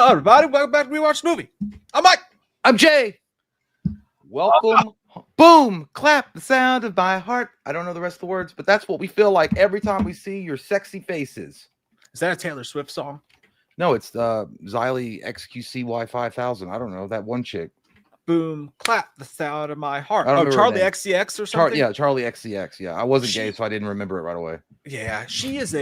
Hello, everybody. Welcome back to WeWatch Movie. I'm Mike. I'm Jay. Welcome. Boom. Clap the sound of my heart. I don't know the rest of the words, but that's what we feel like every time we see your sexy faces. Is that a Taylor Swift song? No, it's Xylee XQCY 5000. I don't know. That one chick. Boom. Clap the sound of my heart. I don't Oh, remember Charlie her name. XCX or something? Yeah, Charlie XCX. Yeah, I wasn't gay, so I didn't remember it right away. Yeah, she is a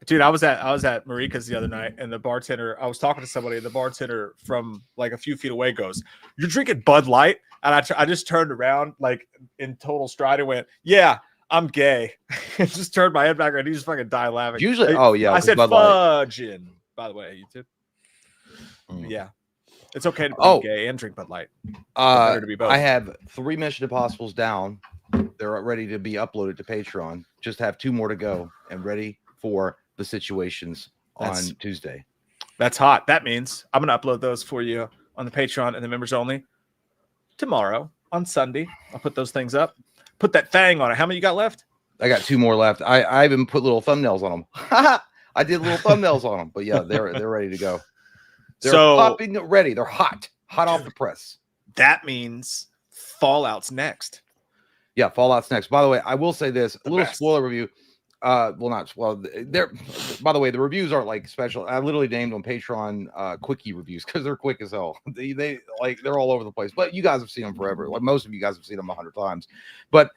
dude. I was at Marika's the other night, and the bartender. I was talking to somebody, and the bartender from like a few feet away goes, "You're drinking Bud Light," and I just turned around like in total stride and went, "Yeah, I'm gay." Just turned my head back, and he just fucking died laughing. Usually, oh yeah, I said Bud Light. fudging. By the way, YouTube. Yeah, it's okay to be gay and drink Bud Light. To be both. I have 3 Mission Impossibles down. They're ready to be uploaded to Patreon. Just have 2 more to go and ready for the situations on Tuesday. That's hot. That means I'm going to upload those for you on the Patreon and the members only tomorrow on Sunday. I'll put those things up. Put that thing on it. How many you got left? I got 2 more left. I even put little thumbnails on them. I did little thumbnails on them, but yeah, they're ready to go. They're popping ready. They're hot off the press. That means Fallout's next. Yeah, Fallout's next. By the way, I will say this: a little spoiler review. Well, not spoiler. By the way, the reviews aren't like special. I literally named on Patreon quickie reviews because they're quick as hell. They're all over the place. But you guys have seen them forever. Like most of you guys have seen them 100 times. But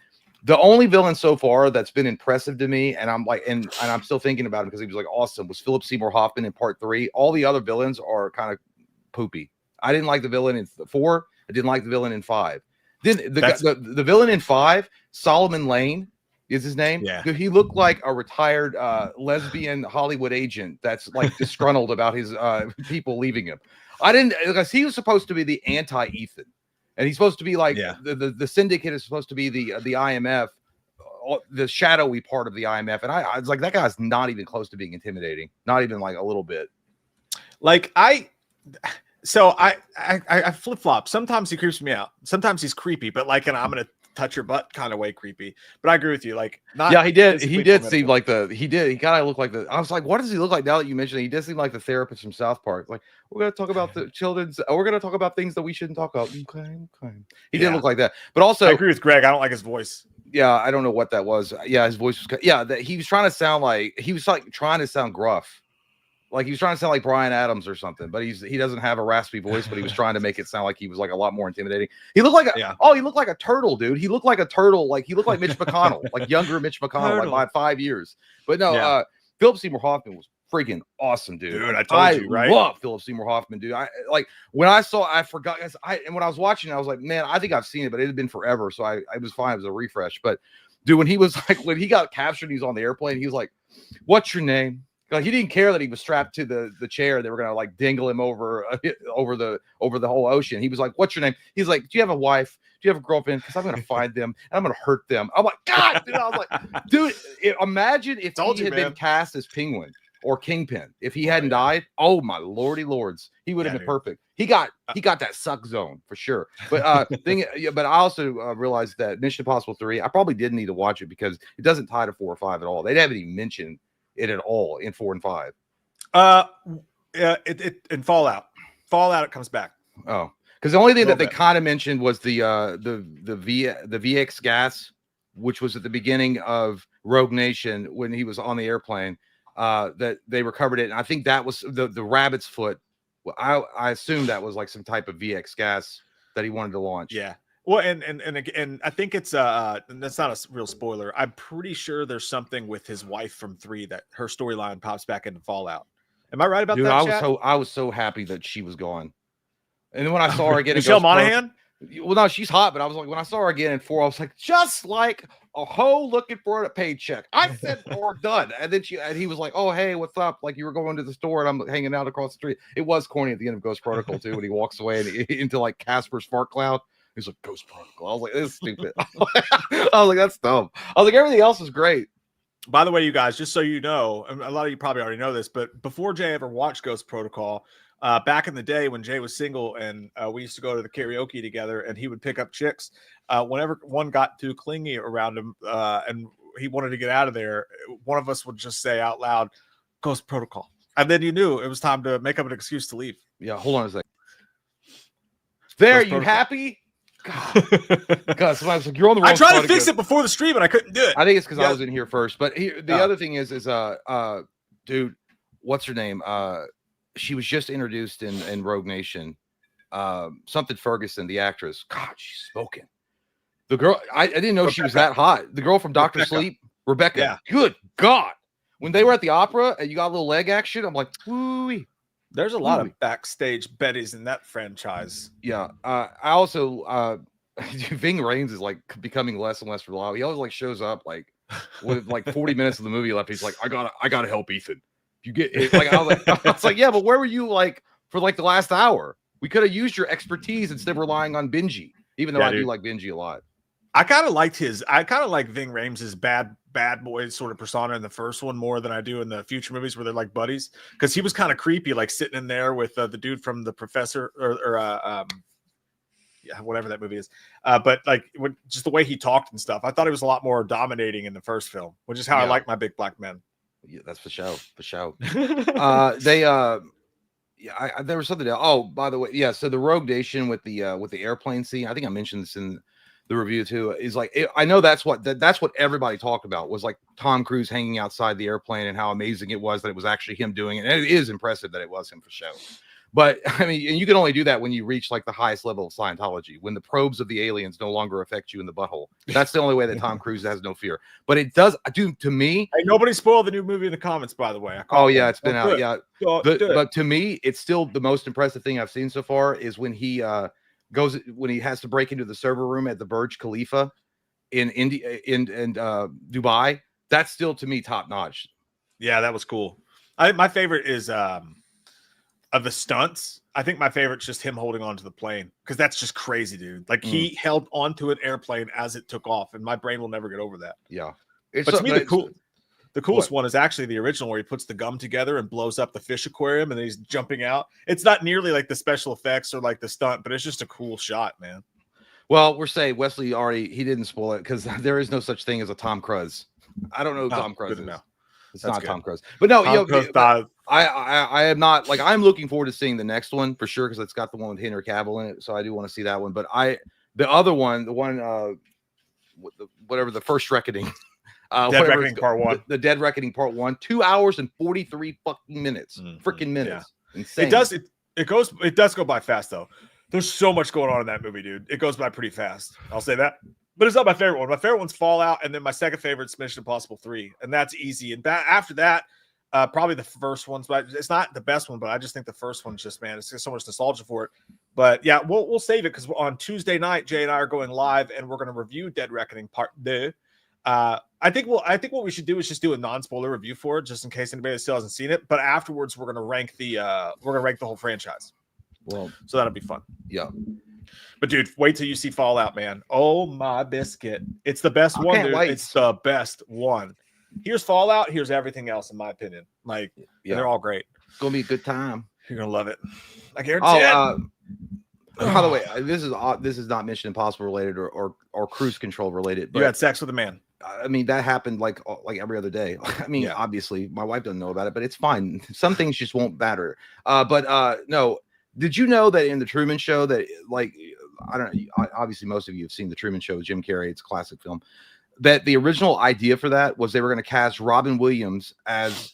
the only villain so far that's been impressive to me, and I'm like, and I'm still thinking about him because he was like awesome, was Philip Seymour Hoffman in Part 3. All the other villains are kind of poopy. I didn't like the villain in 4. I didn't like the villain in 5. Then the villain in 5, Solomon Lane is his name. Yeah, he looked like a retired lesbian Hollywood agent that's like disgruntled about his people leaving him. I didn't, because he was supposed to be the anti-Ethan, and he's supposed to be like the syndicate is supposed to be the IMF, the shadowy part of the IMF, and I was like, that guy's not even close to being intimidating, not even like a little bit. Like So I flip flop. Sometimes he creeps me out. Sometimes he's creepy, but like I'm gonna touch your butt kind of way creepy. But I agree with you. Like, not he did seem like he kind of look like the. I was like, what does he look like now that you mentioned it? He does seem like the therapist from South Park. Like, we're gonna talk about the children's. We're gonna talk about things that we shouldn't talk about. Okay. He did look like that. But also, I agree with Greg. I don't like his voice. Yeah, I don't know what that was. Yeah, his voice was. Yeah, that he was trying to sound gruff. Like he was trying to sound like Bryan Adams or something, but he doesn't have a raspy voice, but he was trying to make it sound like he was like a lot more intimidating. He looked like he looked like a turtle, dude. He looked like a turtle, like he looked like Mitch McConnell, like younger Mitch McConnell, like by 5 years. But no, Philip Seymour Hoffman was freaking awesome, dude. Dude, I told you, right? I love Philip Seymour Hoffman, dude. I forgot, and when I was watching, I was like, man, I think I've seen it, but it had been forever, so I was fine. It was a refresh. But dude, when he got captured, he was on the airplane. He was like, "What's your name?" Like he didn't care that he was strapped to the chair. They were gonna like dingle him over the whole ocean. He was like, "What's your name?" He's like, "Do you have a wife? Do you have a girlfriend? Because I'm gonna find them and I'm gonna hurt them." I'm like, God, dude. I was like, dude, imagine if he had been cast as Penguin or Kingpin. If he hadn't died, oh my lordy lords, he would have been perfect. He got that suck zone for sure. But but I also realized that Mission Impossible 3, I probably didn't need to watch it because it doesn't tie to 4 or 5 at all. They haven't even mentioned it at all in 4 and 5. In Fallout it comes back. Oh, because the only thing that they kind of mentioned was the VX gas, which was at the beginning of Rogue Nation when he was on the airplane. That they recovered it, and I think that was the rabbit's foot. I assume that was like some type of VX gas that he wanted to launch. Yeah. Well, and I think it's that's not a real spoiler. I'm pretty sure there's something with his wife from 3 that her storyline pops back into Fallout. Am I right about that? I was so happy that she was gone. And then when I saw her again, Michelle Monaghan. Well, no, she's hot, but I was like, when I saw her again in 4, I was like, just like a hoe looking for a paycheck. I said, "Or done." And then he was like, "Oh, hey, what's up?" Like you were going to the store and I'm hanging out across the street. It was corny at the end of Ghost Protocol too, when he walks away into like Casper's fart cloud. He's like, "Ghost Protocol." I was like, "This is stupid." I was like, "That's dumb." I was like, everything else is great. By the way, you guys, just so you know, a lot of you probably already know this, but before Jay ever watched Ghost Protocol, back in the day when Jay was single and we used to go to the karaoke together and he would pick up chicks, whenever one got too clingy around him and he wanted to get out of there, one of us would just say out loud, "Ghost Protocol." And then you knew it was time to make up an excuse to leave. Yeah, hold on a second. There, Post you protocol. happy? God, sometimes like, you're on the wrong I tried to spot fix again. it before the stream and I couldn't do it. I think it's because I was in here first. But here, the Oh. other thing is dude, what's her name? She was just introduced in Rogue Nation. Something Ferguson, the actress. God, she's smoking. The girl, I didn't know she was that hot. The girl from Dr. Sleep, Rebecca. Yeah. Good God. When they were at the opera and you got a little leg action, I'm like, woo-wee. There's a lot of backstage Bettys in that franchise. Yeah. I also Ving Rhames is like becoming less and less reliable. He always like shows up like with like 40 minutes of the movie left. He's like, I gotta help Ethan. You get it. Like I was like, yeah, but where were you like for like the last hour? We could have used your expertise instead of relying on Benji, even though I do like Benji a lot. I kind of like Ving Rhames' bad boy sort of persona in the first one more than I do in the future movies where they're like buddies, because he was kind of creepy, like sitting in there with the dude from The Professor yeah, whatever that movie is. But like just the way he talked and stuff, I thought he was a lot more dominating in the first film, which is how I like my big black men. Yeah, that's for sure. There was something else. Oh, by the way, yeah. So the Rogue Nation with the airplane scene, I think I mentioned this in the review too, is like I know that's what everybody talked about was like Tom Cruise hanging outside the airplane and how amazing it was that it was actually him doing it. And it is impressive that it was him for show. But I mean, and you can only do that when you reach like the highest level of Scientology, when the probes of the aliens no longer affect you in the butthole. That's the only way that Tom Cruise has no fear. But it does do to me. Hey, nobody spoiled the new movie in the comments, by the way. It's been out. Yeah, but to me, it's still the most impressive thing I've seen so far is when he when he has to break into the server room at the Burj Khalifa in India in Dubai. That's still to me top notch. Yeah, that was cool. My favorite is of the stunts. I think my favorite's just him holding onto the plane, because that's just crazy, dude. Like he held onto an airplane as it took off, and my brain will never get over that. Yeah, but to me, the coolest one is actually the original, where he puts the gum together and blows up the fish aquarium, and then he's jumping out. It's not nearly like the special effects or like the stunt, but it's just a cool shot, man. Well, we're saying Wesley he didn't spoil it because there is no such thing as a Tom Cruise. I don't know who Tom Cruise is. It's not Tom Cruise. But no, I am not like, I'm looking forward to seeing the next one for sure, because it's got the one with Henry Cavill in it. So I do want to see that one. But the other one, whatever, the first reckoning. Dead Reckoning Part 1. The Dead Reckoning Part 1, 2 hours and 43 fucking minutes. Freaking minutes. Yeah. Insane. It does go by fast though. There's so much going on in that movie, dude. It goes by pretty fast. I'll say that. But it's not my favorite one. My favorite one's Fallout, and then my second favorite is Mission Impossible 3, and that's easy. And after that, probably the first one's, but it's not the best one. But I just think the first one's just, man, it's so much nostalgia for it. But yeah, we'll save it, because on Tuesday night, Jay and I are going live, and we're going to review Dead Reckoning Part 2. I think what we should do is just do a non-spoiler review for it, just in case anybody still hasn't seen it. But afterwards, we're going to rank the whole franchise. Well, so that'll be fun. Yeah. But dude, wait till you see Fallout, man. Oh my biscuit. It's the best one, dude. Wait. It's the best one. Here's Fallout, here's everything else, in my opinion. Like, they're all great. It's gonna be a good time. You're gonna love it. I guarantee it. By the way, this is not Mission Impossible related or cruise control related. But you had sex with a man. I mean, that happened like every other day. I mean, obviously my wife doesn't know about it, but it's fine. Some things just won't matter. No. Did you know that in the Truman Show that, like, I don't know, obviously most of you have seen the Truman Show with Jim Carrey. It's a classic film. That the original idea for that was they were going to cast Robin Williams as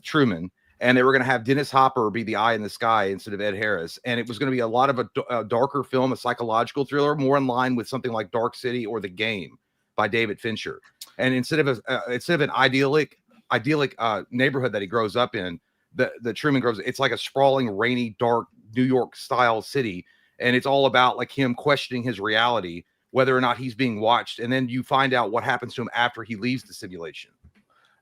Truman, and they were going to have Dennis Hopper be the eye in the sky instead of Ed Harris. And it was going to be a lot of a darker film, a psychological thriller, more in line with something like Dark City or The Game by David Fincher. And instead of an idyllic neighborhood that he grows up in, the Truman grows, it's like a sprawling, rainy, dark New York style city. And it's all about like him questioning his reality, whether or not he's being watched. And then you find out what happens to him after he leaves the simulation.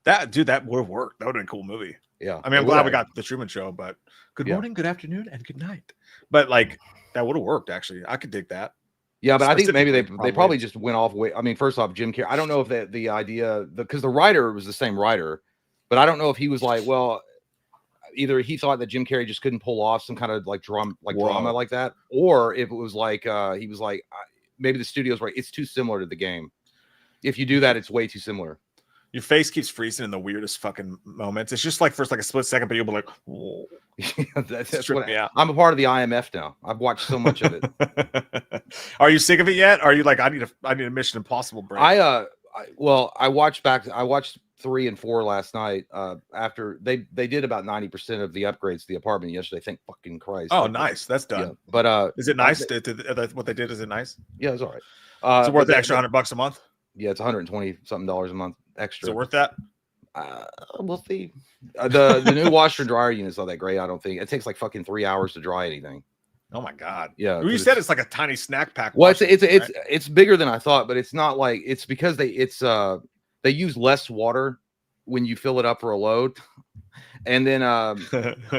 That would have worked. That would have been a cool movie. Yeah. I mean, I'm glad we got the Truman Show, but good morning, good afternoon, and good night. But like, that would have worked, actually. I could dig that. Yeah, but I think maybe they probably just went off. I mean, first off, Jim Carrey, I don't know if the idea, because the writer was the same writer, but I don't know if he was like, well, either he thought that Jim Carrey just couldn't pull off some kind of like drama like that, or if it was like he was like maybe the studio's right, it's too similar to The Game. If you do that, it's way too similar. Your face keeps freezing in the weirdest fucking moments. It's just like for like a split second, but you'll be like, whoa. That's what I'm a part of the IMF now. I've watched so much of it. Are you sick of it yet? Are you like, I need a Mission Impossible break? I watched 3 and 4 last night. After they did about 90% of the upgrades to the apartment yesterday. Thank fucking Christ. Oh, nice. That's done. Yeah. But is it nice? What they did, is it nice? Yeah, it's all right. Is it worth the extra $100 a month? Yeah, it's $120 something a month extra. Is it worth that? We'll see. The new washer and dryer unit is not that great. I don't think it takes like fucking 3 hours to dry anything. Oh my god. Yeah. You said it's like a tiny snack pack. Well, it's bigger than I thought, but it's not like it's because they use less water when you fill it up for a load. And then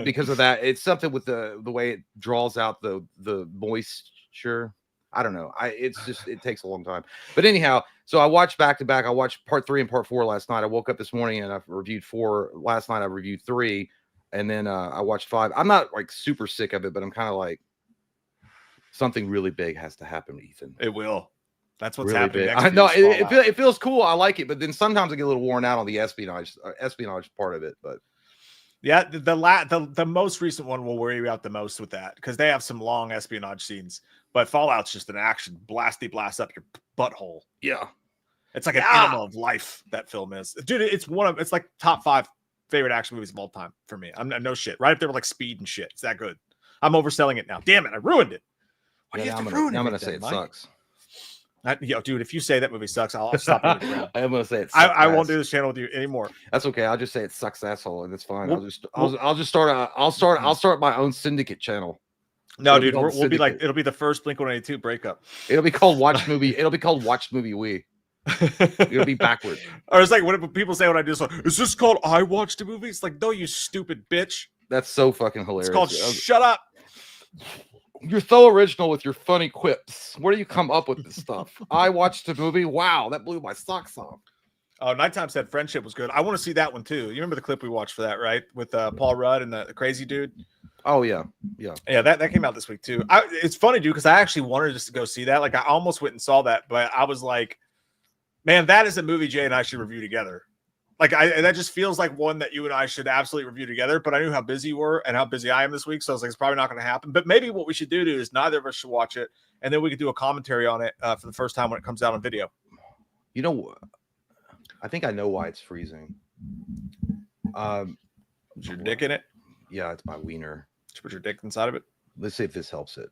because of that, it's something with the way it draws out the moisture. I don't know. It takes a long time. But anyhow, so I watched back to back. I watched part 3 and part 4 last night. I woke up this morning and I reviewed 4. Last night I reviewed 3, and then I watched 5. I'm not like super sick of it, but I'm kind of like, something really big has to happen, Ethan. It will. That's what's really happening. I know it feels cool. I like it, but then sometimes I get a little worn out on the espionage part of it. But yeah, the most recent one will worry you out the most with that because they have some long espionage scenes. But Fallout's just an action blasty blast up your butthole. Yeah, it's like an animal of life. That film is, dude. It's like top 5 favorite action movies of all time for me. I'm no shit. Right up there with like Speed and shit. It's that good. I'm overselling it now. Damn it, I ruined it. Why do you have to ruin it? I'm gonna say it sucks. Dude, if you say that movie sucks, I'll stop. I'm gonna say it. I won't do this channel with you anymore. That's okay. I'll just say it sucks, asshole, and it's fine. I'll start my own syndicate channel. No, dude, we'll be like, it'll be the first Blink-182 breakup. It'll be called Watch Movie. It'll be called Watch Movie We. It'll be backward. Or it's like what people say when I do this. Like, is this called I Watched a Movie? It's like, no, you stupid bitch. That's so fucking hilarious. It's called Shut Up. You're so original with your funny quips. Where do you come up with this stuff? I watched a movie. Wow, that blew my socks off. Oh, Nighttime said Friendship was good. I want to see that one too. You remember the clip we watched for that, right? With Paul Rudd and the crazy dude. Oh yeah. That came out this week too. It's funny, dude, because I actually wanted just to go see that. Like I almost went and saw that, but I was like, man, that is a movie Jay and I should review together. Like that just feels like one that you and I should absolutely review together. But I knew how busy you were and how busy I am this week, so I was like, it's probably not going to happen. But maybe what we should do is neither of us should watch it, and then we could do a commentary on it for the first time when it comes out on video. You know, I think I know why it's freezing. Is your dick in it? Yeah, it's my wiener. Did you put your dick inside of it? Let's see if this helps it.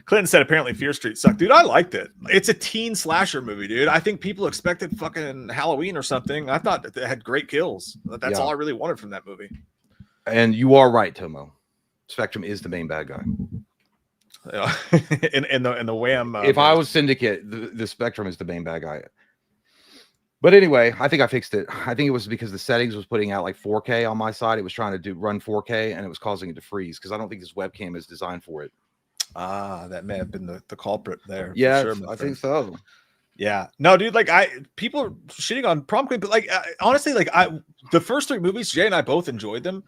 Clinton said apparently Fear Street sucked. Dude, I liked it. It's a teen slasher movie, dude. I think people expected fucking Halloween or something. I thought that it had great kills. That's all I really wanted from that movie. And you are right, Tomo. Spectrum is the main bad guy. in the Wham. If I was Syndicate, the Spectrum is the main bad guy. But anyway, I think I fixed it. I think it was because the settings was putting out like 4K on my side. It was trying to run 4K and it was causing it to freeze because I don't think this webcam is designed for it. That may have been the culprit there. Yeah, sure, I think so. Yeah, no, dude. Like, people are shitting on Prom Queen, but like, honestly, like, the first 3 movies, Jay and I both enjoyed them,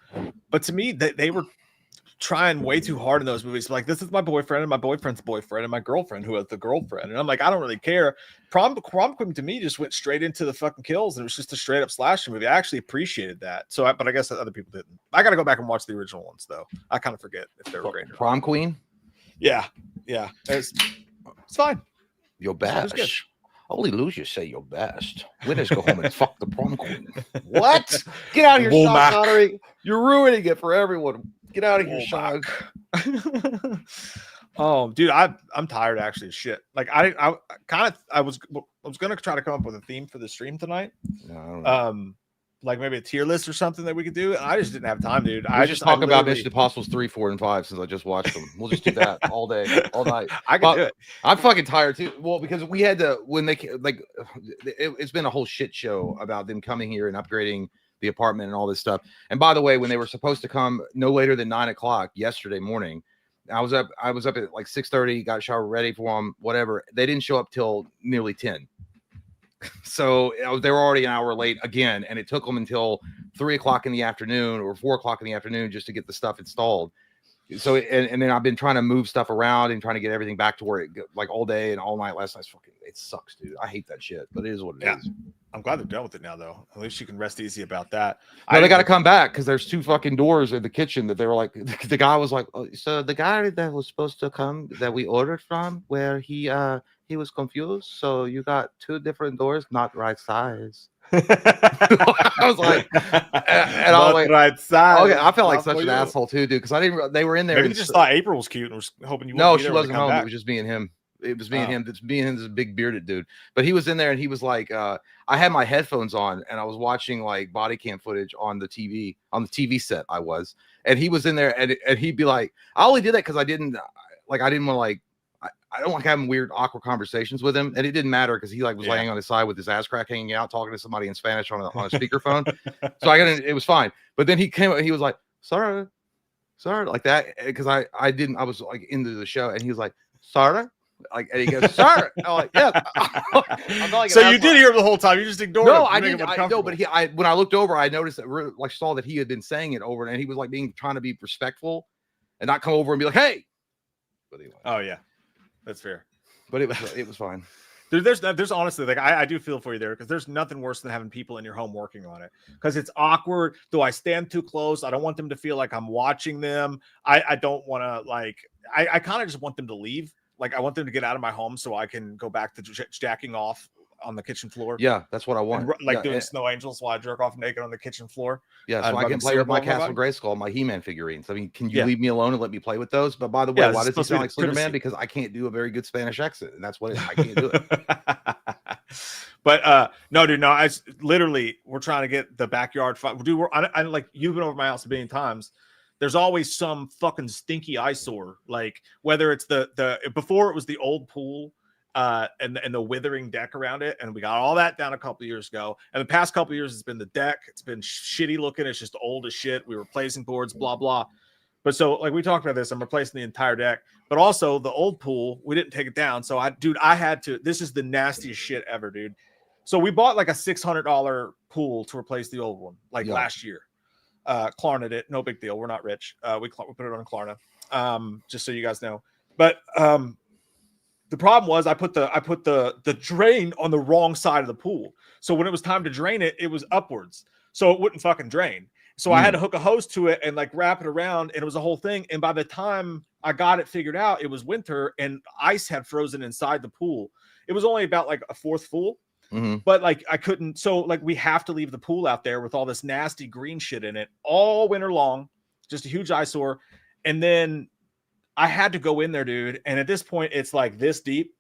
but to me, they were trying way too hard in those movies. Like, this is my boyfriend and my boyfriend's boyfriend and my girlfriend who has the girlfriend, and I'm like, I don't really care. Prom Queen to me just went straight into the fucking kills, and it was just a straight up slasher movie. I actually appreciated that. So, but I guess other people didn't. I got to go back and watch the original ones though. I kind of forget if they were great. Prom Queen. Yeah, it's fine. Your best. Only losers say your best. Winners go home and fuck the prom queen. What? Get out of here, Sean Connery. You're ruining it for everyone. Get out of here, Sean. Oh, dude, I'm tired actually of shit. Like I was gonna try to come up with a theme for the stream tonight. No, I don't know. Like maybe a tier list or something that we could do. And I just didn't have time, dude. I just talk about Mission Impossible 3, 4, and 5 since I just watched them. We'll just do that all day, all night. I can do it. I'm fucking tired too. Well, because we had to it's been a whole shit show about them coming here and upgrading the apartment and all this stuff. And by the way, when they were supposed to come no later than 9 o'clock yesterday morning, I was up at like 6:30, got shower ready for them, whatever. They didn't show up till nearly 10. So they were already an hour late again, and it took them until 3 o'clock in the afternoon or 4 o'clock in the afternoon just to get the stuff installed. So and then I've been trying to move stuff around and trying to get everything back to where it like all day and all night last night. It sucks, dude. I hate that shit, but it is what it is. I'm glad they're done with it now, though. At least you can rest easy about that. No, they got to come back because there's 2 fucking doors in the kitchen that they were like, the guy was like, oh, so the guy that was supposed to come that we ordered from, where he was confused. So you got 2 different doors, not right size. I was like, and I was like, right size. Okay, I felt like such an asshole too, dude, because I didn't. They were in there. Maybe they just thought April was cute and was hoping you. No, she wasn't home. It was just me and him. It was me and him. It's me and him. This big bearded dude. But he was in there, and he was like, I had my headphones on, and I was watching like body cam footage on the TV set. I was, and he was in there, and he'd be like, I only did that because I didn't want to like. I don't like having weird, awkward conversations with him, and it didn't matter because he like was laying on his side with his ass crack hanging out, talking to somebody in Spanish on a speakerphone. So it was fine. But then he came up and he was like, sorry, like that, because I was like into the show, and he was like, sorry, like, and he goes, sorry. I'm like, yeah. Like so you did hear him the whole time. You just ignored him. No, I didn't. No, but when I looked over, I noticed that like saw that he had been saying it over, and he was like trying to be respectful and not come over and be like, hey. But anyway. Oh yeah. That's fair, but it was fine. Dude, there's honestly like I do feel for you there because there's nothing worse than having people in your home working on it because it's awkward. Do I stand too close? I don't want them to feel like I'm watching them. I don't want to like I kind of just want them to leave. Like I want them to get out of my home so I can go back to jacking off on the kitchen floor. Yeah, that's what I want. And, doing snow angels while I jerk off naked on the kitchen floor. Yeah, so I can play with my Castle Grayskull, my He-Man figurines. I mean, can you leave me alone and let me play with those? But by the way, why does he sound like Slenderman? Because I can't do a very good Spanish accent, and that's what I can't do it. But no, dude, no. I literally we're trying to get the backyard fight. Dude, I like you've been over my house a billion times. There's always some fucking stinky eyesore, like whether it's the before it was the old pool. And the withering deck around it, and we got all that down a couple of years ago. And the past couple of years, it's been the deck. It's been shitty looking. It's just old as shit. We were replacing boards, blah blah. But so, like we talked about this, I'm replacing the entire deck. But also the old pool, we didn't take it down. So I had to. This is the nastiest shit ever, dude. So we bought like a $600 pool to replace the old one, like last year. Klarna'd it, no big deal. We're not rich. We put it on Klarna, just so you guys know. But the problem was I put the drain on the wrong side of the pool. So when it was time to drain it, it was upwards. So it wouldn't fucking drain. So I had to hook a hose to it and like wrap it around, and it was a whole thing. And by the time I got it figured out, it was winter and ice had frozen inside the pool. It was only about like a fourth full, but like I couldn't. So like we have to leave the pool out there with all this nasty green shit in it all winter long, just a huge eyesore. And then I had to go in there, dude. And at this point, it's like this deep,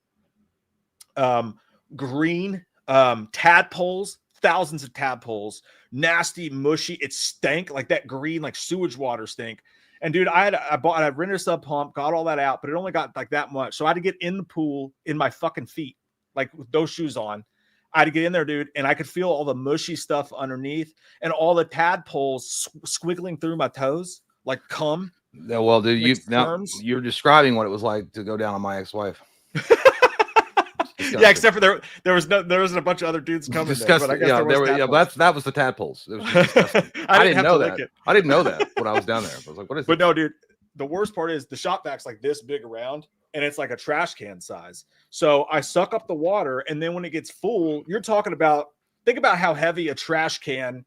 green, tadpoles, thousands of tadpoles, nasty, mushy. It stank like that green, like sewage water stink. And dude, I bought a Renner sub pump, got all that out, but it only got like that much. So I had to get in the pool in my fucking feet, like with those shoes on. I had to get in there, dude, and I could feel all the mushy stuff underneath and all the tadpoles squiggling through my toes, like cum. Yeah, well, dude, you're describing what it was like to go down on my ex-wife. Yeah, except for there wasn't a bunch of other dudes coming. Disgusting. There, but I guess that was the tadpoles. It was disgusting. I didn't know that. I didn't know that when I was down there. I was like, what is? But no, dude, the worst part is the shop vac's like this big around, and it's like a trash can size. So I suck up the water, and then when it gets full, you're talking about. Think about how heavy a trash can.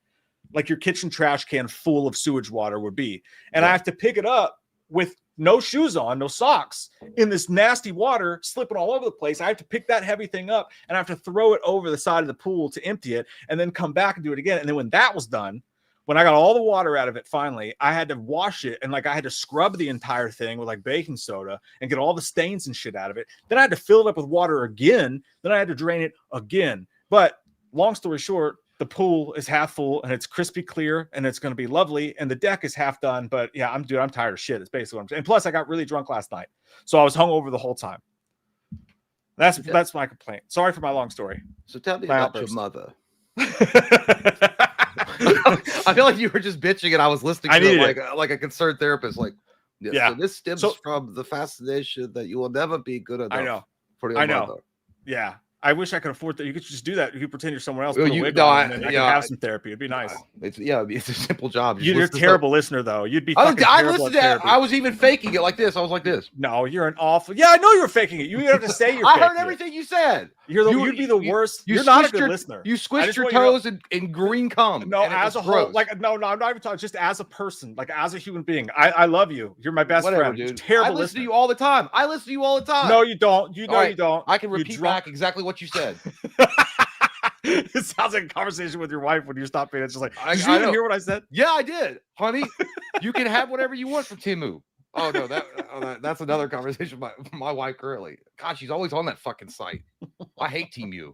Like your kitchen trash can full of sewage water would be. And I have to pick it up with no shoes on, no socks in this nasty water slipping all over the place. I have to pick that heavy thing up and I have to throw it over the side of the pool to empty it and then come back and do it again. And then when that was done, when I got all the water out of it, finally, I had to wash it. And like, I had to scrub the entire thing with like baking soda and get all the stains and shit out of it. Then I had to fill it up with water again. Then I had to drain it again. But long story short, the pool is half full and it's crispy clear and it's going to be lovely. And the deck is half done. But yeah, I'm tired of shit. It's basically what I'm saying. And plus I got really drunk last night. So I was hungover the whole time. That's my complaint. Sorry for my long story. So tell me about your mother. I feel like you were just bitching and I was listening to it like a concerned therapist. Like, so this stems from the fascination that you will never be good enough for your mother. Yeah. I wish I could afford that. You could just do that. You could pretend you're someone else. Well, Put a you- wig no, on, I- and then I yeah, could have I- some therapy. It'd be nice. It's a simple job. Just You're a listen to terrible listener, though. You'd be. I Fucking listened to that. therapy. I was even faking it like this. I was like this. No, you're an awful. Yeah, I know you're faking it. You have to say you're. I faking heard everything you said. You'd be the worst. You're not a good listener. You squished just your want you to know- toes in green cum. No, and it as a was whole, gross. like no, I'm not even talking. Just as a person, like as a human being, I love you. You're my best Whatever, friend. dude. Terrible I listen listener. to you all the time. No, you don't. You know All right, you don't. I can You repeat drunk- back exactly what you said. It sounds like a conversation with your wife when you stop being. It's just like, did you I even know. hear what I said? Yeah, I did, honey. You can have whatever you want from Temu. Oh no, that's another conversation. My wife currently. God, she's always on that fucking site. I hate Temu.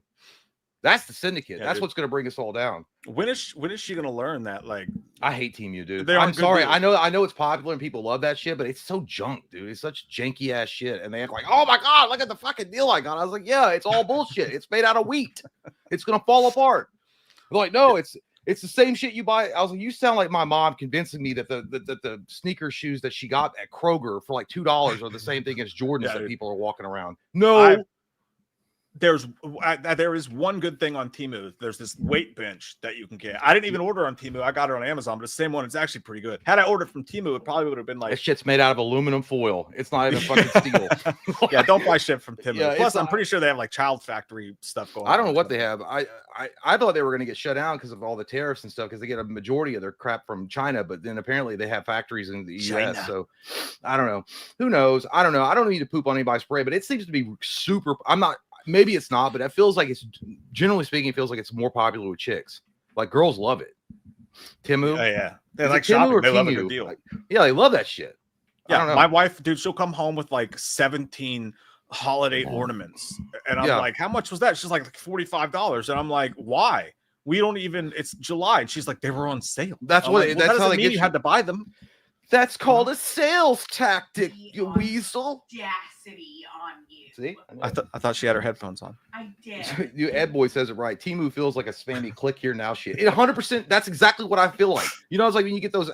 That's the syndicate. Yeah, That's dude. what's going to bring us all down. When is she gonna learn that? Like, I hate Temu, dude. They I'm aren't good sorry. deals. I know it's popular and people love that shit, but it's so junk, dude. It's such janky ass shit. And they act like, oh my God, look at the fucking deal I got. I was like, yeah, it's all bullshit. It's made out of wheat. It's gonna fall apart. They're like, no, it's the same shit you buy. I was like, you sound like my mom convincing me that the sneaker shoes that she got at Kroger for like $2 are the same thing as Jordans Yeah, that dude. people are walking around. No. there is one good thing on Temu. There's this weight bench that you can get. I didn't even order on Temu. I got it on Amazon, but the same one. It's actually pretty good. Had I ordered from Temu, it probably would have been That like. shit's made out of aluminum foil. It's not even fucking steel. Yeah, don't buy shit from Temu. Yeah, Plus, it's I'm not- pretty sure they have like child factory stuff going on. I don't know what they have. I thought they were going to get shut down because of all the tariffs and stuff, because they get a majority of their crap from China, but then apparently they have factories in the China. US. So I don't know. Who knows? I don't know. I don't need to poop on anybody's parade, but it seems to be super. I'm not. Maybe it's not, but it feels like it's, generally speaking, it feels like it's more popular with chicks. Like girls love it. Temu. Oh, yeah. They Is like it Temu shopping. or They love a Temu? good deal. Like, yeah, they love that shit. I Yeah, don't know. my wife, dude, she'll come home with like 17 holiday ornaments. And I'm Yeah. like, how much was that? She's like $45. And I'm like, why? We don't even, it's July. And she's like, they were on sale. That's I'm what. like, That's that how doesn't they mean get you you. had to buy them. That's called a sales tactic, you weasel. Audacity on you. See, I thought she had her headphones on. I did. you Ed Boy says it right. Temu feels like a spammy click here now shit. It 100%. That's exactly what I feel like. You know, it's like when you get those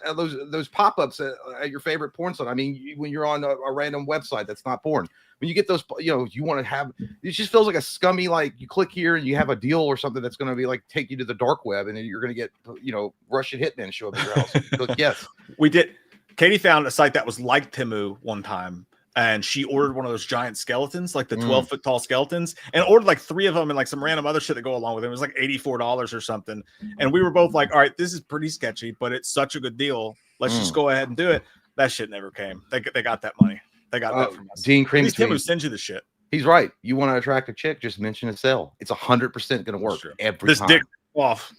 pop-ups at your favorite porn site. I mean, when you're on a random website that's not porn, when you get those, you know, you want to have. It just feels like a scummy. Like you click here and you have a deal or something that's going to be like take you to the dark web, and then you're going to get, you know, Russian hitmen show up at your house. You're like, yes, We did. Katie found a site that was like Temu one time, and she ordered one of those giant skeletons, like the 12-foot tall skeletons, and ordered like 3 of them and like some random other shit that go along with it. It was like $84 or something. And we were both like, all right, this is pretty sketchy, but it's such a good deal. Let's just go ahead and do it. That shit never came. They got that money. They got that from us. Dean At Cream least Temu sends you the shit. He's right. You want to attract a chick, just mention a sale. It's 100% going to work Sure. every This time. dick off.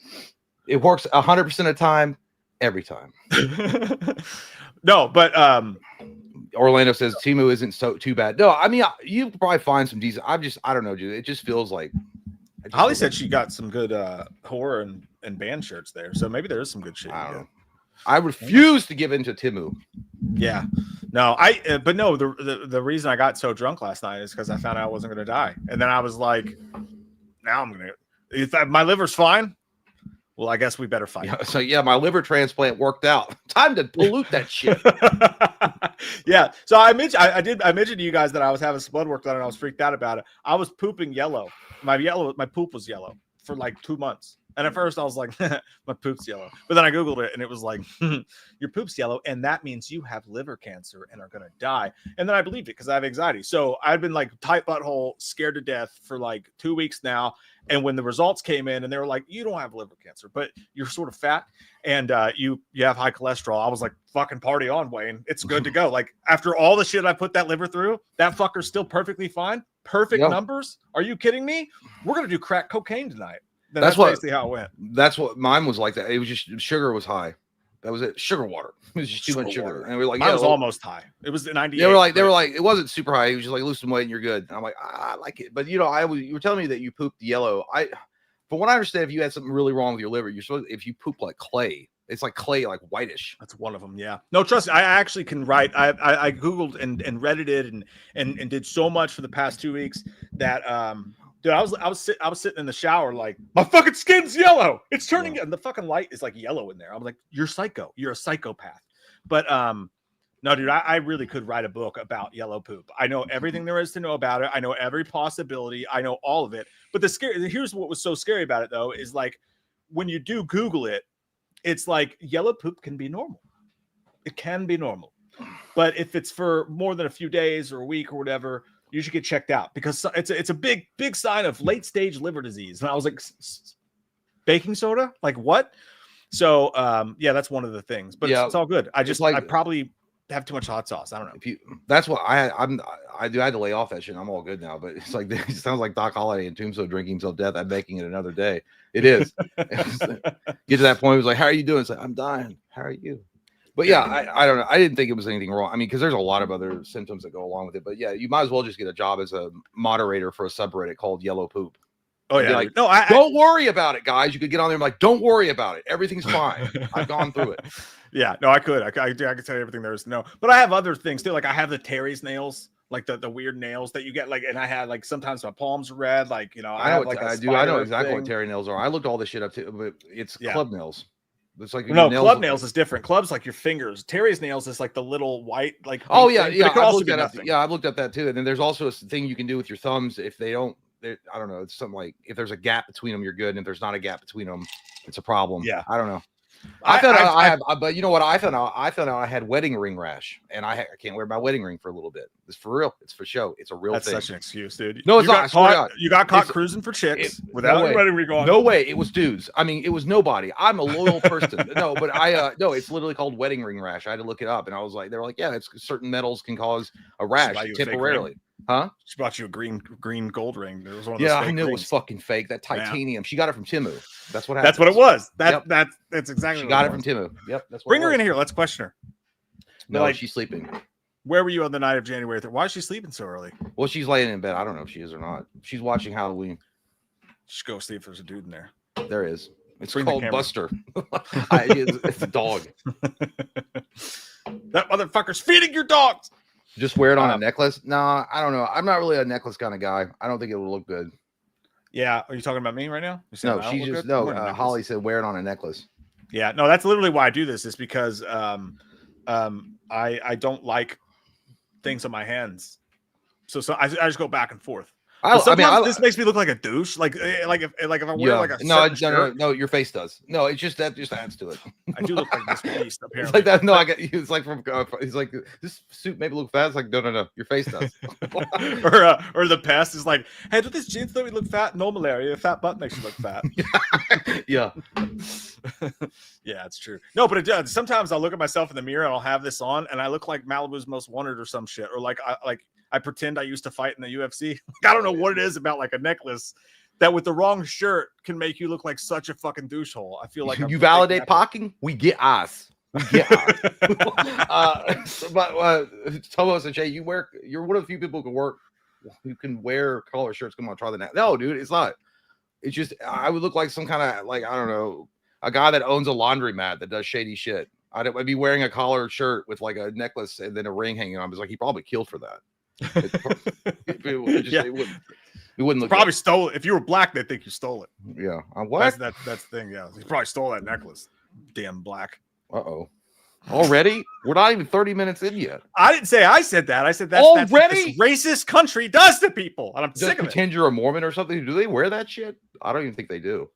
It works 100% of the time, every time. No, but Orlando says Temu isn't too bad. No, I mean you could probably find some decent. I don't know, dude. It just feels like. Holly said she got some good horror and band shirts there, so maybe there is some good shit. I don't know. I refuse to give in to Temu. Yeah, no, but no, the reason I got so drunk last night is because I found out I wasn't gonna die, and then I was like, now I'm gonna. If my liver's fine, well, I guess we better fight. Yeah, so yeah, my liver transplant worked out. Time to pollute that shit. Yeah, so I mentioned to you guys that I was having some blood work done and I was freaked out about it. I was pooping yellow. My poop was yellow for like 2 months. And at first I was like, my poop's yellow. But then I Googled it and it was like, your poop's yellow. And that means you have liver cancer and are going to die. And then I believed it because I have anxiety. So I've been like tight butthole, scared to death for like 2 weeks now. And when the results came in and they were like, you don't have liver cancer, but you're sort of fat and you have high cholesterol. I was like, fucking party on, Wayne. It's good to go. Like after all the shit I put that liver through, that fucker's still perfectly fine. Perfect numbers. Are you kidding me? We're going to do crack cocaine tonight. Then that's basically how it went. That's what mine was like. That it was just sugar was high. That was it. Sugar water. It was just too much sugar. And we were like, mine was almost high. It was 98. They were like, it wasn't super high. It was just like lose some weight and you're good. And I'm like, I like it. But you know, you were telling me that you pooped yellow. From what I understand, if you had something really wrong with your liver, you're supposed if you poop like clay, it's like clay, like whitish. That's one of them. Yeah. No, trust me. I actually can write. I Googled and Reddited and did so much for the past 2 weeks that dude, I was sitting in the shower like my fucking skin's yellow. It's turning and the fucking light is like yellow in there. I'm like, you're psycho. You're a psychopath. But No, dude, I really could write a book about yellow poop. I know everything there is to know about it. I know every possibility. I know all of it. But here's what was so scary about it, though, is like when you do Google it, it's like yellow poop can be normal. It can be normal. But if it's for more than a few days or a week or whatever, you should get checked out because it's a big sign of late stage liver disease. And I was like, baking soda? Like what? So yeah, that's one of the things. But it's all good. I probably have too much hot sauce. I don't know. That's what I do. I had to lay off that shit. I'm all good now. But it's like it sounds like Doc Holliday and Tombstone drinking till death. I'm making it another day. It is. Get to that point. It was like, how are you doing? It's like, I'm dying. How are you? But yeah, I don't know. I didn't think it was anything wrong. I mean, because there's a lot of other symptoms that go along with it. But yeah, you might as well just get a job as a moderator for a subreddit called Yellow Poop. Oh yeah. Like, no, don't worry about it, guys. You could get on there and be like, don't worry about it. Everything's fine. I've gone through it. Yeah, no, I could tell you everything there is to know. But I have other things too. Like I have the Terry's nails, like the weird nails that you get. Like, and I had like sometimes my palms are red. Like, you know, I know exactly what Terry nails are. I looked all this shit up too, but it's club nails. It's like club nails is different. Club's like your fingers. Terry's nails is like the little white, like I've looked at that too. And then there's also a thing you can do with your thumbs if they don't. I don't know. It's something like if there's a gap between them, you're good. And if there's not a gap between them, it's a problem. Yeah, I don't know. But you know what? I found out I had wedding ring rash, and I can't wear my wedding ring for a little bit. It's for real. It's for show. It's a real thing. That's such an excuse, dude. No, it's not. You got caught cruising for chicks without a wedding ring on. No way. It was dudes. I mean, it was nobody. I'm a loyal person. No, but no, it's literally called wedding ring rash. I had to look it up, and I was like, they were like, yeah, it's certain metals can cause a rash temporarily. Huh? She brought you a green gold ring. There was one of those I knew it was fucking fake. That titanium. She got it from Timu. That's what happened. That's what it was. That's exactly. She got it from Timu. Yep. That's what Bring her in here. Let's question her. No, she's sleeping. Where were you on the night of January 3rd? Why is she sleeping so early? Well, she's laying in bed. I don't know if she is or not. She's watching Halloween. Just go see if there's a dude in there. There is. It's called Buster. It's a dog. That motherfucker's feeding your dogs. Just wear it on a necklace? No, I don't know. I'm not really a necklace kind of guy. I don't think it would look good. Yeah. Are you talking about me right now? No, she's just Holly said wear it on a necklace. Yeah. No, that's literally why I do this. Is because I don't like things on my hands, so I just go back and forth. This makes me look like a douche. Like if I wear like a no, your face does. No, it's just that just adds to it. I do look like this beast apparently. It's like that. No, I get. It's like from. He's like this suit maybe look fat. It's like no. Your face does. or the pest is like, hey, do this jeans though we look fat? No malaria. A fat butt makes you look fat. Yeah. Yeah, it's true. No, but it does. Sometimes I'll look at myself in the mirror and I'll have this on and I look like Malibu's Most Wanted or some shit, or I pretend I used to fight in the UFC. I don't know what it is about like a necklace that with the wrong shirt can make you look like such a fucking douchehole. I feel like you validate parking. We get us. But Tomos and Jay, you're one of the few people who can wear collar shirts. Come on, try the net. No, dude, it's not. It's just I would look like some kind of like I don't know, a guy that owns a laundromat that does shady shit. I'd be wearing a collared shirt with like a necklace and then a ring hanging on. I was like, he probably killed for that. It wouldn't look probably good. Stole it. If you were black, they'd think you stole it. Yeah. What? That's the thing. Yeah. He probably stole that necklace. Damn black. Uh-oh. Already? We're not even 30 minutes in yet. I didn't say I said that. I said that's what this racist country does to people. And I'm sick of it. Pretend you're a Mormon or something. Do they wear that shit? I don't even think they do.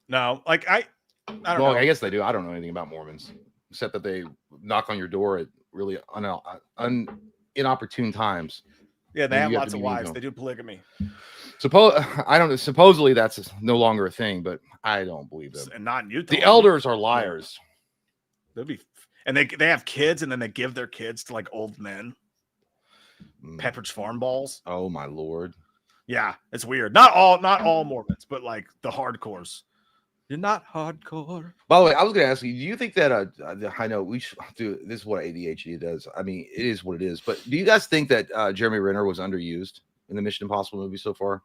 No. Like I don't know. I guess they do. I don't know anything about Mormons. Except that they knock on your door at really inopportune times. Yeah, they have lots of wives. They do polygamy. Supposedly that's no longer a thing, but I don't believe them. And not in Utah. The elders are liars. They'll be, and they have kids, and then they give their kids to like old men. Pepperidge Farm balls. Oh my lord. Yeah, it's weird. Not all Mormons, but like the hardcores. You're not hardcore. By the way, I was going to ask you, do you think that I know we should do this is what ADHD does. I mean, it is what it is. But do you guys think that Jeremy Renner was underused in the Mission Impossible movie so far?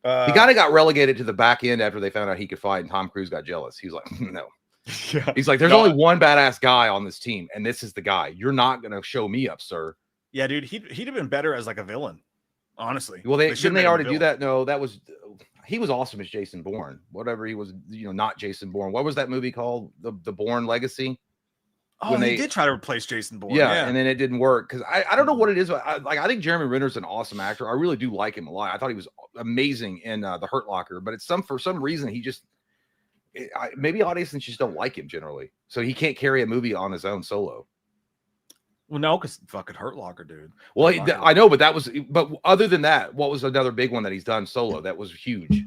He kind of got relegated to the back end after they found out he could fight, and Tom Cruise got jealous. He's like, no. Yeah. He's like, there's only one badass guy on this team, and this is the guy. You're not going to show me up, sir. Yeah, dude, he'd have been better as like a villain, honestly. Well, didn't they already do that? No, that was. He was awesome as Jason Bourne. Whatever he was, not Jason Bourne. What was that movie called? The Bourne Legacy. Oh, he did try to replace Jason Bourne. Yeah, and then it didn't work because I don't know what it is. I think Jeremy Renner's an awesome actor. I really do like him a lot. I thought he was amazing in The Hurt Locker, but it's for some reason he just maybe audiences just don't like him generally, so he can't carry a movie on his own solo. Well, no, because fucking Hurt Locker, dude. Well, I know, but but other than that, what was another big one that he's done solo that was huge?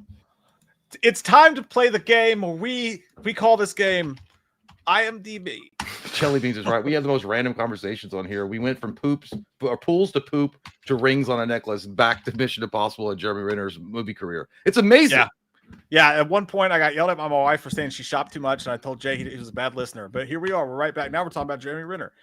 It's time to play the game, or we call this game IMDb. Jelly Beans is right. We have the most random conversations on here. We went from pools to poop to rings on a necklace back to Mission Impossible and Jeremy Renner's movie career. It's amazing. Yeah. At one point, I got yelled at by my wife for saying she shopped too much, and I told Jay he was a bad listener. But here we are. We're right back. Now we're talking about Jeremy Renner.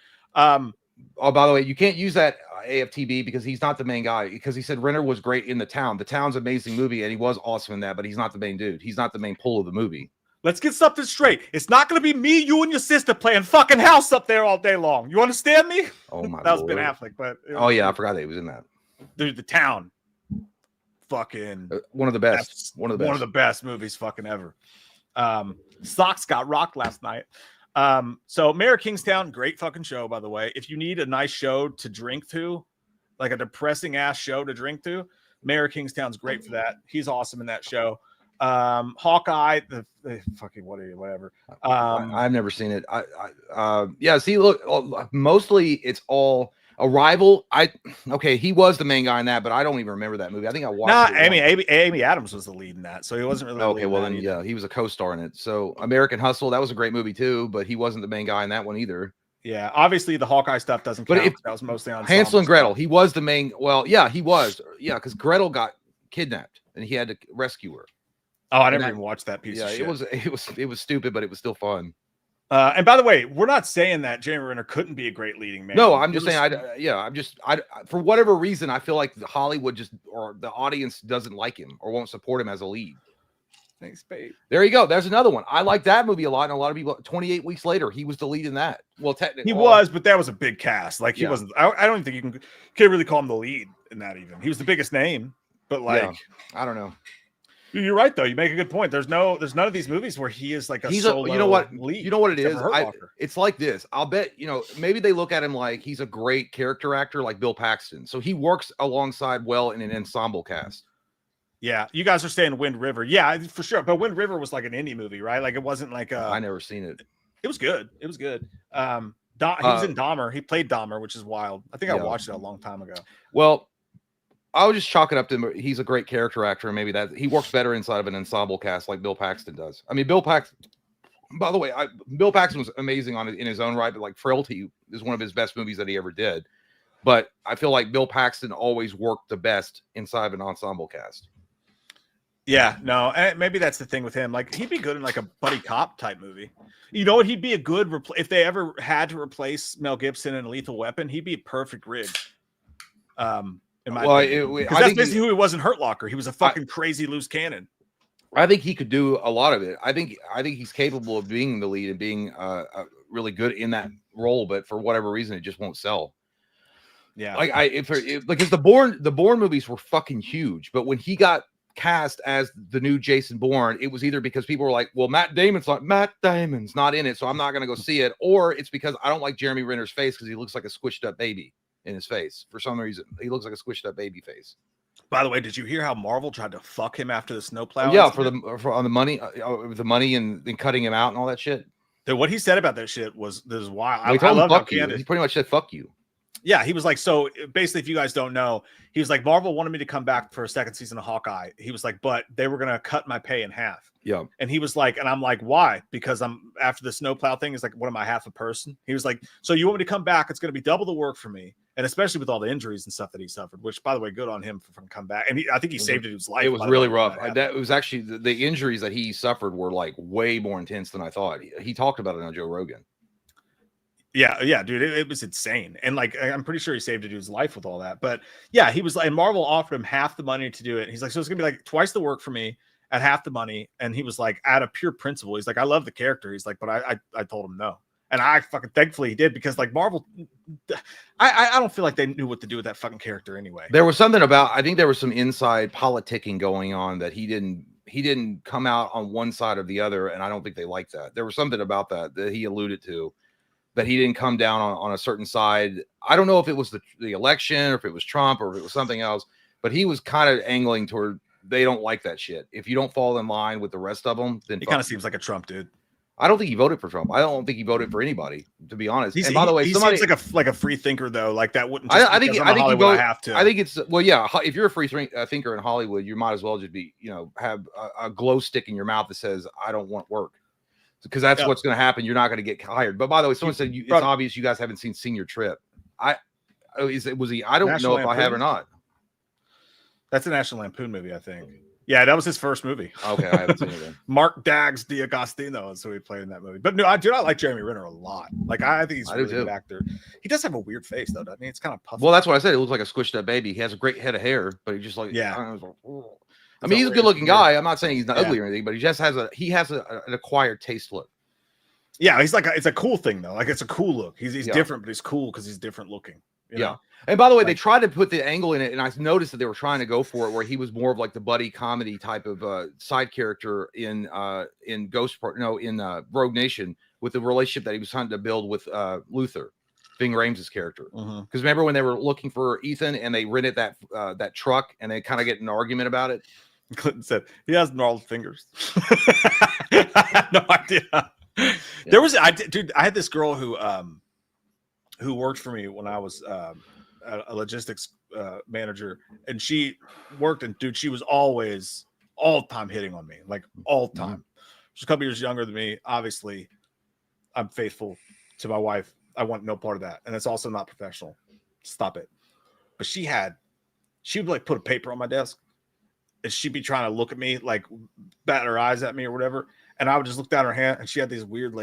Oh, by the way, you can't use that AFTB because he's not the main guy. Because he said Renner was great in The Town. The Town's an amazing movie, and he was awesome in that. But he's not the main dude. He's not the main pull of the movie. Let's get something straight. It's not going to be me, you, and your sister playing fucking house up there all day long. You understand me? Oh my! That was Ben Affleck, but oh yeah, I forgot that he was in that. Dude, The Town, fucking one of the best. One of the best movies fucking ever. Socks got rocked last night. So Mayor of Kingstown, great fucking show, by the way. If you need a nice show to drink to, like a depressing ass show to drink to, Mayor of Kingstown's great for that. He's awesome in that show. Hawkeye, the fucking whatever. I've never seen it. Yeah, see, look, mostly it's all Arrival. He was the main guy in that, but I don't even remember that movie. I think I watched it. Amy Adams was the lead in that, so he wasn't really okay. Well, then yeah, he was a co-star in it. So American Hustle, that was a great movie too, but he wasn't the main guy in that one either. Yeah, obviously the Hawkeye stuff doesn't count. But that was mostly on Hansel and Gretel. He was the main. Well, yeah, he was. Yeah, because Gretel got kidnapped and he had to rescue her. Oh, I never even watched that piece of shit. It was stupid, but it was still fun. And by the way, we're not saying that Jeremy Renner couldn't be a great leading man. No, I'm just saying, for whatever reason, I feel like Hollywood or the audience doesn't like him or won't support him as a lead. Thanks, babe. There you go. There's another one. I like that movie a lot. And a lot of people, 28 Weeks Later, he was the lead in that. Well, technically, he was, but that was a big cast. Like he wasn't. I don't think you can't really call him the lead in that. Even he was the biggest name, but I don't know. You're right though. You make a good point. There's none of these movies where he is like solo you know what lead. You know what it is? It's like this. I'll bet maybe they look at him like he's a great character actor like Bill Paxton. So he works alongside well in an ensemble cast. Yeah, you guys are saying Wind River. Yeah, for sure. But Wind River was like an indie movie, right? Like it wasn't like I never seen it. It was good. It was good. He was in Dahmer. He played Dahmer, which is wild. I think I watched it a long time ago. Well, I would just chalk it up to him. He's a great character actor, and maybe that he works better inside of an ensemble cast like Bill Paxton does. I mean, Bill Paxton. By the way, Bill Paxton was amazing in his own right, but like Frailty is one of his best movies that he ever did. But I feel like Bill Paxton always worked the best inside of an ensemble cast. Yeah, no, maybe that's the thing with him. Like he'd be good in like a buddy cop type movie. You know what? He'd be a good if they ever had to replace Mel Gibson in a Lethal Weapon. He'd be a perfect rig. In my opinion. Because that's basically who he was in Hurt Locker. He was a fucking crazy loose cannon. I think he could do a lot of it. I think he's capable of being the lead and being really good in that role, but for whatever reason, it just won't sell. Yeah, because the Bourne movies were fucking huge, but when he got cast as the new Jason Bourne, it was either because people were like, "Well, Matt Damon's not in it, so I'm not going to go see it," or it's because I don't like Jeremy Renner's face because he looks like a squished up baby. In his face for some reason, he looks like a squished up baby face. By the way, did you hear how Marvel tried to fuck him after the snowplow? Yeah, on the money and cutting him out and all that shit. Dude, what he said about that shit was wild. I love how candid. He pretty much said "fuck you." Yeah, he was like, so basically, if you guys don't know, he was like, Marvel wanted me to come back for a second season of Hawkeye. He was like, but they were gonna cut my pay in half. Yeah, and he was like, and I'm like, why? Because I'm after the snowplow thing. Is like, what am I, half a person? He was like, so you want me to come back? It's gonna be double the work for me. And especially with all the injuries and stuff that he suffered, which, by the way, good on him for come back. And I think he saved his life. It was really rough. That was actually the injuries that he suffered were like way more intense than I thought. He talked about it on Joe Rogan. Yeah, dude, it was insane. And like, I'm pretty sure he saved a dude's life with all that. But yeah, he was like, and Marvel offered him half the money to do it. He's like, so it's gonna be like twice the work for me at half the money. And he was like, out of pure principle, he's like, I love the character. He's like, but I told him no. And I fucking thankfully he did, because like Marvel, I don't feel like they knew what to do with that fucking character anyway. There was something about, I think there was some inside politicking going on that he didn't come out on one side or the other, and I don't think they liked that. There was something about that he alluded to that he didn't come down on a certain side. I don't know if it was the election or if it was Trump or if it was something else, but he was kind of angling toward they don't like that shit. If you don't fall in line with the rest of them, then He kind of seems like a Trump dude. I don't think he voted for Trump. I don't think he voted for anybody, to be honest. And by the way, he somebody seems like a free thinker though. Like that wouldn't. Just I think he Hollywood, voted. I have to. I think it's yeah. If you're a free thinker in Hollywood, you might as well just be have a glow stick in your mouth that says I don't want work, because that's what's going to happen. You're not going to get hired. But by the way, someone said it's obvious you guys haven't seen Senior Trip. Was he? I don't know if I have or not. That's a National Lampoon movie, I think. Yeah, that was his first movie. Okay, I haven't seen it then. Mark Dags D'Agostino is who he played in that movie. But no, I do not like Jeremy Renner a lot. Like I think he's a really good actor. He does have a weird face though, doesn't he? It's kind of puffy. Well, that's what I said. It looks like a squished up baby. He has a great head of hair, but he just like yeah. I mean, he's a good looking guy. I'm not saying he's not ugly or anything, but he just has an acquired taste look. Yeah, he's like it's a cool thing though. Like it's a cool look. He's different, but he's cool because he's different looking. You know? And by the way, they tried to put the angle in it, and I noticed that they were trying to go for it where he was more of like the buddy comedy type of side character in Rogue Nation, with the relationship that he was trying to build with Luther, Ving Rhames' character. Because remember when they were looking for Ethan and they rented that truck and they kind of get an argument about it. Clinton said he has gnarled fingers. I had no idea. Yeah. There was I had this girl who worked for me when I was a logistics manager, and she worked, and dude, she was always all the time hitting on me, like all the time. She's a couple years younger than me. Obviously, I'm faithful to my wife. I want no part of that, and it's also not professional. Stop it. But she would like put a paper on my desk, and she'd be trying to look at me, like bat her eyes at me or whatever, and I would just look down her hand, and she had these weird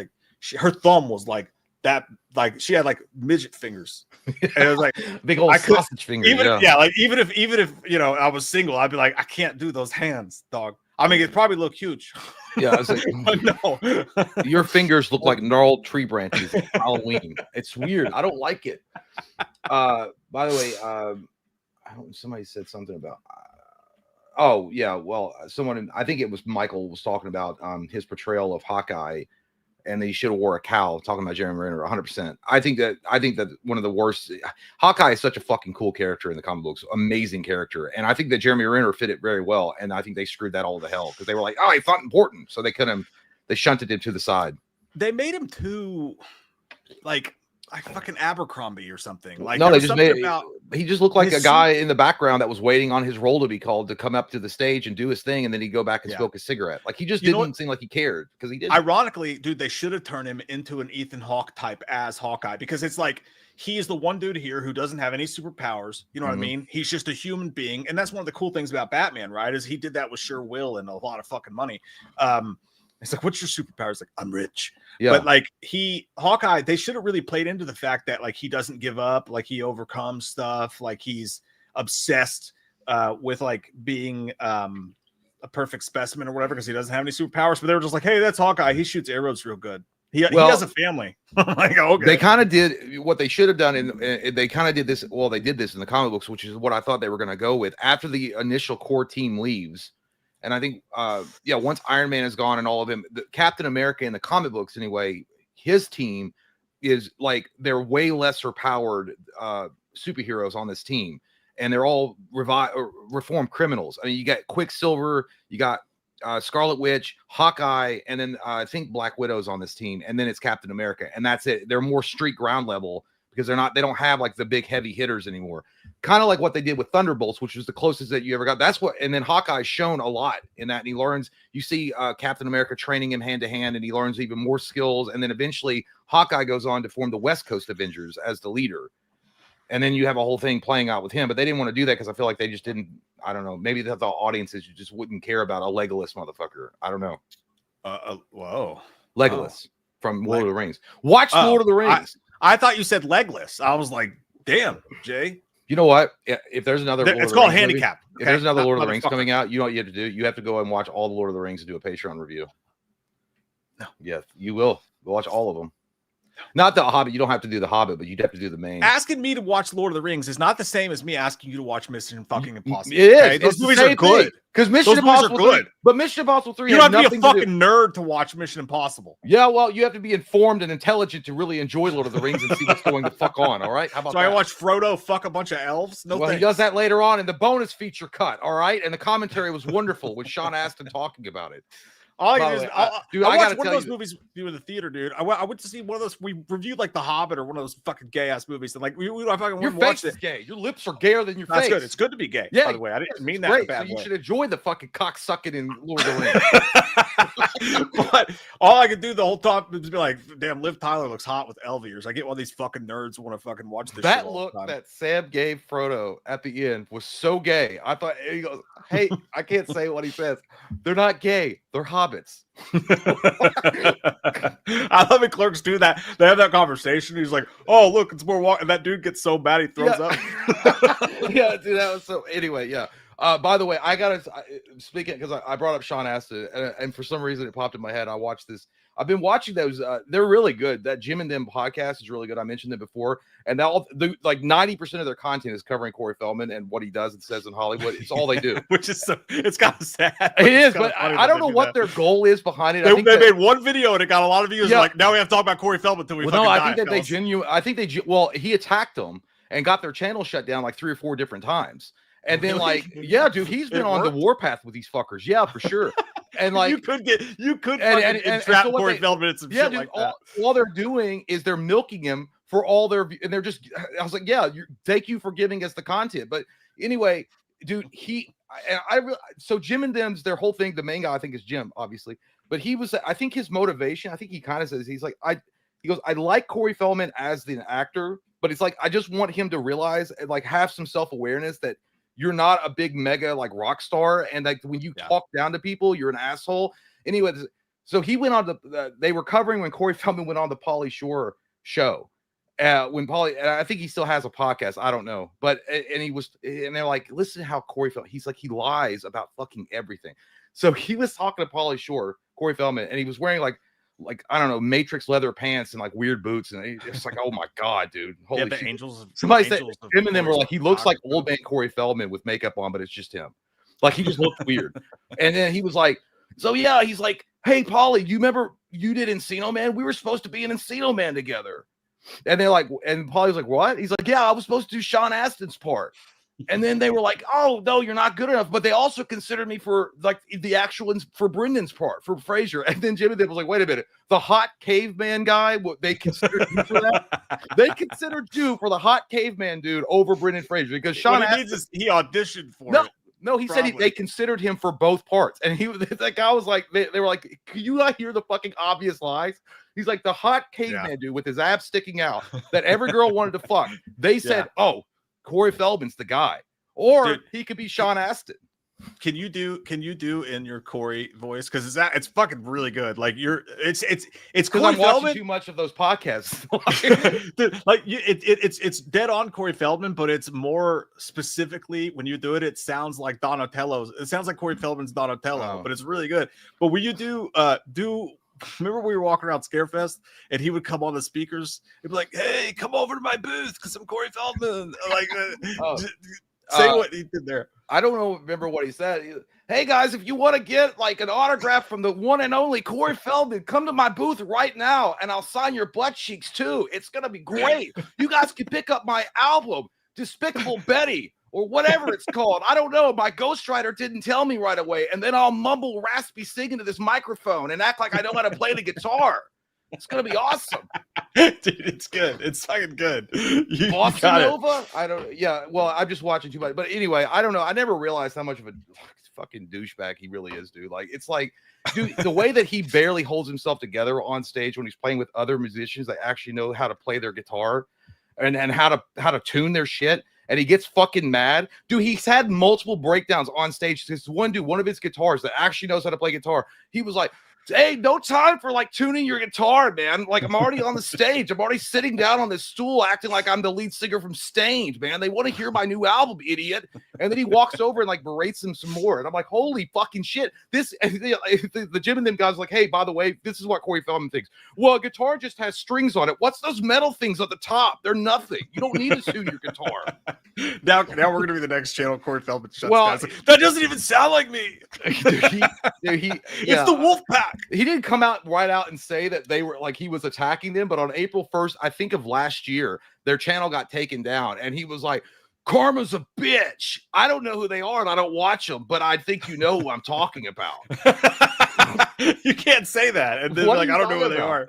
her thumb was like that, like she had like midget fingers, and it was like big old sausage fingers. Even if I was single, I'd be like, I can't do those hands, dog. I mean, it probably look huge. Yeah, I was like, no, your fingers look like gnarled tree branches at Halloween. It's weird. I don't like it. By the way, somebody said something about. Oh yeah, well, I think it was Michael was talking about his portrayal of Hawkeye. And they should have wore a cowl, talking about Jeremy Renner 100%. I think that one of the worst. Hawkeye is such a fucking cool character in the comic books, amazing character, and I think that Jeremy Renner fit it very well. And I think they screwed that all to hell because they were like, oh, he fought important, so they shunted him to the side. They made him too like fucking Abercrombie or something. Like no, they just made he just looked like a guy in the background that was waiting on his role to be called to come up to the stage and do his thing, and then he'd go back and smoke a cigarette. Like he just didn't seem like he cared, because he didn't. Ironically, dude, they should have turned him into an Ethan Hawke type as Hawkeye, because it's like he is the one dude here who doesn't have any superpowers. You know what I mean? He's just a human being, and that's one of the cool things about Batman, right? Is he did that with sheer will and a lot of fucking money. It's like, what's your superpower? It's like, I'm rich. Yeah. But like Hawkeye, they should have really played into the fact that like he doesn't give up, like he overcomes stuff, like he's obsessed with like being a perfect specimen or whatever, because he doesn't have any superpowers. But they were just like, hey, that's Hawkeye. He shoots arrows real good. He has a family. Like, okay. They kind of did what they should have done, and they kind of did this. Well, they did this in the comic books, which is what I thought they were going to go with after the initial core team leaves. And I think, once Iron Man is gone and all of them, Captain America in the comic books anyway, his team is like they're way lesser powered superheroes on this team, and they're all reformed criminals. I mean, you got Quicksilver, you got Scarlet Witch, Hawkeye, and then I think Black Widow's on this team, and then it's Captain America, and that's it. They're more street ground level because they don't have like the big heavy hitters anymore. Kind of like what they did with Thunderbolts, which was the closest that you ever got. And then Hawkeye's shown a lot in that, and he learns. You see Captain America training him hand to hand, and he learns even more skills. And then eventually, Hawkeye goes on to form the West Coast Avengers as the leader. And then you have a whole thing playing out with him, but they didn't want to do that because I feel like they just didn't. I don't know. Maybe they thought the audiences just wouldn't care about a Legolas motherfucker. I don't know. Whoa, Legolas from Lord of the Rings. Watch Lord of the Rings. I thought you said legless. I was like, damn, Jay. You know what? If there's another, it's called Handicap. If there's another Lord of the Rings coming out, you know what you have to do? You have to go and watch all the Lord of the Rings and do a Patreon review. No. Yeah, you will. Go watch all of them. Not the Hobbit. You don't have to do the Hobbit, but you'd have to do the main. Asking me to watch Lord of the Rings is not the same as me asking you to watch Mission fucking Impossible. It is. Okay? Those movies are good. Because Mission Impossible are good. 3, but Mission Impossible 3 You don't has have to be a nothing fucking nerd to watch Mission Impossible. Yeah, well, you have to be informed and intelligent to really enjoy Lord of the Rings and see what's going the fuck on. All right, how about so that? I watch Frodo fuck a bunch of elves. No, well, thanks. he does that later on in the bonus feature cut. All right, and the commentary was wonderful with Sean Astin talking about it. All I By can the do is, way, I dude, I watched gotta one of tell those you- movies in the theater, dude. I went to see one of those. We reviewed like The Hobbit or one of those fucking gay ass movies, and like we I fucking Your went and watched face it. is gay. Your lips are gayer than your That's face. good. It's good to be gay. Yeah, by the way, I didn't mean It's that in a great. bad So you way. should enjoy the fucking cock sucking in Lord of the Rings. But all I could do the whole time was be like, "Damn, Liv Tyler looks hot with elf ears." I get why these fucking nerds want to fucking watch this. That shit all look the time. that Sam gave Frodo at the end was so gay. I thought he goes, "Hey, I can't say what he says. They're not gay. They're hobbits." I love it. Clerks do that. They have that conversation. He's like, "Oh, look, it's more walk," and that dude gets so mad he throws up. Yeah, dude, that was so. Anyway, yeah. By the way, I gotta speaking because I brought up Sean Astin, and for some reason it popped in my head. I watched this. I've been watching those. They're really good. That Jim and Them podcast is really good. I mentioned them before, and now like 90% of their content is covering Cory Feldman and what he does and says in Hollywood. It's all they do. Which is so. It's kind of sad. It is, kinda but funny I that don't they know do what that. their goal is behind it. I They think made one video and it got a lot of views. Yeah. Like now we have to talk about Cory Feldman until we well, fucking no, I die, think that fellas. they genuine. I think they well, he attacked them and got their channel shut down like 3 or 4 different times. And then, Really? like, yeah, dude, he's been It on the worked? warpath with these fuckers. Yeah, for sure. And like, you could and entrap so what Cory they- Feldman in some yeah, shit dude, like that. all they're doing is they're milking him for all their, and they're just, I was like, yeah, thank you for giving us the content. But anyway, dude, so Jim and Them's, their whole thing, the main guy, I think is Jim, obviously, but he was, I think his motivation, I think he kind of says, he's like, he goes, I like Cory Feldman as the actor, but it's like, I just want him to realize and like have some self-awareness that you're not a big mega like rock star. And like when you talk down to people, you're an asshole. Anyway, so he went on they were covering when Cory Feldman went on the Pauly Shore show. When Pauly, and I think he still has a podcast. I don't know. But, and they're like, listen to how Cory Feldman, he's like, he lies about fucking everything. So he was talking to Pauly Shore, Cory Feldman, and he was wearing like, I don't know, Matrix leather pants and like weird boots. And it's like, oh my God, dude. Holy the shit. angels. Somebody said Angels of him and them were Cory's like, he looks like photography. old man Cory Feldman with makeup on, but it's just him. Like he just looked weird. And then he was like, so yeah, he's like, hey, Pauly, you remember you did Encino Man? We were supposed to be in Encino Man together. And they're like, and Pauly's like, what? He's like, yeah, I was supposed to do Sean Astin's part. And then they were like, oh, no, you're not good enough. But they also considered me for like the actual, for Brendan's part, for Fraser. And then Jimmy was like, wait a minute, the hot caveman guy, what they considered you for that? They considered you for the hot caveman dude over Brendan Fraser because Sean What he Astin, needs is he auditioned for no, it. no, he said Probably. they considered him for both parts. And that guy was like, they were like, can you not hear the fucking obvious lies? He's like the hot caveman dude with his abs sticking out that every girl wanted to fuck. They said, oh, Cory Feldman's the guy. Or Dude, he could be Sean Astin. Can you do in your Cory voice? Because it's fucking really good. Like it's Because Cory I'm watching Feldman. too much of those podcasts. Dude, like it's dead on Cory Feldman, but it's more specifically when you do it, it sounds like Donatello's. It sounds like Cory Feldman's Donatello, Oh. but it's really good. But when you do remember we were walking around Scarefest and he would come on the speakers and be like, hey, come over to my booth because I'm Cory Feldman. Like say what he did there. I don't remember what he said. Hey guys, if you want to get like an autograph from the one and only Cory Feldman, come to my booth right now and I'll sign your butt cheeks too. It's gonna be great. You guys can pick up my album, Despicable Betty, or whatever it's called. I don't know. My ghostwriter didn't tell me right away, and then I'll mumble raspy sing into this microphone and act like I know how to play the guitar. It's gonna be awesome. Dude, it's good. It's fucking good. You Bossa got it. Nova? I don't. Yeah. Well, I'm just watching too much. But anyway, I don't know. I never realized how much of a fucking douchebag he really is, dude. Like, it's like, dude, the way that he barely holds himself together on stage when he's playing with other musicians that actually know how to play their guitar and how to tune their shit. And he gets fucking mad. Dude, he's had multiple breakdowns on stage. This one dude, one of his guitars that actually knows how to play guitar. He was like, Hey, no time for like tuning your guitar, man. Like I'm already on the stage. I'm already sitting down on this stool acting like I'm the lead singer from Stained, man. They want to hear my new album, idiot. And then he walks over and like berates him some more. And I'm like, holy fucking shit. This the Jim and them guys like, hey, by the way, this is what Cory Feldman thinks. Well, a guitar just has strings on it. What's those metal things at the top? They're nothing. You don't need to tune your guitar. Now we're gonna be the next channel. Cory Feldman shuts Well, down. It's like, that doesn't even sound like me. It's the wolf pack. He didn't come out right out and say that they were like he was attacking them, but on April 1st, I think of last year, their channel got taken down, and he was like, "Karma's a bitch. I don't know who they are, and I don't watch them, but I think you know who I'm talking about." You can't say that, and then What like are I you don't know who they are.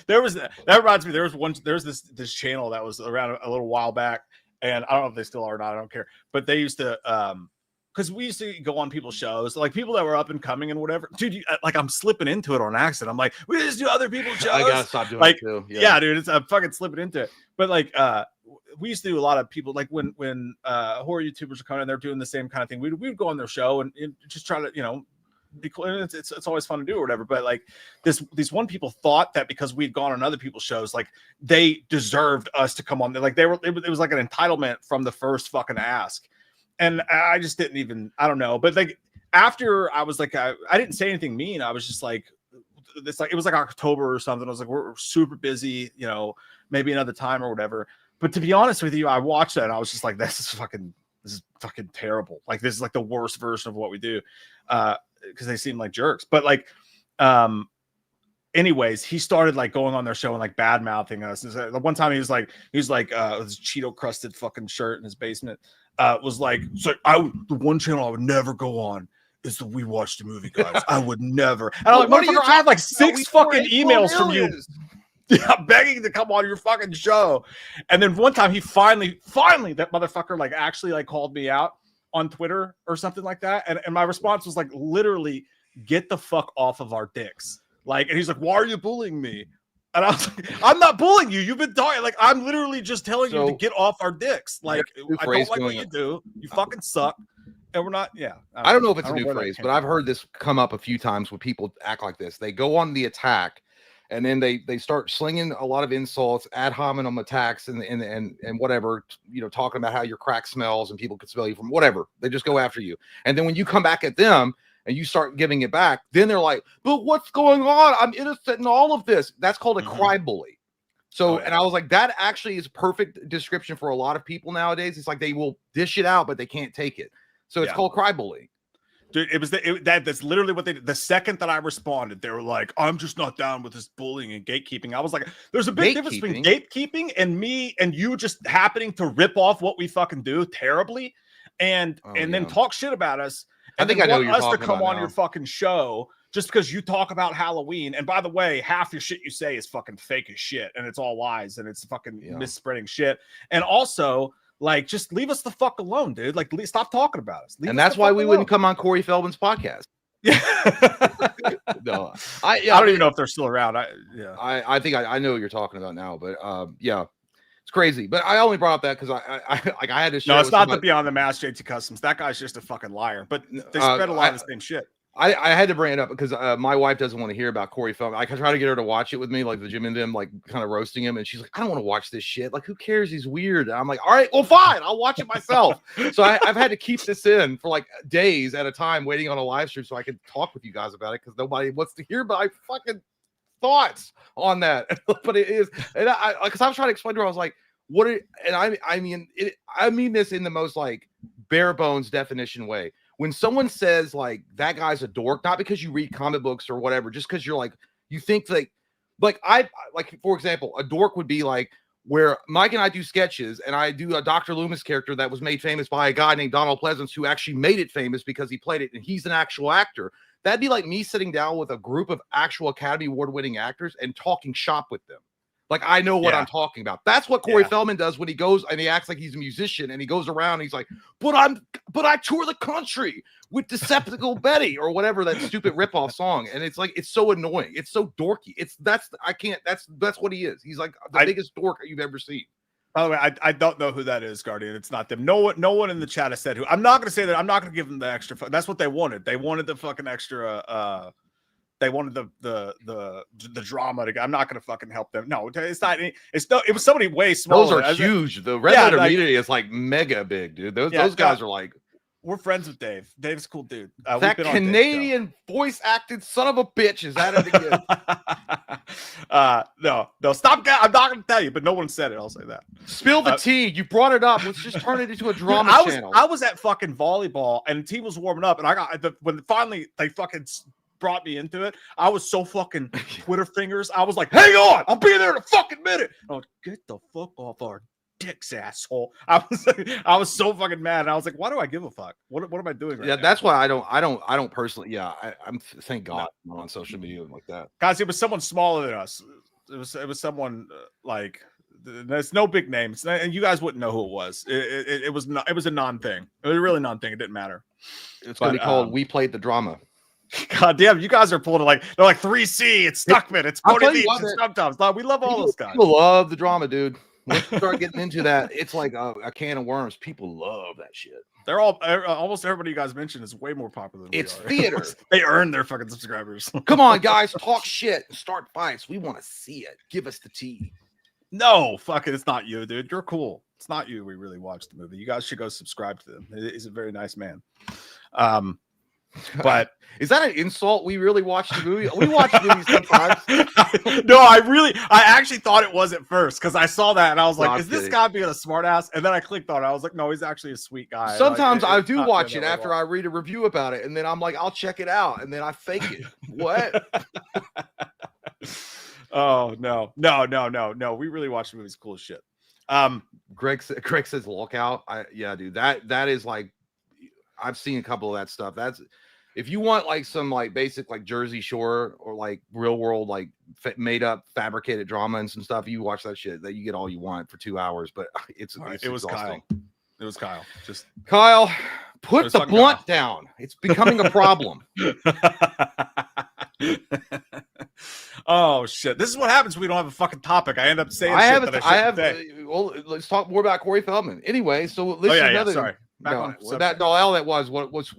That reminds me. There's this channel that was around a little while back, and I don't know if they still are or not. I don't care, but they used to because we used to go on people's shows, like people that were up and coming and whatever. Dude, like I'm slipping into it on accident. I'm like, we just do other people's shows. I gotta stop doing like, it too. Yeah, dude, I'm fucking slipping into it. But like, we used to do a lot of people like when horror YouTubers are coming in, they're doing the same kind of thing. We would go on their show and just try to, you know, be cool. It's always fun to do or whatever. But like these one people thought that because we'd gone on other people's shows, like they deserved us to come on. Like it was like an entitlement from the first fucking ask. And I just didn't even, I don't know. But like after I was like, I didn't say anything mean. I was just like, it's like, it was like October or something. I was like, we're super busy, you know, maybe another time or whatever. But to be honest with you, I watched that and I was just like, this is fucking terrible. Like this is like the worst version of what we do. Because they seem like jerks. But like, anyways, he started like going on their show and like bad mouthing us. And one time he was like his Cheeto crusted fucking shirt in his basement. Was like, so the one channel I would never go on is the We Watched a Movie guys. I would never. And I'm like, motherfucker, I have like 6 fucking emails from you. Yeah, begging to come on your fucking show. And then one time he finally that motherfucker like actually like called me out on Twitter or something like that. And my response was like literally, get the fuck off of our dicks. Like, and he's like, why are you bullying me? And I was like, I'm not bullying you. You've been talking. Like, I'm literally just telling you to get off our dicks. Like, I don't like what you do. You fucking suck. And we're not, yeah. I don't know if it's a new phrase, but I've heard this come up a few times when people act like this. They go on the attack and then they start slinging a lot of insults, ad hominem attacks, and whatever, you know, talking about how your crack smells and people could smell you from whatever. They just go after you. And then when you come back at them, and you start giving it back, then they're like, but what's going on? I'm innocent in all of this. That's called a cry bully. So, and I was like, that actually is a perfect description for a lot of people nowadays. It's like they will dish it out, but they can't take it. So it's called cry bullying. Dude, that's literally what they did. The second that I responded, they were like, I'm just not down with this bullying and gatekeeping. I was like, there's a big difference between gatekeeping and me and you just happening to rip off what we fucking do terribly and then talk shit about us. I think I know you're us talking to come about on now. your fucking show just because you talk about Halloween. And by the way, half your shit you say is fucking fake as shit, and it's all lies, and it's fucking misspreading shit. And also, like, just leave us the fuck alone, dude. Like, stop talking about us. And that's why we wouldn't come on Cory Feldman's podcast. Yeah. No, I don't even know if they're still around. I think I know what you're talking about now, but yeah. It's crazy, but I only brought up that because I had to share. No, it's not the Beyond the Mask JT Customs. That guy's just a fucking liar. But they spread a lot of the same shit. I had to bring it up because my wife doesn't want to hear about Cory Feldman. I try to get her to watch it with me, like the Jim and them, like kind of roasting him, and she's like, "I don't want to watch this shit. Like, who cares? He's weird." And I'm like, "All right, well, fine. I'll watch it myself." So I've had to keep this in for like days at a time, waiting on a live stream so I could talk with you guys about it because nobody wants to hear my fucking thoughts on that. But it is, and because I was trying to explain to her, I was like, what are, and I mean this in the most like bare bones definition way. When someone says like that guy's a dork, not because you read comic books or whatever, just because you're like, you think like for example, a dork would be like where Mike and I do sketches and I do a Dr. Loomis character that was made famous by a guy named Donald Pleasance who actually made it famous because he played it and he's an actual actor. That'd be like me sitting down with a group of actual Academy Award winning actors and talking shop with them. Like, I know what I'm talking about. That's what Cory Feldman does when he goes and he acts like he's a musician and he goes around and he's like, but I tour the country with Deceptical Betty or whatever that stupid ripoff song. And it's like, it's so annoying. It's so dorky. That's what he is. He's like the biggest dork you've ever seen. By the way, I don't know who that is, Guardian. It's not them. No one in the chat has said who. I'm not going to say that. I'm not going to give them the extra. That's what they wanted. They wanted the fucking extra they wanted the drama to go. I'm not gonna fucking help them. No, it's not. It's no. It was somebody way smaller. Those are huge. The Red Letter Media is like mega big, dude. Those guys are like. We're friends with Dave. Dave's a cool dude. That Canadian voice acted son of a bitch is at it again. No, stop. I'm not going to tell you, but no one said it. I'll say that. Spill the tea. You brought it up. Let's just turn it into a drama channel. I was at fucking volleyball and the team was warming up, and I got when finally they fucking brought me into it. I was so fucking Twitter fingers. I was like, "Hang on, I'll be there in a fucking minute." Oh, get the fuck off our dicks, asshole. I was so fucking mad, and I was like, why do I give a fuck? What am I doing right now? That's why I don't personally, I'm thank God I'm on social media like that. Guys, it was someone smaller than us. It was someone like there's no big names, and you guys wouldn't know who it was. It was not, it was a non-thing. It was a really non-thing. It didn't matter. It's gonna be called We Played the Drama. God damn, you guys are pulling they're like 3C, it's Stuckman, it's Cody Leach, it's Sometimes. We love all those guys. People love the drama, dude. Once you start getting into that, it's like a can of worms. People love that shit. They're all almost everybody you guys mentioned is way more popular than it's we are. Theater. They earn their fucking subscribers. Come on, guys, talk shit, start fights. We want to see it. Give us the tea. No, fuck it. It's not you, dude. You're cool. It's not you. We really watched the movie. You guys should go subscribe to them. He's a very nice man. But is that an insult? We really watched the movie. We watch movies sometimes. No, I actually thought it was at first because I saw that and I was like, is this guy being a smartass? And then I clicked on it. I was like, no, he's actually a sweet guy. Sometimes I do watch it after I read a review about it, and then I'm like, I'll check it out, and then I fake it. What? Oh no. We really watched the movies. Cool as shit. Greg says lockout. Dude, that is like, I've seen a couple of that stuff. That's if you want like some like basic like Jersey Shore or like real world like made up fabricated drama and some stuff. You watch that shit, that you get all you want for 2 hours. But it was Kyle. It was Kyle. Just Kyle, put the blunt down. It's becoming a problem. Oh shit! This is what happens when we don't have a fucking topic. I end up saying well, let's talk more about Cory Feldman. Anyway, so listen. Sorry. All that was what was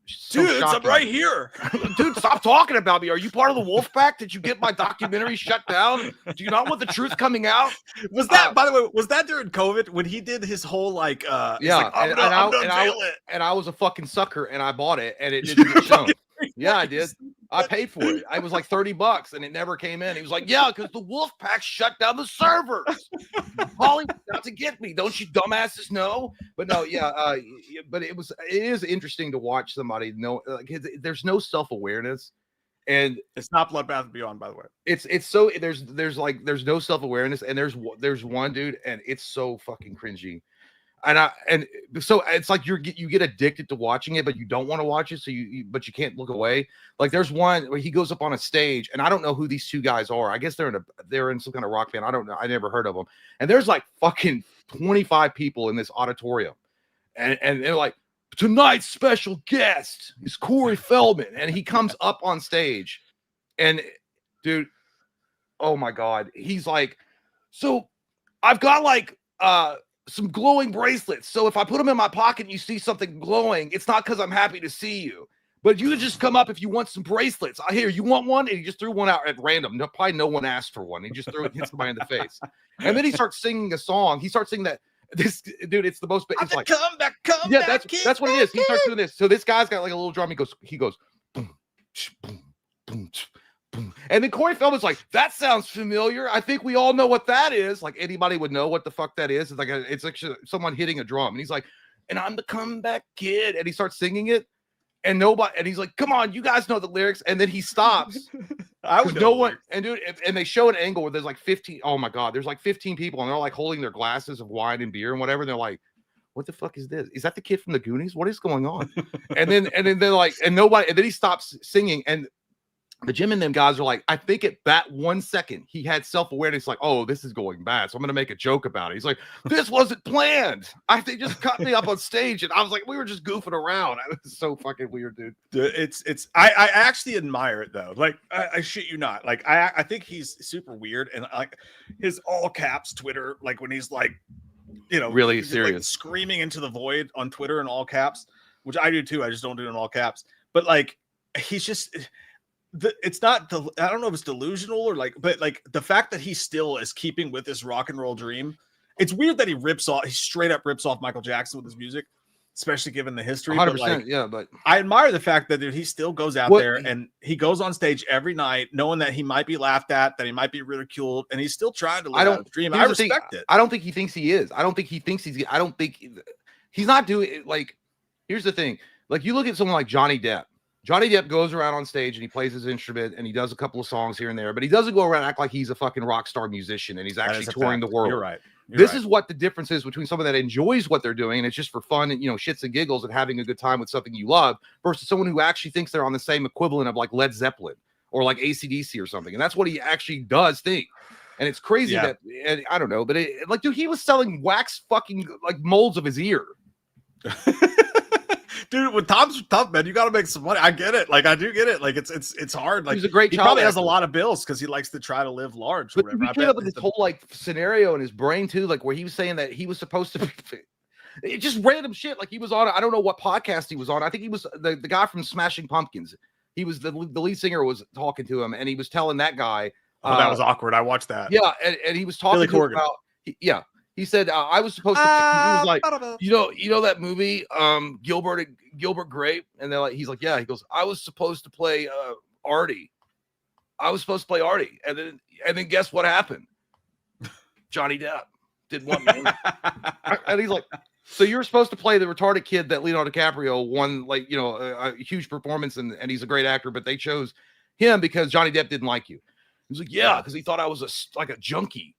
so dude, I'm right here. Dude, stop talking about me. Are you part of the wolf pack? Did you get my documentary shut down? Do you not want the truth coming out? Was that, by the way, was that during COVID when he did his whole like and I was a fucking sucker and I bought it and it didn't get shown. Yeah, I did. I paid for it. I was like $30 and it never came in. He was like, yeah, because the wolf pack shut down the servers. Hollywood's out to get me. Don't you dumbasses know? But no, but it is interesting to watch somebody know, like, there's no self-awareness. And it's not Bloodbath and Beyond, by the way. It's so there's no self-awareness, and there's one dude, and it's so fucking cringy. And so it's like you get addicted to watching it, but you don't want to watch it, so but you can't look away. Like there's one where he goes up on a stage, and I don't know who these two guys are. I guess they're in some kind of rock band. I don't know. I never heard of them. And there's like fucking 25 people in this auditorium, and they're like, tonight's special guest is Cory Feldman, and he comes up on stage, and dude, oh my god, he's like, so I've got like some glowing bracelets. So if I put them in my pocket and you see something glowing, it's not because I'm happy to see you. But you can just come up if you want some bracelets. I hear you want one, and he just threw one out at random. Probably no one asked for one. He just threw it, hit somebody in the face. And then he starts singing a song. He starts singing that. This dude, it's the most. It's like come back. Yeah, that's what it is. He starts doing this. So this guy's got like a little drum. He goes, boom, boom, boom, boom. And then Cory Feldman's like, that sounds familiar. I think we all know what that is. Like anybody would know what the fuck that is. It's like someone hitting a drum. And he's like, and I'm the comeback kid. And he starts singing it. And he's like, come on, you guys know the lyrics. And then he stops. I would no one. And dude, and they show an angle where there's like 15. Oh my God, there's like 15 people, and they're like holding their glasses of wine and beer and whatever. And they're like, what the fuck is this? Is that the kid from the Goonies? What is going on? and then they're like, and nobody. And then he stops singing, and the Jim and them guys are like, I think at that 1 second he had self-awareness, like, oh, this is going bad, so I'm gonna make a joke about it. He's like, this wasn't planned. They just cut me up on stage, and I was like, we were just goofing around. It was so fucking weird, dude. I actually admire it though. Like I shit you not. Like I think he's super weird, and like his all caps Twitter, like when he's like, you know, really serious, like screaming into the void on Twitter in all caps, which I do too. I just don't do it in all caps. But like he's just. it's not the, I don't know if it's delusional or like, but like the fact that he still is keeping with this rock and roll dream. It's weird that he straight up rips off Michael Jackson with his music, especially given the history. 100%, but like, yeah, but I admire the fact that dude, he still goes out there and he goes on stage every night, knowing that he might be laughed at, that he might be ridiculed, and he's still trying to live out his dream. I respect it. I don't think he thinks he is. I don't think he thinks he's. I don't think he's not doing it. Like, here's the thing. Like, you look at someone like Johnny Depp. Johnny Depp goes around on stage and he plays his instrument and he does a couple of songs here and there, but he doesn't go around and act like he's a fucking rock star musician and he's actually touring the world. You're right. This is what the difference is between someone that enjoys what they're doing and it's just for fun and, you know, shits and giggles and having a good time with something you love versus someone who actually thinks they're on the same equivalent of like Led Zeppelin or like AC/DC or something. And that's what he actually does think. And it's crazy that, and I don't know, but like, dude, he was selling wax fucking like molds of his ear. Dude, when Tom's tough, man, you got to make some money. I get it. Like, I do get it. Like, it's hard. Like, he's a great he child probably actor. has a lot of bills because he likes to try to live large. But he came up with this whole like scenario in his brain too, like where he was saying that he was supposed to be just random shit. Like he was on, I don't know what podcast he was on. I think he was the guy from Smashing Pumpkins. He was the lead singer was talking to him and he was telling that guy. Oh, that was awkward. I watched that. Yeah, and he was talking to him about. He said I was supposed to. He was like, you know that movie, Gilbert Grape, and they're like, he's like, yeah. He goes, I was supposed to play Artie. I was supposed to play Artie, and then guess what happened? Johnny Depp did one movie, and he's like, so you're supposed to play the retarded kid that Leonardo DiCaprio won, like, you know, a huge performance, and he's a great actor, but they chose him because Johnny Depp didn't like you. He's like, yeah, because he thought I was like a junkie.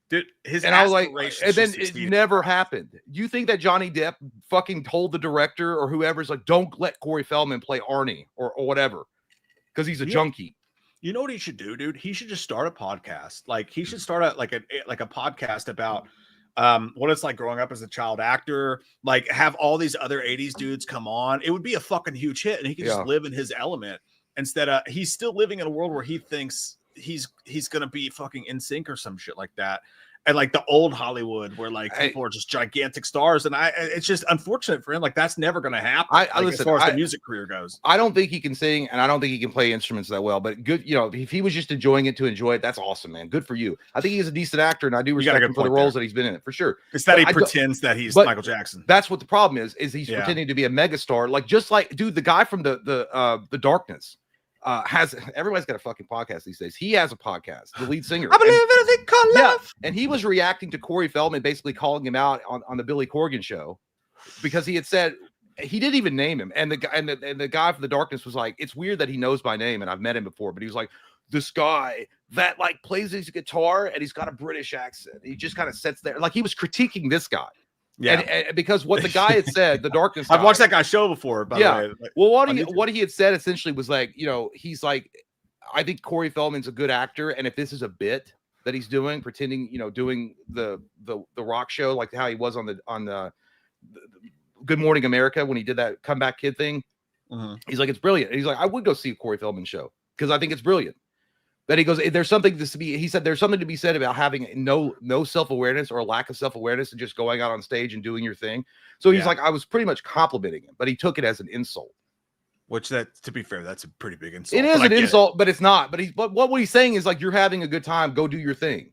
Dude, and I was like, and then it never happened. You think that Johnny Depp fucking told the director or whoever's like, don't let Cory Feldman play Arnie or whatever because he's a junkie? You know what he should do, dude? He should just start a podcast. Like he should start a podcast about what it's like growing up as a child actor. Like have all these other 80s dudes come on. It would be a fucking huge hit, and he could just live in his element instead of he's still living in a world where he thinks he's gonna be fucking in sync or some shit like that, and like the old Hollywood where like people are just gigantic stars, and it's just unfortunate for him. Like that's never gonna happen. Listen, as far as the music career goes, I don't think he can sing, and I don't think he can play instruments that well. But good, you know, if he was just enjoying it to enjoy it, that's awesome, man. Good for you. I think he's a decent actor, and I do respect him for the roles that he's been in it for sure. It's that he pretends that he's Michael Jackson. That's what the problem is he's pretending to be a megastar, like just like dude, the guy from the Darkness. Everybody's got a fucking podcast these days. He has a podcast, the lead singer. I believe anything called love. And he was reacting to Cory Feldman, basically calling him out on the Billy Corgan show because he had said he didn't even name him. And the guy from the Darkness was like, it's weird that he knows my name and I've met him before, but he was like, this guy that like plays his guitar and he's got a British accent. He just kind of sits there like he was critiquing this guy. Yeah, and because what the guy had said, the Darkness. I've watched that guy's show before. By the way. Well, what he had said essentially was like, you know, he's like, I think Cory Feldman's a good actor, and if this is a bit that he's doing, pretending, you know, doing the rock show like how he was on the Good Morning America when he did that Comeback Kid thing, he's like, it's brilliant. And he's like, I would go see a Cory Feldman show because I think it's brilliant. But he goes, there's something to be, he said, there's something to be said about having no self-awareness or a lack of self-awareness and just going out on stage and doing your thing. So he's like, I was pretty much complimenting him, but he took it as an insult. Which to be fair, that's a pretty big insult. It is an insult, but it's not. But what he's saying is like, you're having a good time, go do your thing.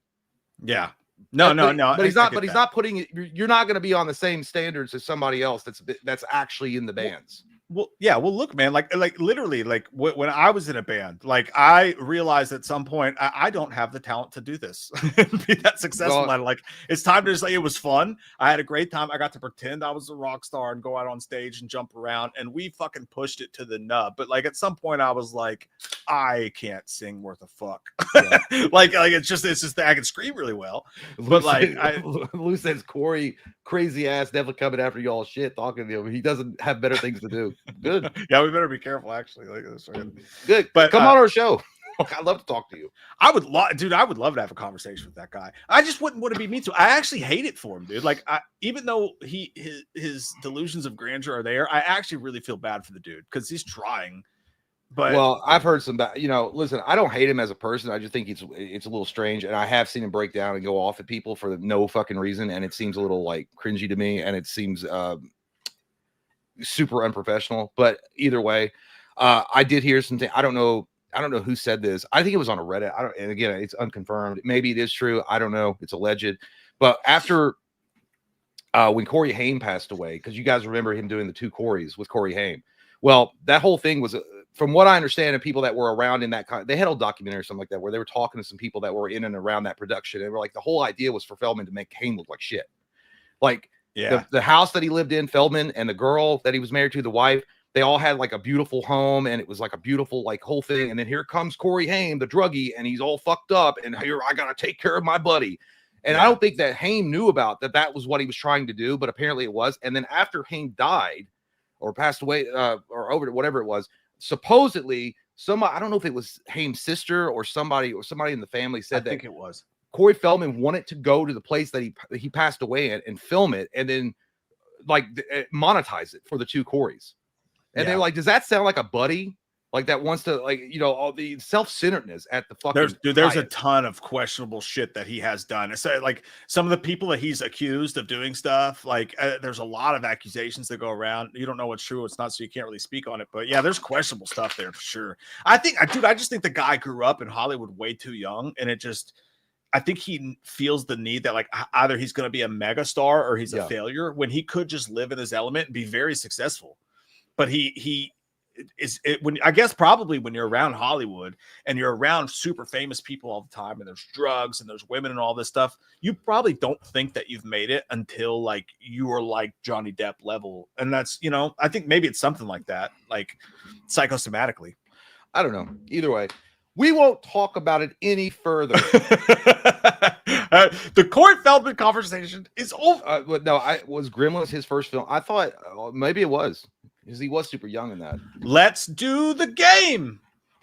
Yeah. No. But he's not putting it, you're not going to be on the same standards as somebody else that's actually in the bands. Well, yeah. Well, look, man, like literally, like when I was in a band, like I realized at some point I don't have the talent to do this and be that successful. Well, like it's time to just like, it was fun. I had a great time. I got to pretend I was a rock star and go out on stage and jump around, and we fucking pushed it to the nub. But like at some point, I was like, I can't sing worth a fuck. Yeah. like it's just that I can scream really well, but like Lou says Cory crazy ass definitely coming after y'all shit talking to him. He doesn't have better things to do. Good. Yeah, we better be careful. Actually, like this. Good, but come on our show. I'd love to talk to you. I would love to have a conversation with that guy. I just wouldn't want to be mean to. I actually hate it for him, dude. Like, even though his delusions of grandeur are there, I actually really feel bad for the dude because he's trying. But well, I've heard some bad. You know, listen, I don't hate him as a person. I just think it's a little strange, and I have seen him break down and go off at people for no fucking reason, and it seems a little like cringy to me, and it seems super unprofessional. But either way, I did hear something. I don't know I don't know who said this. I think it was on a Reddit. And again, it's unconfirmed. Maybe it is true. I don't know. It's alleged. But after when Corey Haim passed away, because you guys remember him doing the 2 Corys with Corey Haim. Well, that whole thing was, from what I understand, and people that were around in that, they had a documentary or something like that, where they were talking to some people that were in and around that production. And were like, the whole idea was for Feldman to make Haim look like shit. Like, the house that he lived in, Feldman, and the girl that he was married to, the wife, they all had like a beautiful home, and it was like a beautiful like whole thing. And then here comes Corey Haim, the druggie, and he's all fucked up. And here I gotta take care of my buddy. And I don't think that Haim knew about that was what he was trying to do, but apparently it was. And then after Haim died or passed away, or over whatever it was, supposedly I don't know if it was Haim's sister or somebody in the family said that. I think it was. Corey Feldman wanted to go to the place that he passed away at and film it, and then like monetize it for the 2 Corys. And they're like, does that sound like a buddy? Like that wants to, like, you know, all the self-centeredness at the fucking. There's a ton of questionable shit that he has done. It's like some of the people that he's accused of doing stuff. Like there's a lot of accusations that go around. You don't know what's true, what's not, so you can't really speak on it. But yeah, there's questionable stuff there for sure. I just think the guy grew up in Hollywood way too young, and I think he feels the need that like either he's going to be a mega star or he's a failure, when he could just live in his element and be very successful. But I guess probably when you're around Hollywood and you're around super famous people all the time, and there's drugs and there's women and all this stuff, you probably don't think that you've made it until like you are like Johnny Depp level. And that's, you know, I think maybe it's something like that, like psychosomatically. I don't know. Either way, we won't talk about it any further. The Cory Feldman conversation is over. Was Gremlins his first film? I thought maybe it was, because he was super young in that. Let's do the game.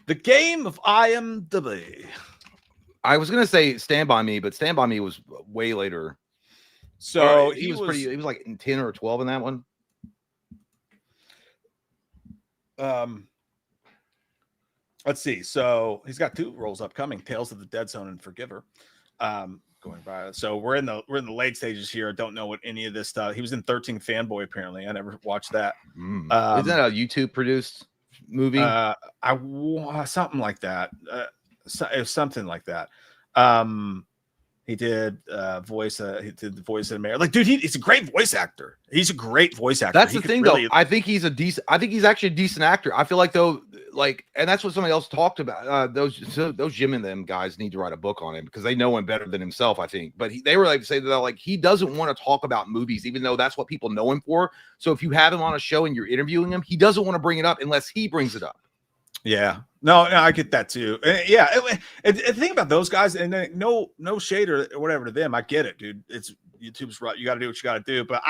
The game of IMDb. I was gonna say Stand By Me, but Stand By Me was way later. So he was like in 10 or 12 in that one. Let's see. So he's got 2 roles upcoming: Tales of the Dead Zone and Forgiver. Going by. So we're in the late stages here. I don't know what any of this stuff. He was in 13 Fanboy, apparently. I never watched that. Isn't that a YouTube produced movie? Something like that. Something like that. He did voice. He did the voice of Mayor. Like, dude, he's a great voice actor. He's a great voice actor. That's the thing, though. I think he's actually a decent actor. I feel like, though, like, and that's what somebody else talked about. Those Jim and them guys need to write a book on him, because they know him better than himself, I think. But they were like say that like he doesn't want to talk about movies, even though that's what people know him for. So if you have him on a show and you're interviewing him, he doesn't want to bring it up unless he brings it up. Yeah, no, I get that too. Yeah, and think about those guys, and no shade or whatever to them. I get it, dude. It's YouTube's right. You got to do what you got to do. But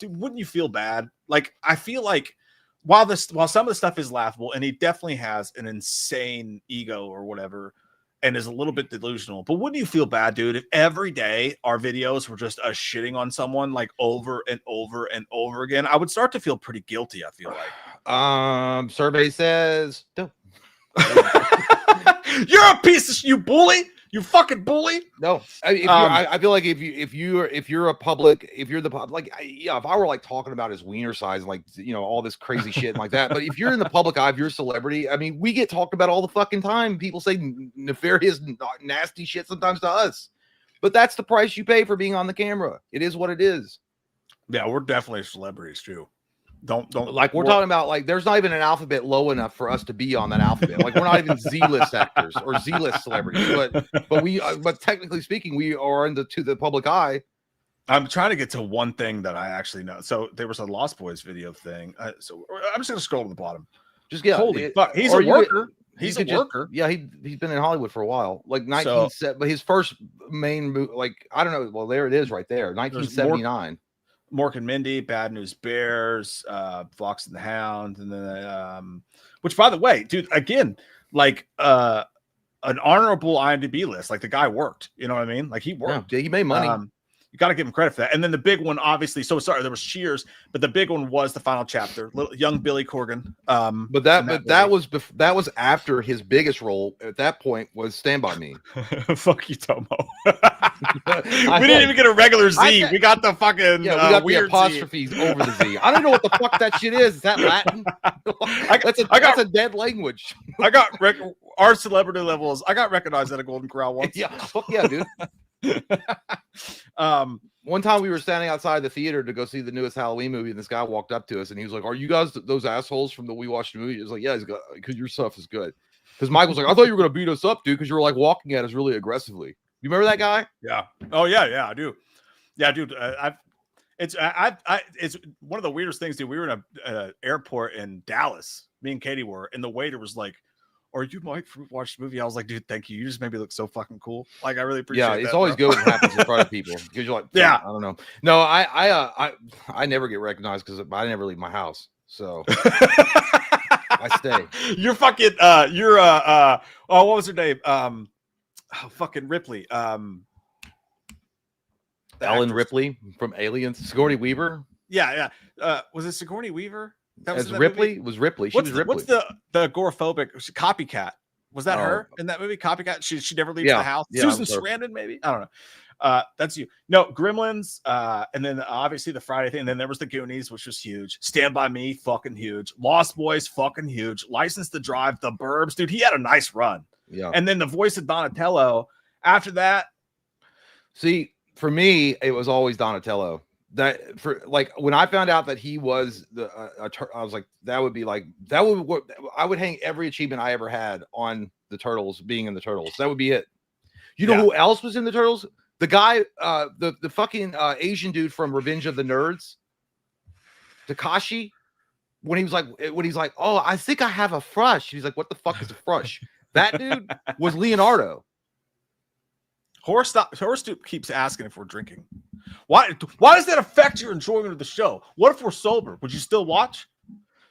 wouldn't you feel bad? Like, I feel like while some of the stuff is laughable, and he definitely has an insane ego or whatever, and is a little bit delusional, but wouldn't you feel bad, dude, if every day our videos were just us shitting on someone like over and over and over again? I would start to feel pretty guilty, I feel like. Survey says no. You're a piece of you bully. You fucking bully. No, I feel like if you're the public, like, yeah, if I were like talking about his wiener size, and like, you know, all this crazy shit like that. But if you're in the public eye, if you're a celebrity, I mean, we get talked about all the fucking time. People say nefarious, nasty shit sometimes to us, but that's the price you pay for being on the camera. It is what it is. Yeah, we're definitely celebrities too. Don't like we're talking about, like, there's not even an alphabet low enough for us to be on that alphabet. Like, we're not even Z-list actors or Z-list celebrities, but technically speaking, we are to the public eye. I'm trying to get to one thing that I actually know. So there was a Lost Boys video thing. So I'm just gonna scroll to the bottom. Just holy fuck, he's a worker. He's a worker. Yeah, he's been in Hollywood for a while. Like but his first main movie, like, I don't know. Well, there it is right there, 1979. Mork and Mindy, Bad News Bears, Fox and the Hound, and then which, by the way, dude, again, like an honorable IMDb list. Like, the guy worked, you know what I mean? Like, he worked. Yeah, he made money. You got to give him credit for that. And then the big one, obviously, there was Cheers, but the big one was the final chapter, young Billy Corgan. But that was after his biggest role at that point was Stand By Me. Fuck you, Tomo. We didn't even get a regular Z. We got the fucking we got weird the apostrophes Z. Over the Z. I don't know what the fuck that shit is. Is that Latin? That's a dead language. I got our celebrity levels. I got recognized at a Golden Corral once. Yeah, fuck yeah, dude. One time we were standing outside the theater to go see the newest Halloween movie, and this guy walked up to us and he was like, "Are you guys those assholes from the We Watched the Movie?" He was like, "Yeah, because your stuff is good." Because Mike was like, "I thought you were gonna beat us up, dude, because you were like walking at us really aggressively." You remember that guy? Yeah. Oh yeah, I do. Yeah, dude. It's one of the weirdest things, dude. We were in an airport in Dallas. Me and Katie were, and the waiter was like, "Are you Mike from Watch the Movie?" I was like, "Dude, thank you. You just made me look so fucking cool." Like, I really appreciate it. Yeah, it's always good when it happens in front of people because you're like, yeah, I don't know. No, I never get recognized because I never leave my house, so I stay. You're fucking. You're oh, what was her name? Fucking Ripley. Ellen actress. Ripley from Aliens. Sigourney Weaver. Yeah. Was it Sigourney Weaver? That was As Ripley? It was Ripley. She was Ripley. What's the agoraphobic copycat? Was that her in that movie? Copycat. She never leaves the house. Yeah, Susan Sarandon, maybe. I don't know. That's you. No, Gremlins, and then obviously the Friday thing. And then there was the Goonies, which was huge. Stand by Me, fucking huge. Lost Boys, fucking huge. License to Drive, The Burbs, dude. He had a nice run. Yeah. And then the voice of Donatello. After that, see, for me, it was always Donatello. That for like when I found out that he was I was like, I would hang every achievement I ever had on the Turtles being in the Turtles. That would be it. You know who else was in the Turtles? The guy, the fucking Asian dude from Revenge of the Nerds, Takashi. When he's like, "Oh, I think I have a frush." He's like, "What the fuck is a frush?" That dude was Leonardo. Horse Stoop keeps asking if we're drinking. Why does that affect your enjoyment of the show? What if we're sober? Would you still watch?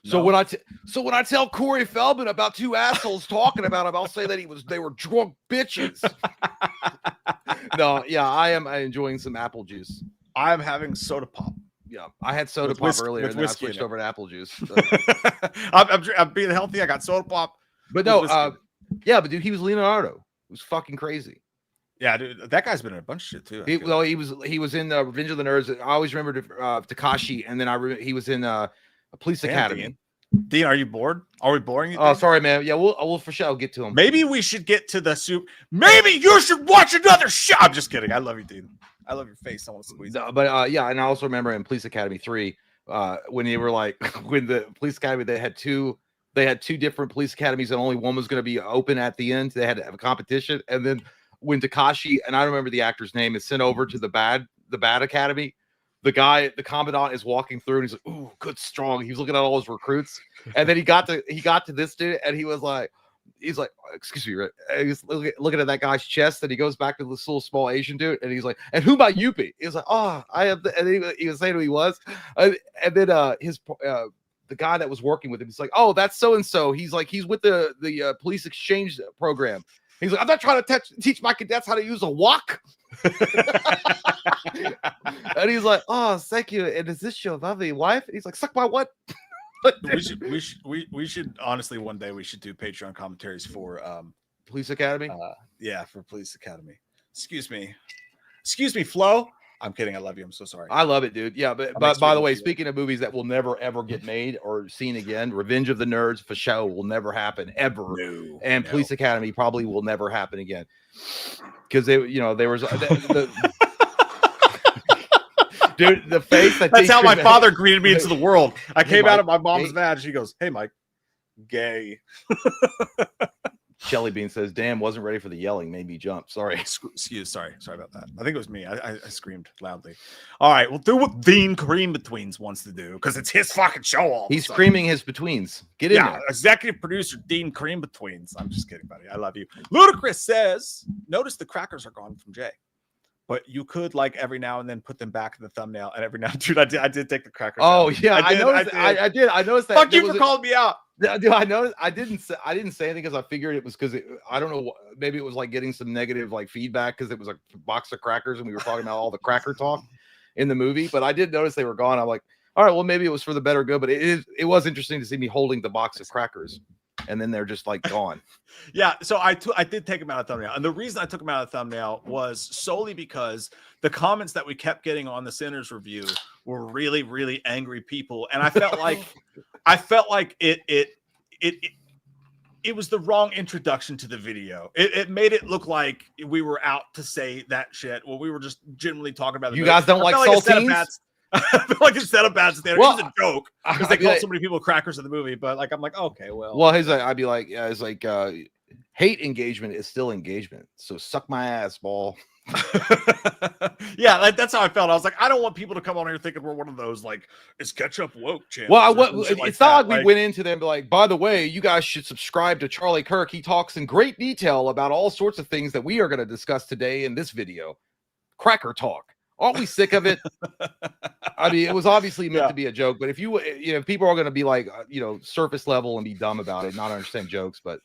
So when I tell Cory Feldman about two assholes talking about him, I'll say that they were drunk bitches. No, yeah, I am enjoying some apple juice. I'm having soda pop. Yeah, I had soda pop earlier, and then I switched over to apple juice. So. I'm being healthy. I got soda pop. But no, but dude, he was Leonardo. It was fucking crazy. Yeah, dude, that guy's been in a bunch of shit too. He was in Revenge of the Nerds. I always remember Takashi, and then he was in Police Academy. Dean, are you bored? Are we boring you? Oh, sorry, man. Yeah, we'll for sure get to him. Maybe we should get to the soup. Maybe you should watch another show. I'm just kidding. I love you, Dean. I love your face. I want to squeeze. No, but yeah, and I also remember in Police Academy 3, when they were like, when the Police Academy they had two different police academies, and only one was going to be open at the end. They had to have a competition, and then when Takashi, and I don't remember the actor's name, is sent over to the bad academy, the commandant is walking through and he's like, "Ooh, good, strong." He was looking at all his recruits, and then he got to this dude, and he's like, "Excuse me," right? And he's looking at that guy's chest, and he goes back to this little small Asian dude, and he's like, "And who might you be?" He was like, "Oh, I am," and he was saying who he was, and then the guy that was working with him, he's like, "Oh, that's so and so." He's like, he's with the police exchange program. He's like, "I'm not trying to teach my cadets how to use a wok." And he's like, "Oh, thank you. And is this your lovely wife?" And he's like, "Suck my what?" we should honestly one day we should do Patreon commentaries for Police Academy. For Police Academy. Excuse me, Flo. I'm kidding. I love you. I'm so sorry. I love it, dude. Yeah, but by the way, speaking of movies that will never ever get made or seen again, Revenge of the Nerds for show will never happen ever, and Police Academy probably will never happen again because there was dude, the face that's how my father greeted me into the world. I came out of my mom's vag. She goes, "Hey, Mike, gay." Shelly Bean says, "Damn, wasn't ready for the yelling. Made me jump." Sorry. Sorry about that. I think it was me. I screamed loudly. All right, we'll do what Dean Cream Betweens wants to do because it's his fucking show. He's screaming his betweens. Get in there. Executive producer Dean Cream Betweens. I'm just kidding, buddy. I love you. Ludacris says, "Notice the crackers are gone from Jay, but you could like every now and then put them back in the thumbnail." And every now, dude, I did take the crackers. Oh out. Yeah, I noticed that. Fuck you for calling me out. Dude, I noticed. I didn't say anything because I figured it was because I don't know. Maybe it was like getting some negative like feedback because it was a box of crackers and we were talking about all the cracker talk in the movie. But I did notice they were gone. I'm like, all right, well maybe it was for the better good. But it was interesting to see me holding the box of crackers and then they're just like gone. Yeah, so I did take them out of thumbnail, and the reason I took them out of thumbnail was solely because the comments that we kept getting on the Sinners review were really, really angry people, and I felt like it it was the wrong introduction to the video. It made it look like we were out to say that shit. Well, we were just generally talking about the You movie. guys don't like saltines? I feel like it's set up bad standard. Well, It was a joke because they called so many people crackers in the movie. But like, I'm like, okay, well. Well, I'd be like, yeah, it's like hate engagement is still engagement. So suck my ass, ball. Yeah, like that's how I felt. I was like, I don't want people to come on here thinking we're one of those like is ketchup woke channels. Well, it's not like we went into them and be like, by the way, you guys should subscribe to Charlie Kirk. He talks in great detail about all sorts of things that we are going to discuss today in this video. Cracker talk. Aren't we sick of it? I mean, it was obviously meant to be a joke, but if people are going to be like, surface level and be dumb about it, not understand jokes, but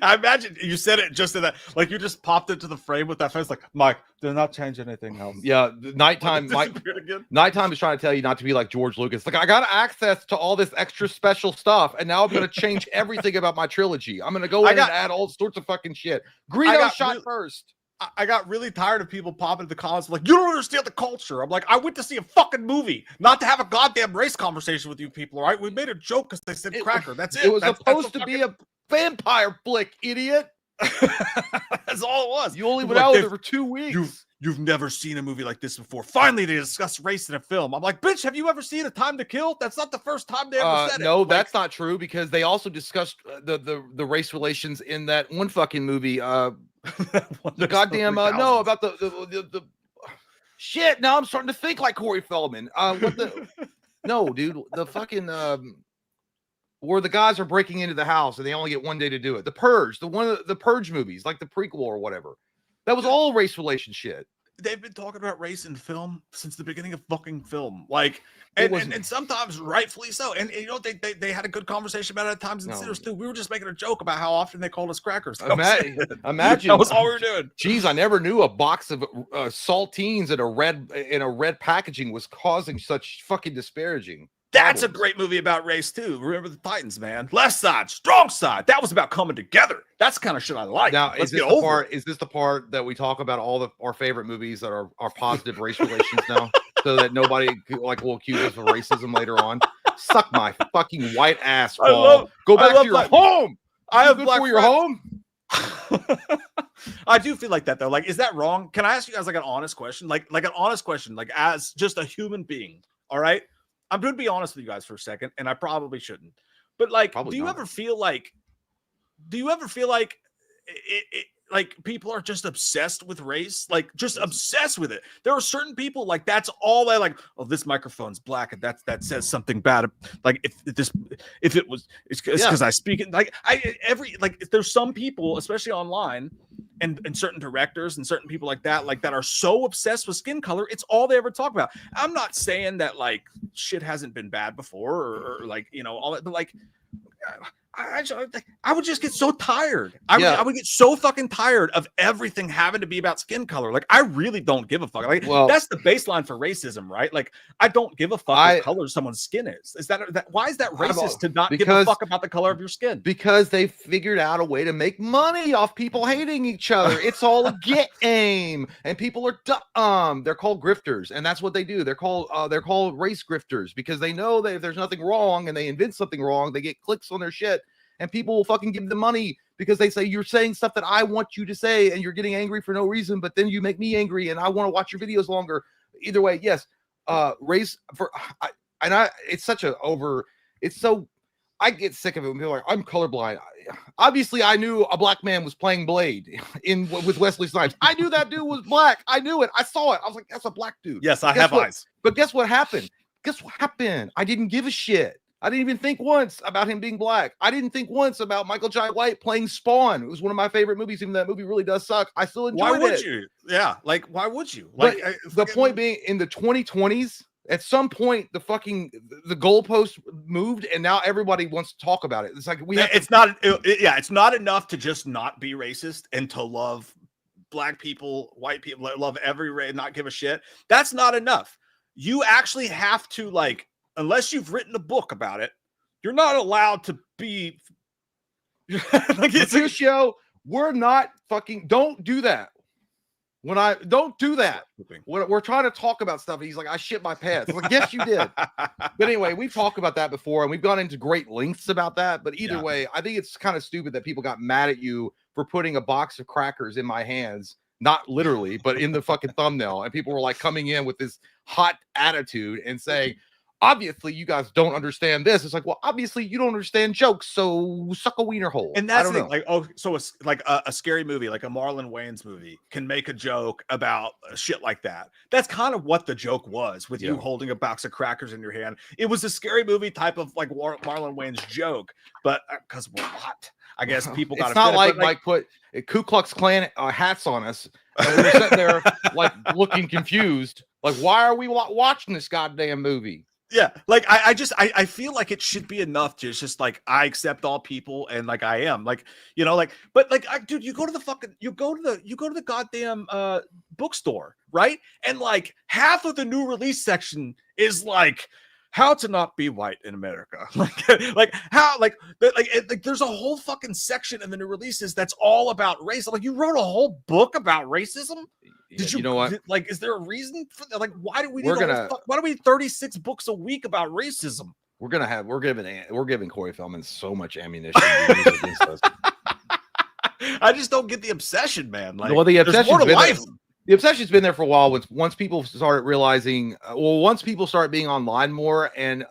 I imagine you said it just in that, like you just popped into the frame with that face, like, Mike, do not change anything else. Yeah, nighttime is trying to tell you not to be like George Lucas. Like, I got access to all this extra special stuff, and now I'm going to change everything about my trilogy. I'm going to go in and add all sorts of fucking shit. Greedo shot first. I got really tired of people popping into the comments like, you don't understand the culture. I'm like, I went to see a fucking movie, not to have a goddamn race conversation with you people, all right? We made a joke because they said cracker. That's it. It was supposed to be a vampire flick, idiot. That's all it was. You only went out there for 2 weeks. You've never seen a movie like this before. Finally, they discuss race in a film. I'm like, bitch, have you ever seen A Time to Kill? That's not the first time they ever said it. No, that's not true because they also discussed the race relations in that one fucking movie. The goddamn no, about the shit. Now I'm starting to think like Cory Feldman. No, dude, the fucking where the guys are breaking into the house and they only get 1 day to do it. The Purge, the Purge movies, like the prequel or whatever. That was all race relation shit. They've been talking about race in film since the beginning of fucking film. Like, and sometimes rightfully so. And you know, they had a good conversation about it at times in theaters too. We were just making a joke about how often they called us crackers. Imagine that was all we were doing. Geez, I never knew a box of saltines in a red packaging was causing such fucking disparaging. That's a great movie about race too. Remember the Titans, man. Left side, strong side. That was about coming together. That's the kind of shit I like. Now, is this the part that we talk about all our favorite movies that are positive race relations now, so that nobody will accuse us of racism later on? Suck my fucking white ass, Paul. Go back to your home. I have black for your home. I do feel like that though. Like, is that wrong? Can I ask you guys like an honest question? Like an honest question, like as just a human being. All right. I'm going to be honest with you guys for a second, and I probably shouldn't. But like, do you ever feel like like people are just obsessed with race, like just obsessed with it? There are certain people like that's all they like. Oh, this microphone's black, and that says something bad. Like it's because I speak it. Like there's some people, especially online, and certain directors and certain people like that are so obsessed with skin color. It's all they ever talk about. I'm not saying that like shit hasn't been bad before or like, you know, all that, but like I would just get so tired. I would get so fucking tired of everything having to be about skin color. Like, I really don't give a fuck. Like, that's the baseline for racism, right? Like, I don't give a fuck what color someone's skin is. Is that why is that racist to not give a fuck about the color of your skin? Because they figured out a way to make money off people hating each other. It's all a game, and people are dumb. They're called grifters, and that's what they do. They're called race grifters because they know that if there's nothing wrong and they invent something wrong, they get clicks on their shit. And people will fucking give them money because they say you're saying stuff that I want you to say and you're getting angry for no reason, but then you make me angry and I want to watch your videos longer. Either way, yes. Race for it's such a I get sick of it when people are like, I'm colorblind. Obviously, I knew a black man was playing Blade with Wesley Snipes. I knew that dude was black. I knew it. I saw it. I was like, that's a black dude. Yes, I have eyes. But guess what happened? I didn't give a shit. I didn't even think once about him being black. I didn't think once about Michael Jai White playing Spawn. It was one of my favorite movies, even though that movie really does suck. I still enjoyed it. Why would you? Yeah, like, why would you? Like, the point being, in the 2020s, at some point, the goalpost moved, and now everybody wants to talk about it. It's like it's not enough to just not be racist and to love black people, white people, love every race, not give a shit. That's not enough. You actually have to, like, unless you've written a book about it, you're not allowed to be like, it's a show. We're not fucking, don't do that. When I don't do that, we're trying to talk about stuff. And he's like, I shit my pants. I'm like, yes, you did. But anyway, we've talked about that before and we've gone into great lengths about that. But either way, I think it's kind of stupid that people got mad at you for putting a box of crackers in my hands, not literally, but in the fucking thumbnail. And people were like coming in with this hot attitude and saying, obviously you guys don't understand this. It's like, well, obviously you don't understand jokes, so suck a wiener hole. And that's the thing, like, oh, so it's like a scary movie, like a Marlon Wayans movie, can make a joke about shit like that. That's kind of what the joke was with you holding a box of crackers in your hand. It was a scary movie type of like Marlon Wayans joke, but because we're what? I guess people got. It's not like Mike put Ku Klux Klan hats on us, and we were sitting there like looking confused, like, why are we watching this goddamn movie? Yeah, like I feel like it should be enough to just like I accept all people and like I am like, you know, like, but like dude, you go to the goddamn bookstore, right? And like half of the new release section is like how to not be white in America. like there's a whole fucking section in the new releases that's all race. Like you wrote a whole book about racism. Did you know what? Like, is there a reason for that? Like, why do we need why do we need 36 books a week about racism? We're giving Cory Feldman so much ammunition to use against us. I just don't get the obsession, man. Like, well, the obsession's been there for a while. Once people started realizing, once people start being online more, and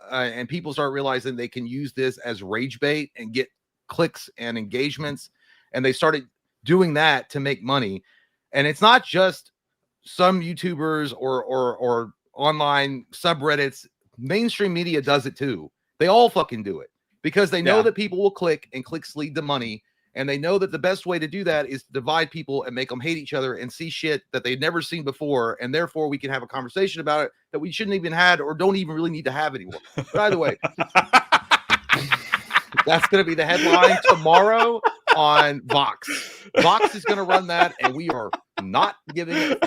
people start realizing they can use this as rage bait and get clicks and engagements, and they started doing that to make money. And it's not just some YouTubers or online subreddits. Mainstream media does it too. They all fucking do it because they know that people will click, and clicks lead to money. And they know that the best way to do that is to divide people and make them hate each other and see shit that they've never seen before. And therefore we can have a conversation about it that we shouldn't even had or don't even really need to have anymore. But either way, that's going to be the headline tomorrow on Vox. Vox is going to run that, and we are not giving it.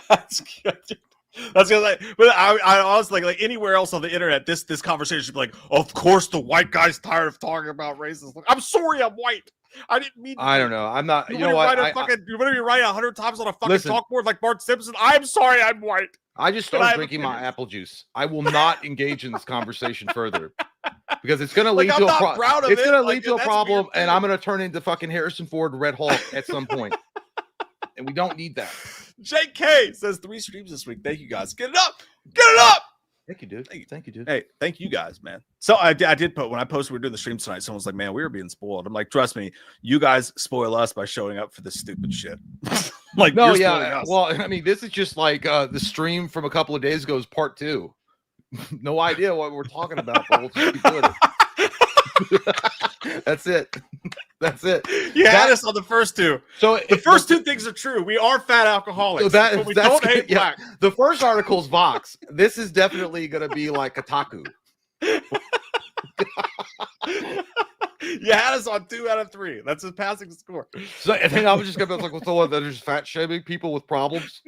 That's good. That's good. Like, but I honestly like anywhere else on the internet, this conversation should be like, of course the white guy's tired of talking about racism. Like, I'm sorry, I'm white. I didn't mean. I don't know. I'm not. You know what? You're going to be writing 100 times on a fucking chalkboard like Bart Simpson. I'm sorry, I'm white. I just started drinking my apple juice. I will not engage in this conversation further because it's going to lead to a problem. It's going to lead to a problem, and I'm going to turn into fucking Harrison Ford Red Hulk at some point, and we don't need that. JK says 3 streams this week. Thank you guys. Get it up. Get it up. Thank you, dude. Thank you, dude. Hey, thank you guys, man. So I did put, when I posted we were doing the stream tonight, someone was like, man, we were being spoiled. I'm like, trust me, you guys spoil us by showing up for this stupid shit. Like, no, yeah. Well, I mean, this is just like the stream from a couple of days ago is part 2. No idea what we're talking about, but we'll just keep doing it. That's it. That's it. You had us on the first 2. So the first 2 things are true. We are fat alcoholics. So but we don't hate black. The first article is Vox. This is definitely going to be like Kotaku. You had us on 2 out of 3. That's a passing score. So I think I was just going to be like, what's the one that is fat shaming people with problems?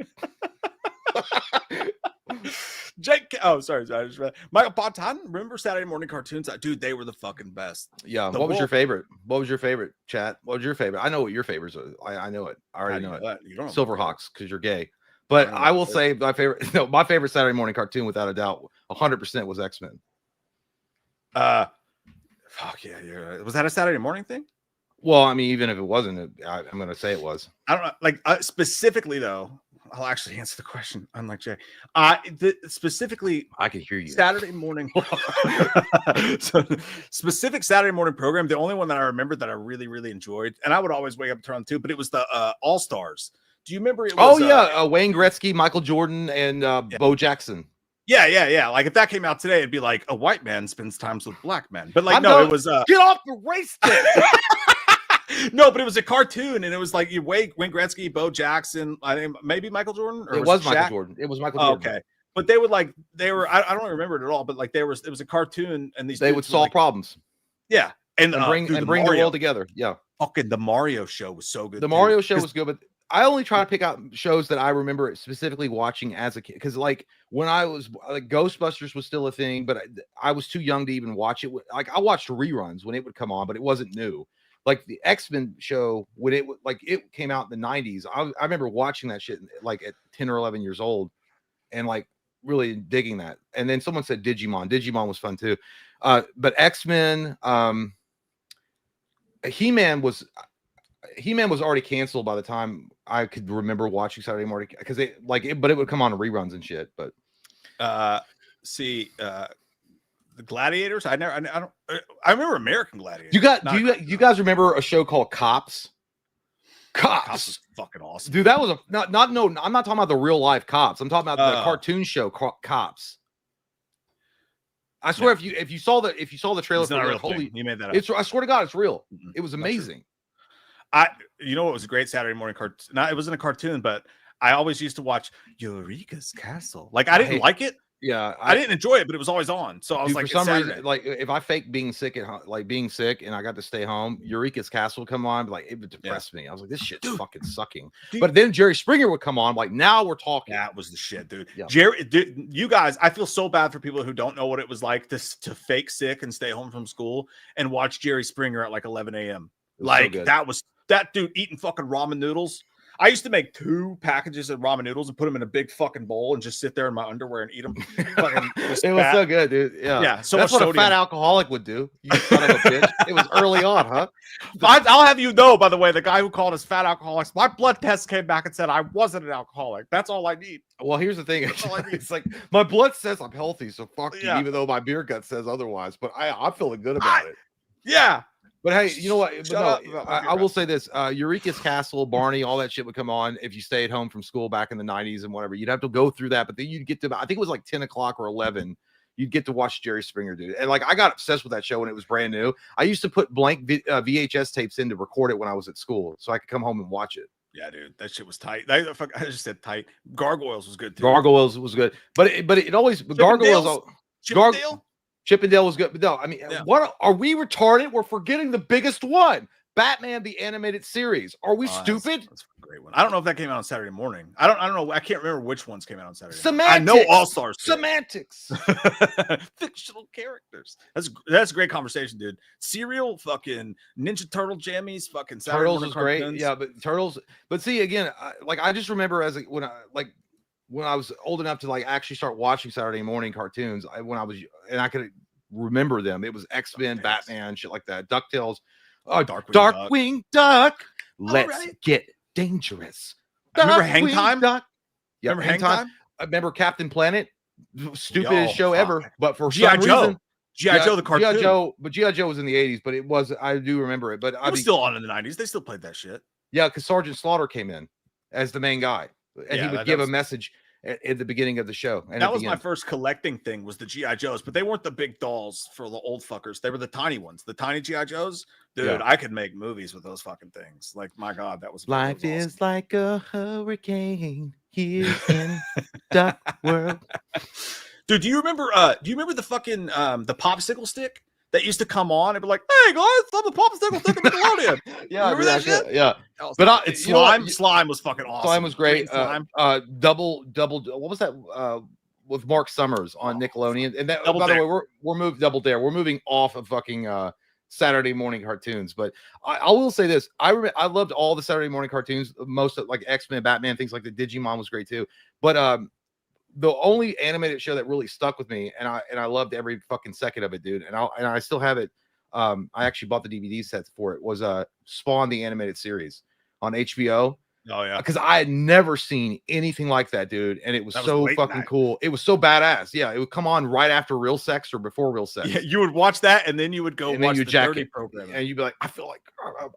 Jake, oh, sorry, I just read Michael Ponton. Remember Saturday morning cartoons? Dude, they were the fucking best. Yeah. What was your favorite? What was your favorite, chat? What was your favorite? I know what your favorites are. I know it. I already know it. You don't Silverhawks, because you're gay. But I will say my favorite. No, my favorite Saturday morning cartoon, without a doubt, 100% was X-Men. Fuck yeah, you're right. Was that a Saturday morning thing? Well, I mean, even if it wasn't, I'm going to say it was. I don't know. Like specifically though. I'll actually answer the question, unlike Jay. Specifically, I can hear you. Saturday morning. So, specific Saturday morning program. The only one that I remember that I really, really enjoyed, and I would always wake up and turn on too, but it was the All Stars. Do you remember? It was, Wayne Gretzky, Michael Jordan, and Bo Jackson. Yeah. Like if that came out today, it'd be like a white man spends times with black men. But like, it was get off the race stick. No, but it was a cartoon, and it was like Wayne Gretzky, Bo Jackson, I think maybe Michael Jordan. Or it was Michael Jordan. It was Michael Jordan. Okay, but they would I don't remember it at all. But like it was a cartoon, and they would solve problems. Yeah, and bring the world together. Yeah, fucking the Mario show was so good. The Mario show was good, but I only try to pick out shows that I remember specifically watching as a kid. Because like when I was like Ghostbusters was still a thing, but I was too young to even watch it. Like I watched reruns when it would come on, but it wasn't new. like the X-Men show when it came out in the 90s. I remember watching that shit like at 10 or 11 years old and like really digging that. And then someone said Digimon was fun too. But X-Men, He-Man was already canceled by the time I could remember watching Saturday morning because but it would come on reruns and shit. But the Gladiators. I remember American Gladiators. You guys remember a show called Cops? Cops is fucking awesome, dude. That was I'm not talking about the real life Cops. I'm talking about the cartoon show Cops. I swear, if you saw the trailer, it's not a real thing. You made that up. I swear to God, it's real. It was amazing. You know what was a great Saturday morning cartoon? It wasn't a cartoon, but I always used to watch Eureka's Castle. Like I didn't like it. Yeah, I didn't enjoy it, but it was always on. So I was like, for some reason, like if I fake being sick and I got to stay home, Eureka's Castle would come on, like it would depress me. I was like, this shit's fucking sucking. But then Jerry Springer would come on, like now we're talking. That was the shit, dude. Yeah. You guys, I feel so bad for people who don't know what it was like to fake sick and stay home from school and watch Jerry Springer at like 11 a.m. Like that dude eating fucking ramen noodles. I used to make 2 packages of ramen noodles and put them in a big fucking bowl and just sit there in my underwear and eat them. It was so good, dude. Yeah. So that's what a fat alcoholic would do. You son of a bitch. It was early on, huh? I'll have you know, by the way, the guy who called us fat alcoholics, my blood test came back and said I wasn't an alcoholic. That's all I need. Well, here's the thing. It's like my blood says I'm healthy, so fuck you, even though my beer gut says otherwise. But I'm feeling good about it. Yeah. But hey, you know what? I will say this: Eureka's Castle, Barney, all that shit would come on if you stayed home from school back in the 90s and whatever. You'd have to go through that, but then you'd get to, I think it was like 10 o'clock or 11. You'd get to watch Jerry Springer, dude. And like I got obsessed with that show when it was brand new. I used to put blank VHS tapes in to record it when I was at school, so I could come home and watch it. Yeah, dude, that shit was tight. I just said tight. Gargoyles was good too. Gargoyles was good, but it always Gargoyles. Chippendale was good, but no, I mean, what are we retarded? We're forgetting the biggest one, Batman the Animated Series. Are we stupid? That's a great one. I don't know if that came out on Saturday morning. I don't know. I can't remember which ones came out on Saturday. Semantics. I know All Stars. Semantics. Fictional characters. That's a great conversation, dude. Serial, fucking Ninja Turtle jammies, fucking Saturday Turtles is great. Yeah, but Turtles. But see, again, I just remember when I was old enough to like actually start watching Saturday morning cartoons, I could remember them. It was X-Men, Batman, shit like that. DuckTales. Oh, Darkwing Duck. Let's get dangerous. Remember Hang Time? Duck. Yeah, remember Hang Time? I remember Captain Planet. Stupidest show ever. But for some reason, G.I. Joe the cartoon. G.I. Joe was in the 80s, but I do remember it. But it was still on in the 90s. They still played that shit. Yeah, because Sergeant Slaughter came in as the main guy. And he would give a message at the beginning of the show. And that was my first collecting thing, was the G.I. Joes, but they weren't the big dolls for the old fuckers. They were the tiny ones, the tiny G.I. Joes. Dude, I could make movies with those fucking things. Like, my God, that was life is awesome. Like a hurricane here in Duck World. Dude, do you remember the fucking the popsicle stick that used to come on and be like, "Hey guys, I'm the popsicle stick of Nickelodeon." Yeah, remember that shit? Yeah. But slime was fucking awesome. Slime was great. Double. What was that? With Mark Summers on Nickelodeon, and that. By the way, we're moved Double Dare. We're moving off of fucking Saturday morning cartoons, but I will say this: I loved all the Saturday morning cartoons. Most of like X-Men, Batman, things like the Digimon was great too. But the only animated show that really stuck with me, and I loved every fucking second of it, dude. And I still have it. I actually bought the DVD sets for it. Was Spawn the animated series on HBO. Oh yeah, because I had never seen anything like that, dude. And it was so fucking cool. It was so badass. Yeah, it would come on right after Real Sex or before Real Sex. Yeah, you would watch that, and then you would go watch the Dirty program, and you'd be like, I feel like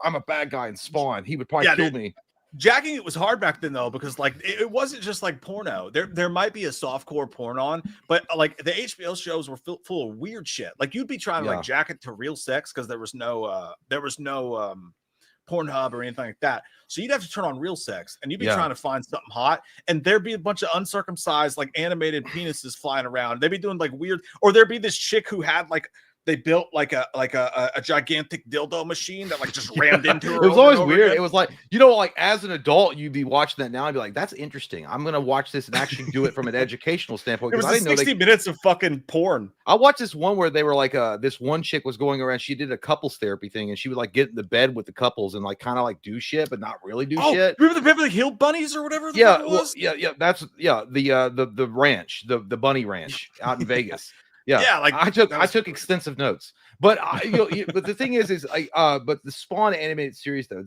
I'm a bad guy in Spawn. He would probably kill me. Jacking it was hard back then though, because like it wasn't just like porno. There might be a softcore porn on, but like the HBO shows were full of weird shit. Like you'd be trying to like jack it to Real Sex because there was no Pornhub or anything like that. So you'd have to turn on Real Sex, and you'd be trying to find something hot, and there'd be a bunch of uncircumcised like animated penises flying around. They'd be doing like weird, or there'd be this chick who had like they built like a gigantic dildo machine that like just rammed into her. It was over always and over weird. again. It was like, you know, like as an adult, you'd be watching that now and be like, that's interesting. I'm gonna watch this and actually do it from an educational standpoint. It was I didn't know 60 minutes of fucking porn. I watched this one where they were like, this one chick was going around. She did a couples therapy thing, and she would like get in the bed with the couples and like kind of like do shit, but not really do shit. Remember the Beverly Hills bunnies or whatever? Yeah, it was? that's the ranch, the bunny ranch out in Vegas. Yeah, like I took extensive notes, but but the thing is but the Spawn animated series though,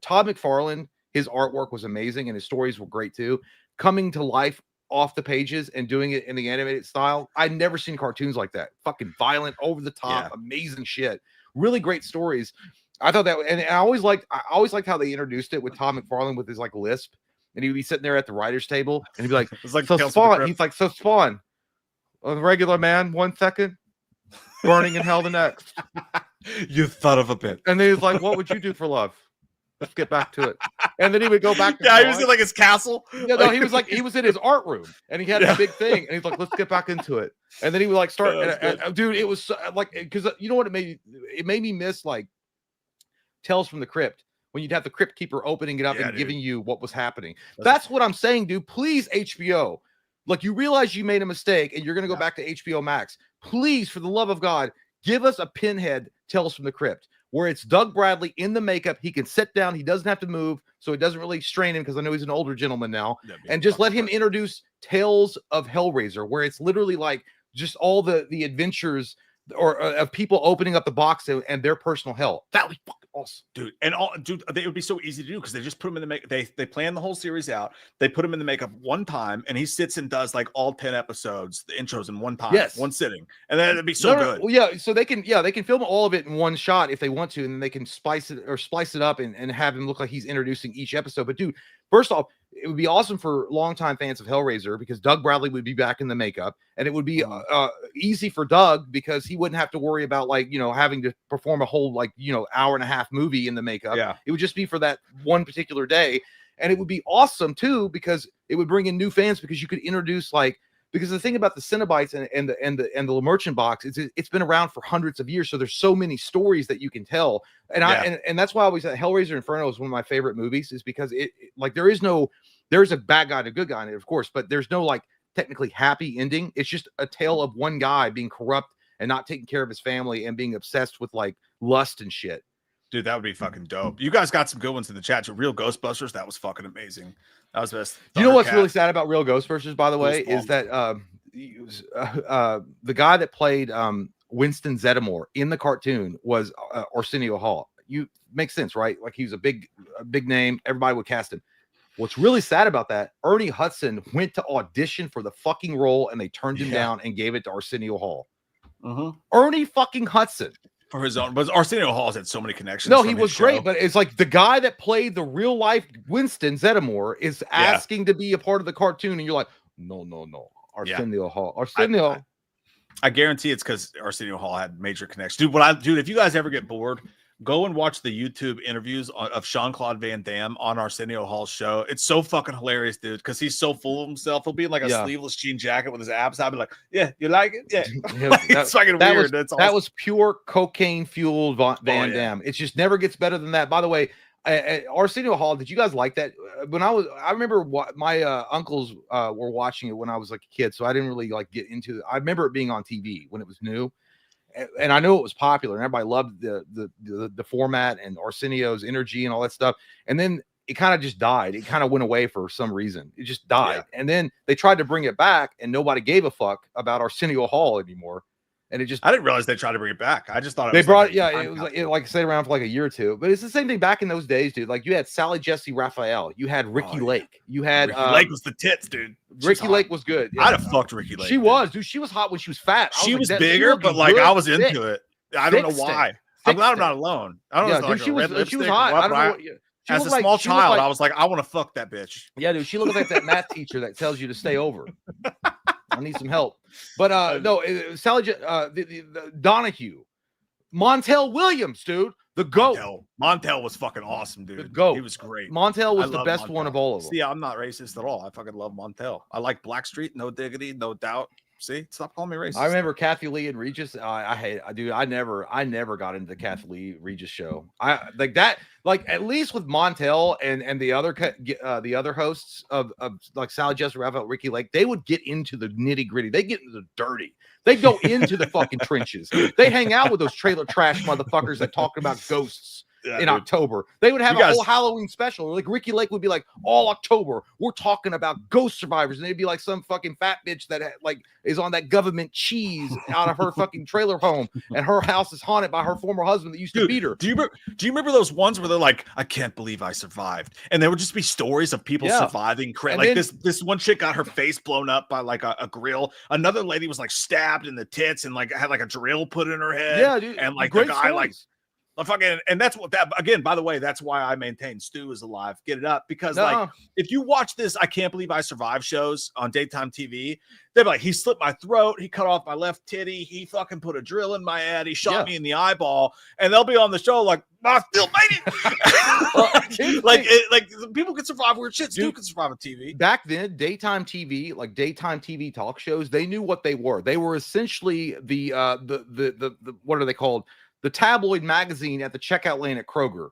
Todd McFarlane, his artwork was amazing and his stories were great too. Coming to life off the pages and doing it in the animated style, I'd never seen cartoons like that. Fucking violent, over the top, amazing shit. Really great stories. I thought that, and I always liked how they introduced it with Todd McFarlane with his like lisp, and he'd be sitting there at the writer's table and he'd be like, it's like so Spawn. He's like, so Spawn. A regular man, 1 second, burning in hell the next. You thought of a bit. And then he's like, what would you do for love? Let's get back to it. And then he would go back to he was in like his castle. Yeah, no, he was in his art room and he had a big thing and he's like, let's get back into it. And then he would like start dude, it was like, because you know what it made me miss like Tales from the Crypt, when you'd have the crypt keeper opening it up and giving you what was happening. That's what I'm saying, dude. Please, HBO. Like, you realize you made a mistake and you're going to go back to HBO Max. Please, for the love of God, give us a Pinhead Tales from the Crypt where it's Doug Bradley in the makeup. He can sit down. He doesn't have to move, so it doesn't really strain him because I know he's an older gentleman now. And just let him introduce Tales of Hellraiser, where it's literally like just all the adventures of people opening up the box and their personal hell. That would be fucking awesome, dude. And it would be so easy to do because they just put him in the make. They plan the whole series out. They put him in the makeup one time, and he sits and does like all 10 episodes, the intros in one time, one sitting, and then it'd be so good. Well, yeah, so they can film all of it in one shot if they want to, and then they can splice it up and have him look like he's introducing each episode. But dude, first off, it would be awesome for longtime fans of Hellraiser because Doug Bradley would be back in the makeup, and it would be easy for Doug because he wouldn't have to worry about having to perform a whole hour and a half movie in the makeup. Yeah, it would just be for that one particular day, and it would be awesome too because it would bring in new fans because you could introduce because the thing about the Cenobites and the Merchant box is it's been around for hundreds of years, so there's so many stories that you can tell, and that's why I always said Hellraiser Inferno is one of my favorite movies, is because there's a bad guy and a good guy in it, of course, but there's no technically happy ending. It's just a tale of one guy being corrupt and not taking care of his family and being obsessed with lust and shit. Dude, that would be fucking dope. You guys got some good ones in the chat. Real Ghostbusters, that was fucking amazing. That was best. You know what's really sad about Real Ghostbusters, by the way, is that the guy that played Winston Zeddemore in the cartoon was Arsenio Hall. You makes sense, right? Like, he was a big name. Everybody would cast him. What's really sad about that, Ernie Hudson went to audition for the fucking role and they turned him down and gave it to Arsenio Hall. Ernie fucking Hudson. For his own, but Arsenio Hall's had so many connections. No, he was great, but it's like the guy that played the real life Winston Zeddemore is asking to be a part of the cartoon, and you're like, no, Arsenio Hall, Arsenio. I guarantee it's because Arsenio Hall had major connections, dude. If you guys ever get bored, go and watch the YouTube interviews of Jean-Claude Van Damme on Arsenio Hall's show. It's so fucking hilarious, dude, because he's so full of himself. He'll be in a sleeveless jean jacket with his abs. I'll be like, yeah, you like it? Yeah. It's fucking weird. That's awesome. That was pure cocaine-fueled Van Damme. It just never gets better than that. By the way, Arsenio Hall, did you guys like that? I remember my uncles were watching it when I was like a kid, so I didn't really get into it. I remember it being on TV when it was new. And I know it was popular and everybody loved the format and Arsenio's energy and all that stuff. And then it kind of just died. It kind of went away for some reason. It just died. And then they tried to bring it back and nobody gave a fuck about Arsenio Hall anymore. And I didn't realize they tried to bring it back. I just thought it brought it. Yeah, it was it stayed around for a year or two. But it's the same thing back in those days, dude. Like, you had Sally Jesse Raphael, you had Ricky Lake, you had Ricky Lake was the tits, dude. Ricky Lake was good. Yeah. I'd have fucked Ricky Lake. She was, dude. She was hot when she was fat. She was bigger, but I was into it. I don't know why. I'm glad I'm not alone. I don't know. She was hot. I don't know what. As a small child, I was like, I want to fuck that bitch. Yeah, dude. She looked like that math teacher that tells you to stay over. I need some help. But no, Sally, the Donahue, Montel Williams, dude, the GOAT. Montel was fucking awesome, dude. The GOAT. He was great. Montel was the best one of all of them. See, I'm not racist at all. I fucking love Montel. I like Blackstreet, no diggity, no doubt. See, stop calling me racist. I remember Kathy Lee and Regis. I never got into the Kathy Lee Regis show. I like that. Like at least with Montel and the other hosts of like Sally Jester, Raphael, Ricky Lake, they would get into the nitty gritty. They get into the dirty. They go into the fucking trenches. They hang out with those trailer trash motherfuckers that talk about ghosts. In October, they would have a whole Halloween special. Like Ricky Lake would be like, all October, we're talking about ghost survivors, and they'd be like some fucking fat bitch that like is on that government cheese out of her fucking trailer home, and her house is haunted by her former husband that used to beat her. Do you remember those ones where they're like, I can't believe I survived, and there would just be stories of people surviving. Like this one chick got her face blown up by like a grill. Another lady was like stabbed in the tits and like had like a drill put in her head. Yeah, dude, and like the guy like. Fucking, and that's what that again, by the way, that's why I maintain Stu is alive. Get it up, because like if you watch this I Can't Believe I Survived shows on daytime TV, they're like, he slit my throat, he cut off my left titty, he fucking put a drill in my head, he shot me in the eyeball, and they'll be on the show like, I still made it. like people can survive weird shit. Stu can survive on TV. Back then, daytime TV, like daytime TV talk shows, they knew what they were. They were essentially the what are they called? The tabloid magazine at the checkout lane at Kroger.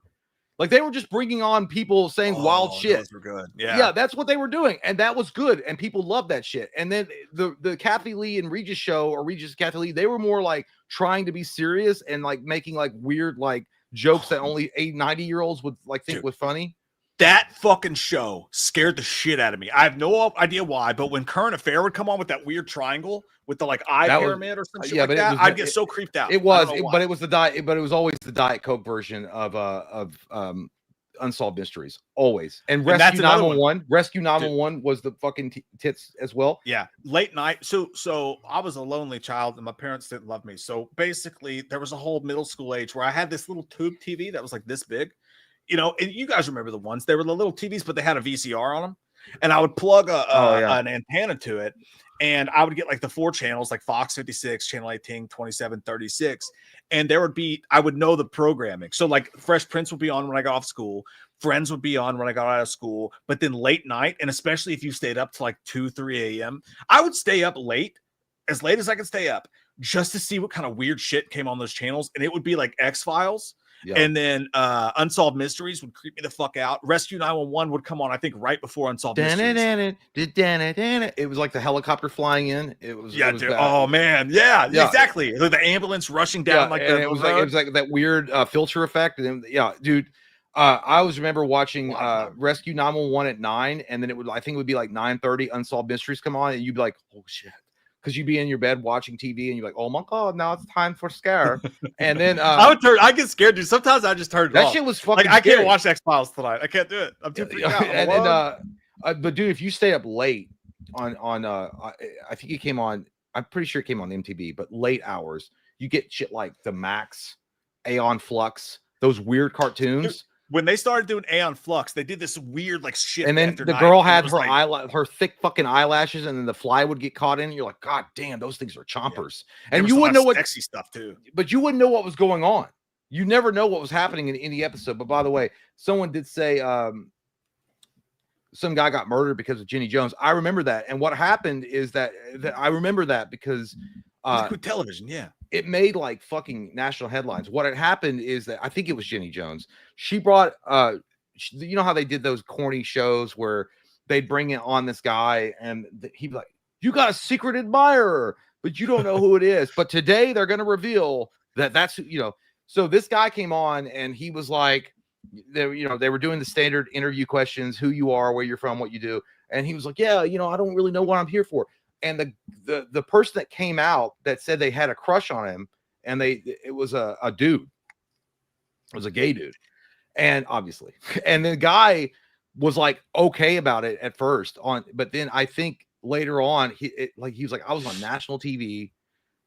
Like they were just bringing on people saying wild shit. Those were good. Yeah, that's what they were doing, and that was good, and people loved that shit. And then the Kathy Lee and Regis show, or Regis Kathy Lee, they were more like trying to be serious and like making like weird like jokes that only 90-year-olds would like think was funny. That fucking show scared the shit out of me. I have no idea why, but when Current Affair would come on with that weird triangle with the like eye pyramid or some shit like that, I'd get so creeped out. It was, but it was the diet, but it was always the Diet Coke version of Unsolved Mysteries, always. And Rescue 911. Rescue 911 was the fucking tits as well. Yeah, late night. So I was a lonely child, and my parents didn't love me. So basically, there was a whole middle school age where I had this little tube TV that was like this big. You know, and you guys remember the ones, they were the little TVs, but they had a VCR on them. And I would plug an antenna to it, and I would get like the 4 channels, like Fox 56, Channel 18, 27, 36. And there would be, I would know the programming. So like Fresh Prince would be on when I got off school. Friends would be on when I got out of school. But then late night, and especially if you stayed up to like 2, 3 a.m., I would stay up late as I could stay up, just to see what kind of weird shit came on those channels. And it would be like X-Files. Yeah. And then Unsolved Mysteries would creep me the fuck out. Rescue 911 would come on, I think, right before Unsolved Mysteries. It was like the helicopter flying in. It was dude. Oh man, yeah, exactly. Like the ambulance rushing down, it was like that weird filter effect. And dude. I always remember watching Rescue 911 at 9, and then I think it would be like 9:30. Unsolved Mysteries come on, and you'd be like, oh shit. Because you'd be in your bed watching TV and you're like, oh my God, now it's time for scare. And then I get scared, dude. Sometimes I just turn it off. Shit was fucking like, I can't watch X-Files tonight. I can't do it. I'm too freaked out. But dude, if you stay up late on I think it came on, I'm pretty sure it came on MTV, but late hours, you get shit like The Max, Aeon Flux, those weird cartoons. When they started doing Aeon Flux, they did this weird like shit. And then the girl had her thick fucking eyelashes, and then the fly would get caught in. You're like, God damn, those things are chompers. Yeah. And you wouldn't know what sexy stuff too. But you wouldn't know what was going on. You never know what was happening in any episode. But by the way, someone did say some guy got murdered because of Jenny Jones. I remember that. And what happened is that I remember that because liquid television, it made like fucking national headlines. What had happened is that I think it was Jenny Jones. She brought you know how they did those corny shows where they'd bring it on this guy and he'd be like, you got a secret admirer, but you don't know who it is. But today they're going to reveal that's, you know. So this guy came on and he was like, they were doing the standard interview questions, who you are, where you're from, what you do. And he was like, yeah, I don't really know what I'm here for. And the person that came out that said they had a crush on him, and it was a dude. It was a gay dude. And obviously, and the guy was like okay about it at first but then I think later on he was like, I was on national TV.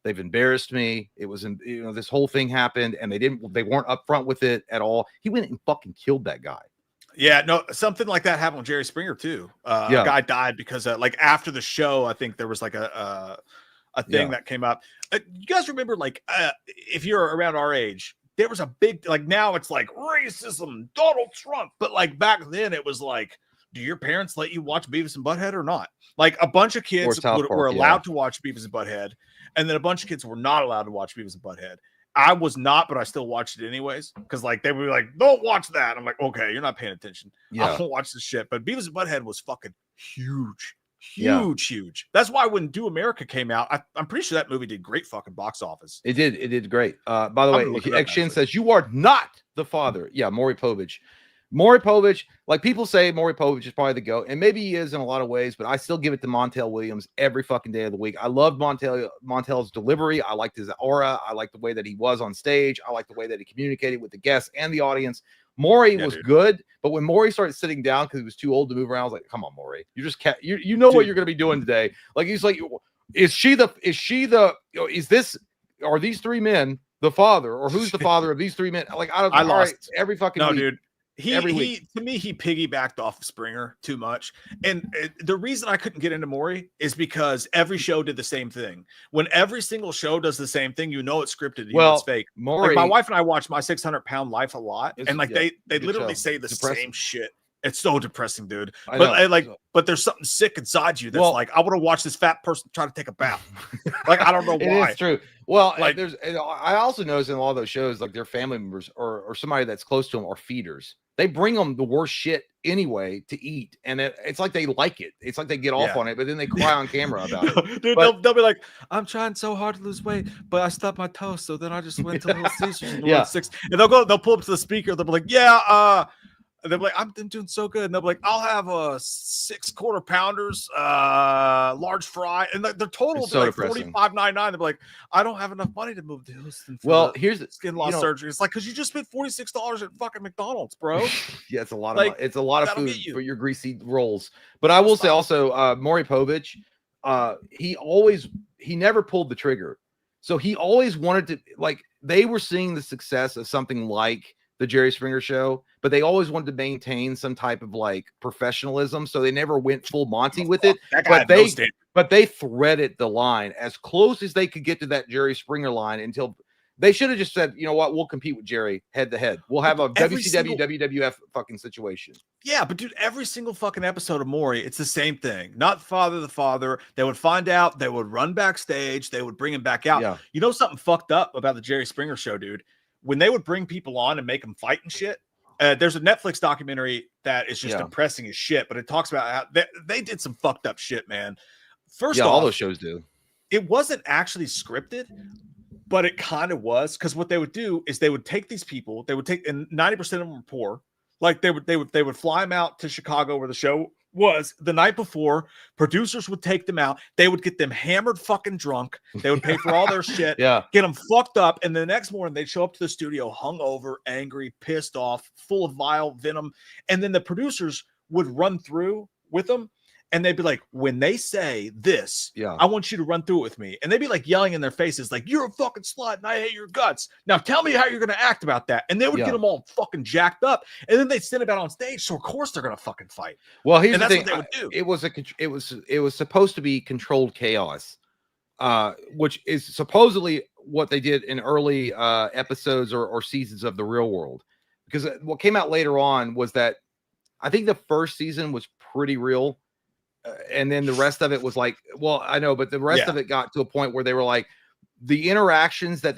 They've embarrassed me. It was this whole thing happened, and they weren't upfront with it at all. He went and fucking killed that guy. Yeah, no, something like that happened with Jerry Springer too. A guy died because like after the show, I think there was like a thing that came up. You guys remember if you're around our age, there was a big, like now it's like racism, Donald Trump, but like back then it was like do your parents let you watch Beavis and Butthead or not? Like a bunch of kids South were Park, allowed to watch Beavis and Butthead, and then a bunch of kids were not allowed to watch Beavis and Butthead. I was not, but I still watched it anyways because like they were like, "Don't watch that." I'm like, "Okay, you're not paying attention. I won't watch this shit." But Beavis and Butthead was fucking huge. Huge. That's why when Do America came out, I'm pretty sure that movie did great fucking box office. It did great. By the way, X Shin says you are not the father. Yeah, Maury Povich. Like people say Maury Povich is probably the GOAT, and maybe he is in a lot of ways, but I still give it to Montel Williams every fucking day of the week. I love Montel's delivery. I liked his aura. I liked the way that he was on stage. I liked the way that he communicated with the guests and the audience. Maury was good, but when Maury started sitting down because he was too old to move around, I was like, "Come on, Maury, you just can't. You know what you're going to be doing today." Like he's like, are these three men the father, or who's the father of these three men? Like I lost every fucking week. Dude. He to me he piggybacked off of Springer too much, and the reason I couldn't get into Maury is because every show did the same thing. When every single show does the same thing, you know it's scripted, it's fake. Maury, like my wife and I watch My 600-Pound Life a lot, and like they literally say the same shit. It's so depressing, dude. But there's something sick inside you that's like, I want to watch this fat person try to take a bath. Like I don't know why. It's true. Well, like I also notice in a lot of those shows, like their family members or somebody that's close to them are feeders. They bring them the worst shit anyway to eat, and it's like they like it. It's like they get off on it, but then they cry on camera about it. Dude, they'll be like, "I'm trying so hard to lose weight, but I stubbed my toe, so then I just went to Little Caesars and 6." And they'll pull up to the speaker. They'll be like, "Yeah, they're like, I'm doing so good." And they'll be like, "I'll have a 6 quarter-pounders, large fry," and their total will be like $45.99. They're like, "I don't have enough money to move to Houston for here's the skin loss surgery." It's like, because you just spent $46 at fucking McDonald's, bro. Yeah, it's a lot of it's a lot of food for your greasy rolls. But I will say also, Maury Povich, he never pulled the trigger, so he always wanted to, like, they were seeing the success of something like the Jerry Springer Show, but they always wanted to maintain some type of like professionalism, so they never went full Monty with it. But they threaded the line as close as they could get to that Jerry Springer line until they should have just said, "You know what? We'll compete with Jerry head to head. We'll have a WCW, WWF fucking situation." Yeah, but dude, every single fucking episode of Maury, it's the same thing. Not the father. They would find out, they would run backstage, they would bring him back out. Yeah. You know something fucked up about the Jerry Springer Show, dude? When they would bring people on and make them fight and shit, there's a Netflix documentary that is just depressing as shit, but it talks about how they did some fucked up shit, man. First off, all those shows do. It wasn't actually scripted, but it kind of was, because what they would do is they would take these people, and 90% of them were poor. Like they would fly them out to Chicago where the show was the night before. Producers would take them out. They would get them hammered fucking drunk. They would pay for all their shit, get them fucked up. And the next morning they'd show up to the studio hungover, angry, pissed off, full of vile venom. And then the producers would run through with them. And they'd be like, when they say this, I want you to run through it with me. And they'd be like yelling in their faces, like, "You're a fucking slut and I hate your guts. Now tell me how you're going to act about that." And they would get them all fucking jacked up. And then they'd send them out on stage. So of course they're going to fucking fight. Well, here's the thing. What they would do. It was supposed to be controlled chaos, which is supposedly what they did in early episodes or seasons of The Real World. Because what came out later on was that I think the first season was pretty real. And then the rest of it was like, well, I know, but the rest of it got to a point where they were like, the interactions that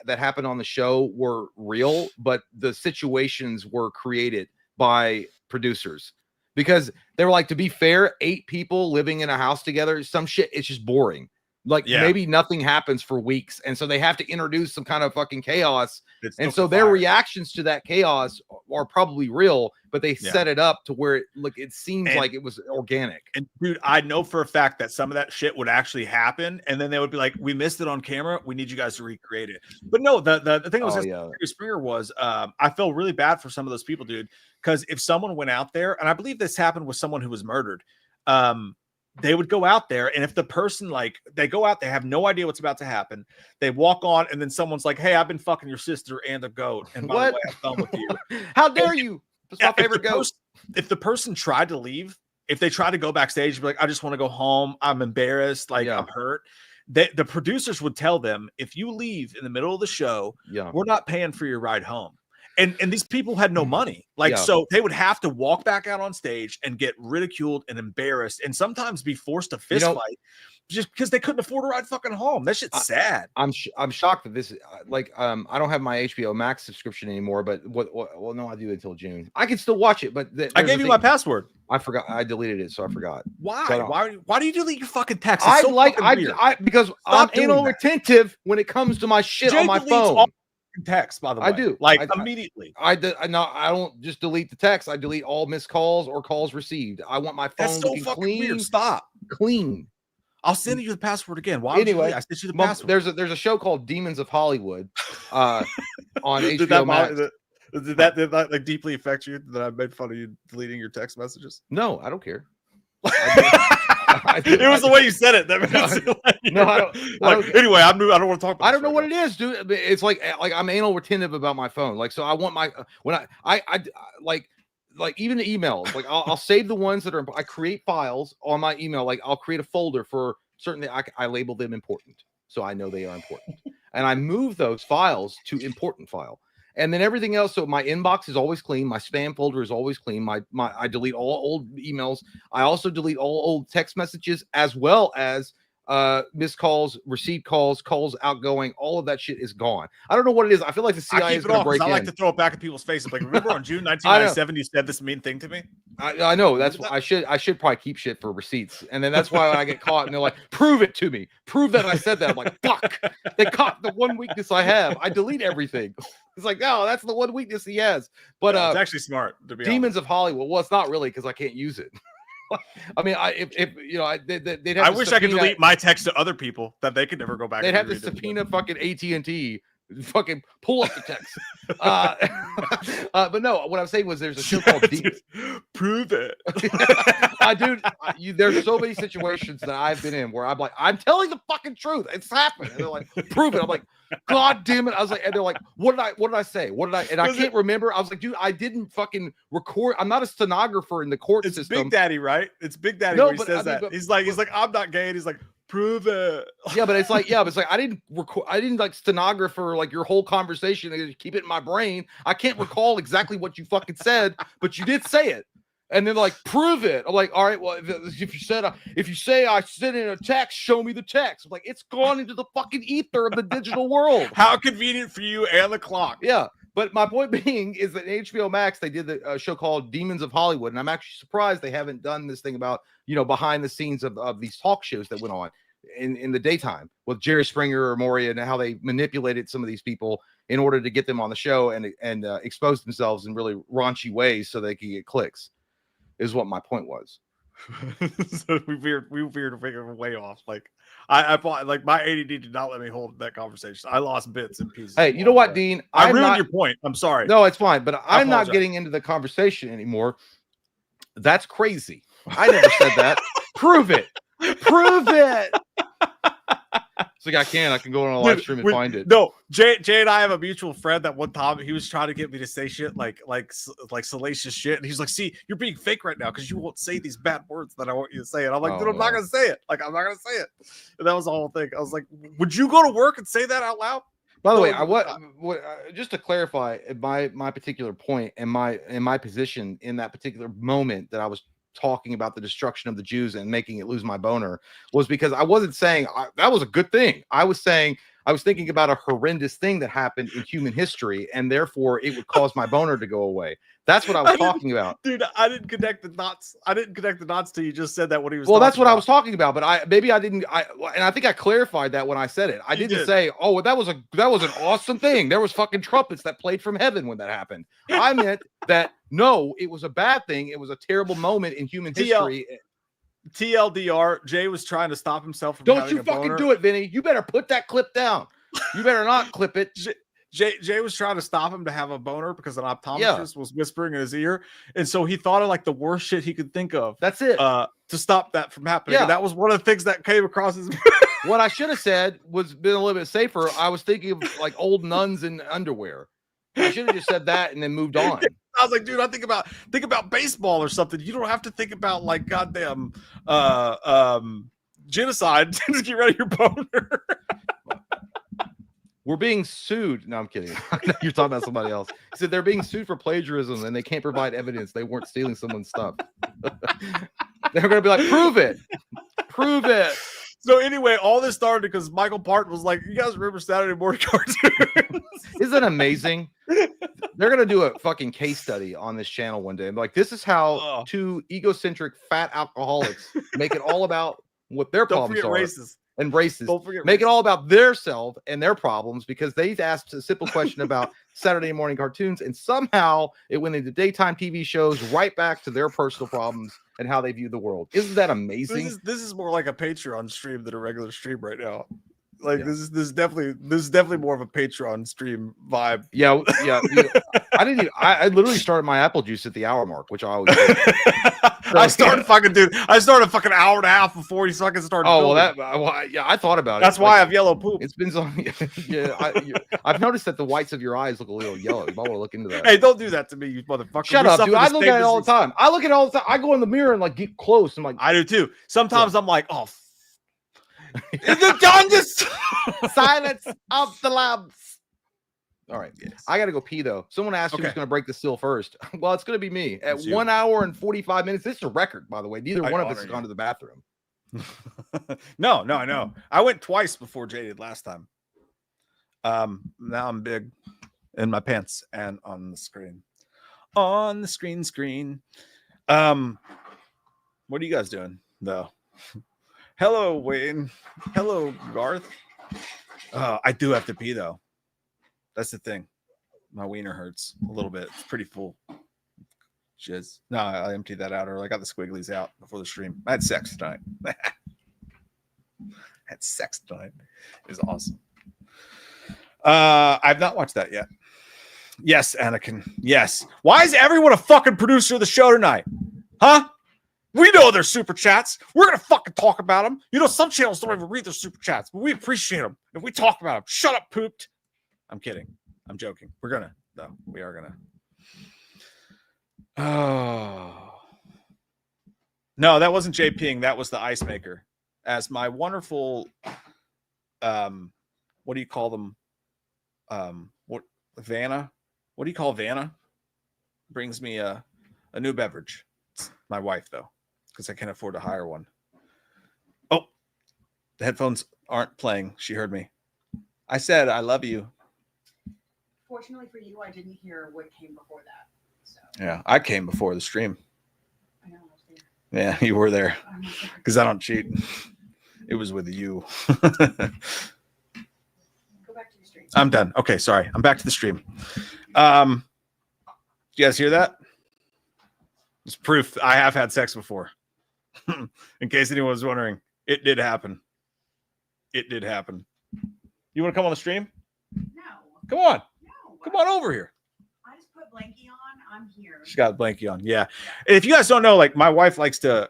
happened on the show were real, but the situations were created by producers, because they were like, to be fair, 8 people living in a house together, some shit, it's just boring. Like maybe nothing happens for weeks. And so they have to introduce some kind of fucking chaos. And so their reactions to that chaos are probably real, but they set it up to where it seems like it was organic. And dude, I know for a fact that some of that shit would actually happen. And then they would be like, "We missed it on camera. We need you guys to recreate it." But no, the thing was, Springer was, I felt really bad for some of those people, dude. Because if someone went out there, and I believe this happened with someone who was murdered, they would go out there, and if the person, like, they go out, they have no idea what's about to happen. They walk on, and then someone's like, "Hey, I've been fucking your sister and a goat. And by the way, I'm done with you." How dare you? That's my favorite goat. If the person tried to leave, if they tried to go backstage, be like, "I just want to go home. I'm embarrassed. Like, I'm hurt." The producers would tell them, "If you leave in the middle of the show, we're not paying for your ride home." and these people had no money. Like, Yeah. so they would have to walk back out on stage and get ridiculed and embarrassed and sometimes be forced to fist fight just because they couldn't afford to ride fucking home. That shit's sad. I'm shocked that this I don't have my HBO Max subscription anymore, but well, no, I do until June. I can still watch it, but I gave you my password. I forgot. I deleted it, so I forgot. Why? So why do you delete your fucking text? It's Because I'm anal retentive when it comes to my shit on my phone. All text, by the way. I do. Immediately. I don't just delete the text. I delete all missed calls or calls received. I want my phone That's so looking fucking clean. weird. Stop. Clean. I'll send you the password again. Why? Anyway, I sent you the password. There's a show called Demons of Hollywood on HBO Max. Did that like deeply affect you that I made fun of you deleting your text messages? No, I don't care. It was the way you said it. Anyway, I don't want to talk about I don't know what it is, dude. It's like I'm anal retentive about my phone. Like, so I want my when I like even the emails, like I'll save the ones that are, I create files on my email. Like I'll create a folder for certain, I label them important. So I know they are important. And I move those files to important file. And then everything else. So my inbox is always clean. My spam folder is always clean. I delete all old emails. I also delete all old text messages, as well as missed calls, received calls, calls outgoing. All of that shit is gone. I don't know what it is. I feel like the CIA is going to break in. I like to throw it back at people's faces. Like, remember on June 1997, you said this mean thing to me? I know. That's why I should probably keep shit for receipts. And then that's why when I get caught and they're like, prove it to me. Prove that I said that. I'm like, fuck. They caught the one weakness I have. I delete everything. It's like, no, that's the one weakness he has. But it's actually smart to be Demons of Hollywood. Well, it's not really because I can't use it. I mean, they'd have I wish I could delete my text to other people that they could never go back. They'd have to subpoena fucking AT&T, fucking pull up the text. But no, what I'm saying was there's a show called Prove it. There's so many situations that I've been in where I'm like, I'm telling the fucking truth. It's happened. And they're like, prove it. I'm like, God damn it. I was like, and they're like, what did I say? And I can't remember. I was like, dude, I didn't fucking record. I'm not a stenographer in the court system. It's Big Daddy, right? It's Big Daddy where he says that. He's like, I'm not gay. And he's like, prove it. Yeah, but it's like, I didn't record. I didn't like stenographer like your whole conversation and keep it in my brain. I can't recall exactly what you fucking said, but you did say it. And then like, prove it. I'm like, all right, well, if you say I sent in a text, show me the text. I'm like, it's gone into the fucking ether of the digital world. How convenient for you and the clock. Yeah. But my point being is that in HBO Max, they did the show called Demons of Hollywood. And I'm actually surprised they haven't done this thing about, behind the scenes of these talk shows that went on in the daytime with Jerry Springer or Maury, and how they manipulated some of these people in order to get them on the show and expose themselves in really raunchy ways so they could get clicks. Is what my point was. So we veered way off. Like I like my ADD did not let me hold that conversation. I lost bits and pieces. Hey, you know what, Dean? I ruined your point. I'm sorry. No, it's fine. But I'm not getting into the conversation anymore. That's crazy. I never said that. Prove it. Prove it. It's like I can go on a live stream and find it. No, Jay and I have a mutual friend that one time he was trying to get me to say shit like salacious shit, and he's like, "See, you're being fake right now because you won't say these bad words that I want you to say." And I'm like, "Dude, I'm not gonna say it. Like, I'm not gonna say it." And that was the whole thing. I was like, "Would you go to work and say that out loud?" By the way, just to clarify my particular point and my position in that particular moment that I was talking about the destruction of the Jews and making it lose my boner was because I wasn't saying that was a good thing. I was saying I was thinking about a horrendous thing that happened in human history, and therefore it would cause my boner to go away. That's what I was talking about. Dude, I didn't connect the dots. I didn't connect the dots till you just said that when he was. Well, that's what I was talking about, but I didn't. And I think I clarified that when I said it. I didn't say, "Oh, that was an awesome thing." There was fucking trumpets that played from heaven when that happened. I meant that no, it was a bad thing. It was a terrible moment in human history. TLDR, Jay was trying to stop himself from Don't you fucking do it, Vinny. You better put that clip down. You better not clip it. Jay was trying to stop him to have a boner because an optometrist was whispering in his ear. And so he thought of like the worst shit he could think of. That's it. To stop that from happening. Yeah. And that was one of the things that came across his What I should have said was been a little bit safer. I was thinking of like old nuns in underwear. I should have just said that and then moved on. I was like, dude, I think about baseball or something. You don't have to think about like goddamn genocide to get rid of your boner. We're being sued. No, I'm kidding. You're talking about somebody else. He said they're being sued for plagiarism and they can't provide evidence they weren't stealing someone's stuff. They're going to be like, prove it. Prove it. So anyway, all this started because Michael Parton was like, "You guys remember Saturday morning cartoons?" Isn't that amazing? They're going to do a fucking case study on this channel one day. And like, this is how two egocentric fat alcoholics make it all about what their Don't problems forget are. racist. And racist. Don't forget Make it racist. all about their self and their problems because they asked a simple question about Saturday morning cartoons, and somehow it went into daytime TV shows right back to their personal problems and how they view the world. Isn't that amazing? This is more like a Patreon stream than a regular stream right now. Like Yeah. this is definitely more of a Patreon stream vibe. Yeah. I literally started my apple juice at the hour mark, which I always do. I started fucking hour and a half before you fucking started. Oh, filming. I thought about it. That's why I have yellow poop. It's been so. I've noticed that the whites of your eyes look a little yellow. You might want to look into that. Hey, don't do that to me, you motherfucker. Shut up, dude. I look at it all the time. I go in the mirror and like get close. I'm like, I do too. Sometimes I'm like, oh, is it done? Just silence of the labs. All right. Yes. I got to go pee though. Someone asked who's Okay. going to break the seal first. Well, it's going to be me at It's you. 1 hour and 45 minutes. This is a record, by the way. Neither I one of us honor has you. gone to the bathroom. No, I know. I went twice before Jay did last time. Now I'm big in my pants and on the screen. On the screen. What are you guys doing though? Hello, Wayne. Hello, Garth. I do have to pee though. That's the thing. My wiener hurts a little bit. It's pretty full. Jizz. No, I emptied that out early. I got the squigglies out before the stream. I had sex tonight. It was awesome. I've not watched that yet. Yes, Anakin. Yes. Why is everyone a fucking producer of the show tonight? Huh? We know they're super chats. We're going to fucking talk about them. You know, some channels don't even read their super chats, but we appreciate them. And we talk about them. Shut up, pooped. I'm kidding. I'm joking. We're going to, though. We are going to. Oh. No, that wasn't JPing. That was the ice maker. As my wonderful, what do you call them? Vanna? What do you call Vanna? Brings me a new beverage. It's my wife, though, because I can't afford to hire one. Oh, the headphones aren't playing. She heard me. I said, I love you. Fortunately for you, I didn't hear what came before that. So Yeah, I came before the stream. I know I was there. Yeah, you were there I'm not there. because I don't cheat. It was with you. Go back to your stream. I'm done. Okay, sorry. I'm back to the stream. You guys hear that? It's proof I have had sex before. In case anyone was wondering, it did happen. It did happen. You want to come on the stream? No. Come on. No. Come on over here. I just put blankie on. I'm here. She got a blankie on. Yeah. And if you guys don't know, like my wife likes to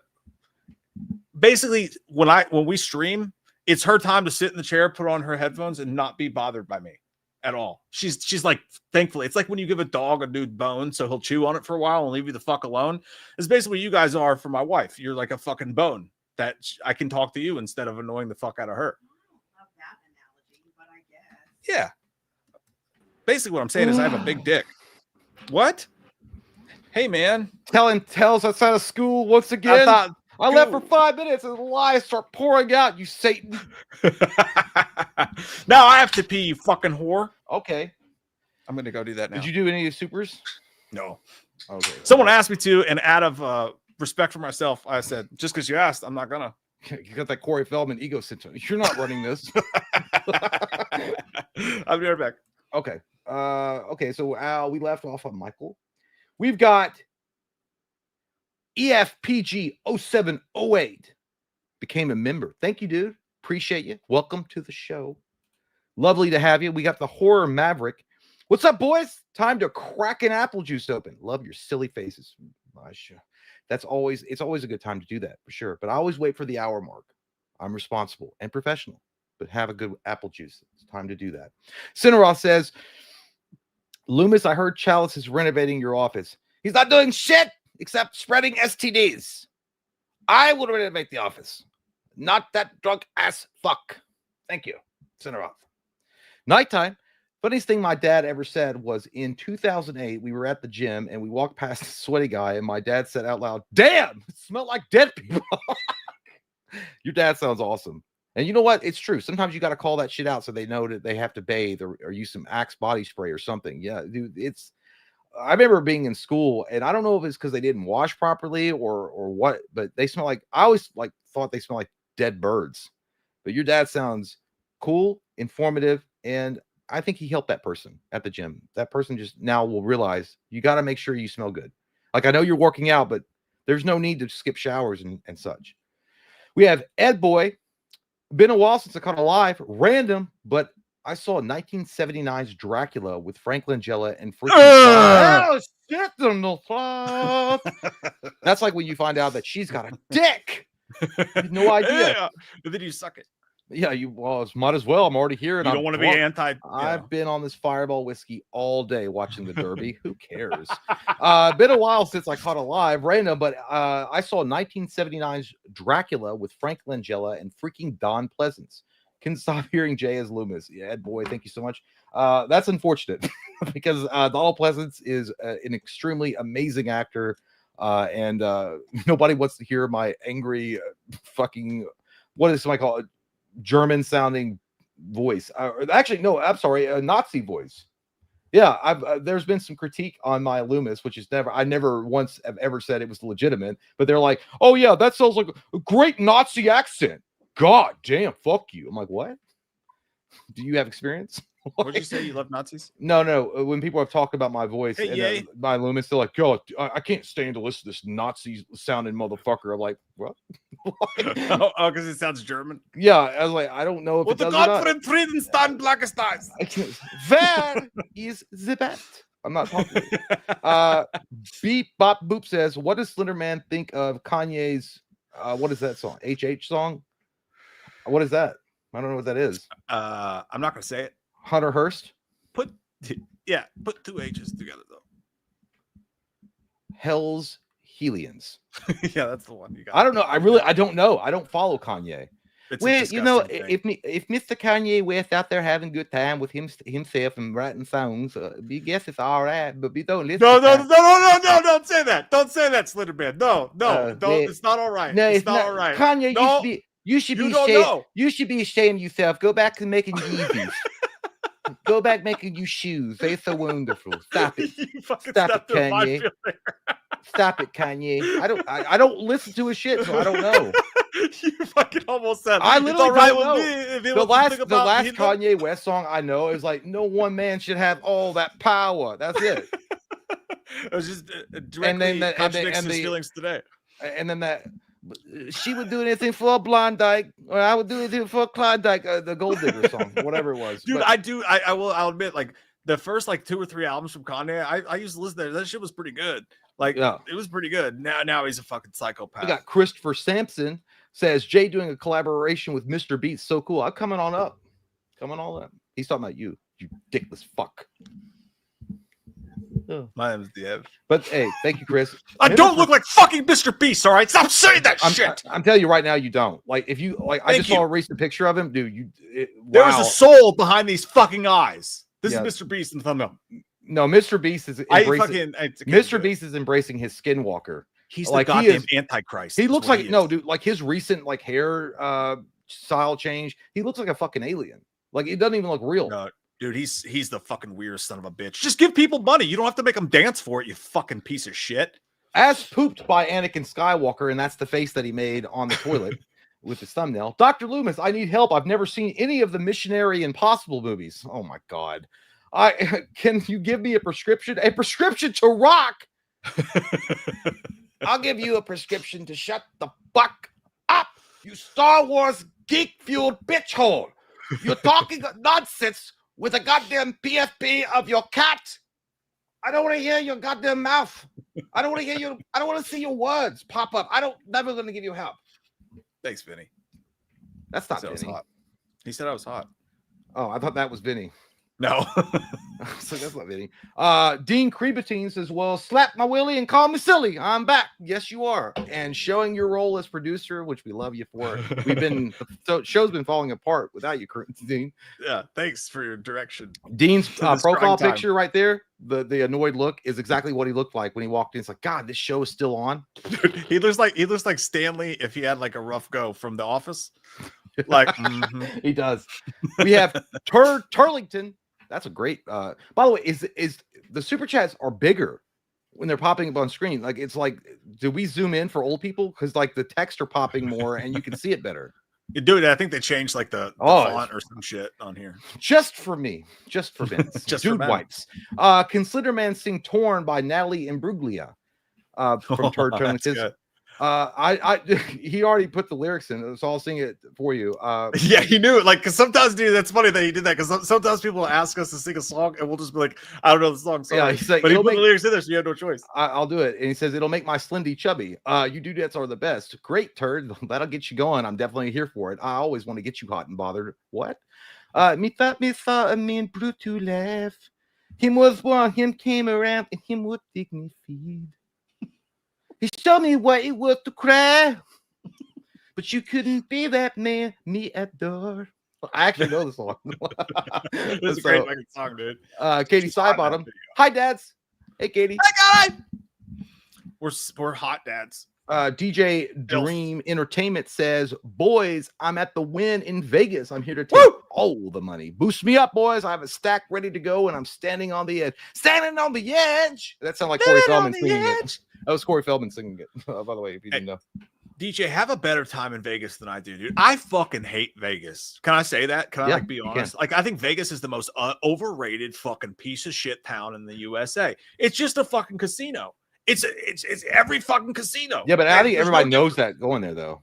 basically when we stream, it's her time to sit in the chair, put on her headphones, and not be bothered by me at all. She's like, thankfully, it's like when you give a dog a new bone, so he'll chew on it for a while and leave you the fuck alone. It's basically what you guys are for my wife. You're like a fucking bone that I can talk to you instead of annoying the fuck out of her. I don't love that analogy, but I guess. Yeah. Basically, what I'm saying is I have a big dick. What? Hey, man. Telling tales outside of school once again. I left for Cool. 5 minutes and the lies start pouring out, you Satan. Now I have to pee, you fucking whore. Okay. I'm going to go do that now. Did you do any of the supers? No. Okay. Someone asked me to, and out of respect for myself, I said, just because you asked, I'm not going to. You got that Cory Feldman ego syndrome. You're not running this. I'll be right back. Okay. Okay. So we left off on Michael. We've got EFPG 0708 became a member. Thank you, dude. Appreciate you. Welcome to the show. Lovely to have you. We got the Horror Maverick. What's up, boys? Time to crack an apple juice open. Love your silly faces. It's always a good time to do that for sure. But I always wait for the hour mark. I'm responsible and professional, but have a good apple juice. It's time to do that. Cineroth says, Loomis, I heard Chalice is renovating your office. He's not doing shit except spreading STDs. I will renovate the office. Not that drunk ass fuck. Thank you, Cineroth. Nighttime. Funniest thing my dad ever said was in 2008, we were at the gym and we walked past a sweaty guy, and my dad said out loud, "Damn, it smelled like dead people." Your dad sounds awesome. And you know what? It's true. Sometimes you got to call that shit out so they know that they have to bathe or use some Axe body spray or something. Yeah, dude, I remember being in school, and I don't know if it's because they didn't wash properly or what, but they smell like, I always thought they smell like dead birds. But your dad sounds cool, informative, and I think he helped that person at the gym. That person just now will realize you got to make sure you smell good. Like, I know you're working out, but there's no need to skip showers and such. We have Ed Boy. Been a while since I caught a live. Random, but I saw 1979's Dracula with Frank Langella and freaking oh shit on the flop. That's like when you find out that she's got a dick. No idea. Yeah. But then you suck it. Yeah, might as well. I'm already here. And you don't want to be anti. I've been on this Fireball whiskey all day watching the Derby. Who cares? Been a while since I caught a live random, but I saw 1979's Dracula with Frank Langella and freaking Don Pleasance. Can stop hearing Jay as Loomis. Yeah, Ed Boy, thank you so much. That's unfortunate because Donald Pleasance is an extremely amazing actor, and nobody wants to hear my angry fucking, what does somebody call it? German sounding voice. Actually, no, I'm sorry, a Nazi voice. Yeah, there's been some critique on my Loomis, which is I never once have ever said it was legitimate, but they're like, oh yeah, that sounds like a great Nazi accent. God damn, fuck you. I'm like, what? Do you have experience? What did you say? You love Nazis? No. When people have talked about my voice and my Loomis, they're like, "God, I can't stand to listen to this Nazi sounding motherfucker." I'm like, "What?" Oh, because it sounds German. Yeah, I was like, I don't know if it does or not. Friedenstein Blackestein. Where is the bet? I'm not talking. Beep Bop Boop says, "What does Slender Man think of Kanye's? What is that song? HH song? What is that? I don't know what that is. I'm not gonna say it. Hunter Hearst. Put two H's together though. Hell's Helians. Yeah, that's the one you got. I don't know. I don't know. I don't follow Kanye. Well, you know, if Mr. Kanye West out there having a good time with himself and writing songs, we guess it's all right. But we don't listen. No! Don't say that. Don't say that, Slenderman. No, don't. It's not all right. No, it's not all right. Kanye, no, you should be ashamed. You should be ashamed of yourself. Go back to making Yeezys. Go back making you shoes. They're so wonderful. Stop it. Stop it, Kanye. Stop it, Kanye. I don't listen to his shit, so I don't know. You fucking almost said. I literally don't know. The last Hitler? Kanye West song I know is like, "No one man should have all that power." That's it. It was just directly contradicts his feelings today. And then that. She would do anything for a Blondike, or I would do anything for a Klondike, the Gold Digger song, whatever it was. Dude, but I'll admit, like the first 2 or 3 albums from Kanye, I used to listen to that shit was pretty good. It was pretty good. Now he's a fucking psychopath. We got Christopher Sampson says Jay doing a collaboration with Mr. Beats, so cool. I'm coming on up. He's talking about you dickless fuck. My name is Diev. But hey, thank you, Chris. I don't look like fucking Mr. Beast, all right? Stop saying that shit. I'm telling you right now, you don't. Like, if you I just saw a recent picture of him, dude. There was a soul behind these fucking eyes. This is Mr. Beast in the thumbnail. No, Mr. Beast is embracing. Mr. Beast is embracing his skinwalker. He's like the goddamn Antichrist. He looks like dude. Like his recent hair style change. He looks like a fucking alien. Like it doesn't even look real. No. Dude, he's the fucking weirdest son of a bitch. Just give people money. You don't have to make them dance for it, you fucking piece of shit. As pooped by Anakin Skywalker, and that's the face that he made on the toilet with his thumbnail. Dr. Loomis, I need help. I've never seen any of the Missionary Impossible movies. Oh my God. Can you give me a prescription? A prescription to rock. I'll give you a prescription to shut the fuck up, you Star Wars geek-fueled bitch hole. You're talking nonsense with a goddamn PFP of your cat. I don't want to hear your goddamn mouth. I don't want to hear you. I don't want to see your words pop up. Never going to give you help. Thanks, Vinny. That's not Vinny. He said I was hot. Oh, I thought that was Vinny. No. So that's not fitting. Dean Crebatine says, well, slap my willy and call me silly. I'm back. Yes, you are. And showing your role as producer, which we love you for. The show's been falling apart without you, Dean. Yeah, thanks for your direction. Dean's profile picture right there, the annoyed look is exactly what he looked like when he walked in. It's like, God, this show is still on. Dude, he looks like Stanley if he had like a rough go from The Office. Like He does. We have Turlington. That's a great. By the way, is the super chats are bigger when they're popping up on screen? Like it's like, do we zoom in for old people? Because like the text are popping more and you can see it better. Dude, I think they changed like the font or some shit on here. Just for me, just for Vince. Just Dude for wipes. Consider Man Sing Torn by Natalie Imbruglia. From Turlington. He already put the lyrics in, so I'll sing it for you. Yeah, he knew it. Like, because sometimes, dude, that's funny that he did that. Because sometimes people ask us to sing a song, and we'll just be like, "I don't know the song." Sorry. Yeah, he's like, but he put the lyrics in there, so you have no choice. I'll do it, and he says it'll make my Slendy chubby. You dudettes are the best. Great turd, that'll get you going. I'm definitely here for it. I always want to get you hot and bothered. What? Me thought a man brute to laugh. Him was one, him came around, and him would dig me feed. He showed me what it was to cry, but you couldn't be that man me adore. I actually know the song. This is a great fucking song, dude. Katie Sidebottom. Hi, dads. Hey, Katie. Hi, guys. We're hot dads. DJ Dream Entertainment says, boys, I'm at the Win in Vegas. I'm here to take all the money. Boost me up, boys. I have a stack ready to go, and I'm standing on the edge. Standing on the edge. That sounded like Cory Feldman singing it. That was Cory Feldman singing it, by the way, if you didn't know. DJ, have a better time in Vegas than I do, dude. I fucking hate Vegas. Can I say that? Can I be honest? Like, I think Vegas is the most overrated fucking piece of shit town in the USA. It's just a fucking casino. It's every fucking casino. Yeah, but I think everybody knows that going there, though.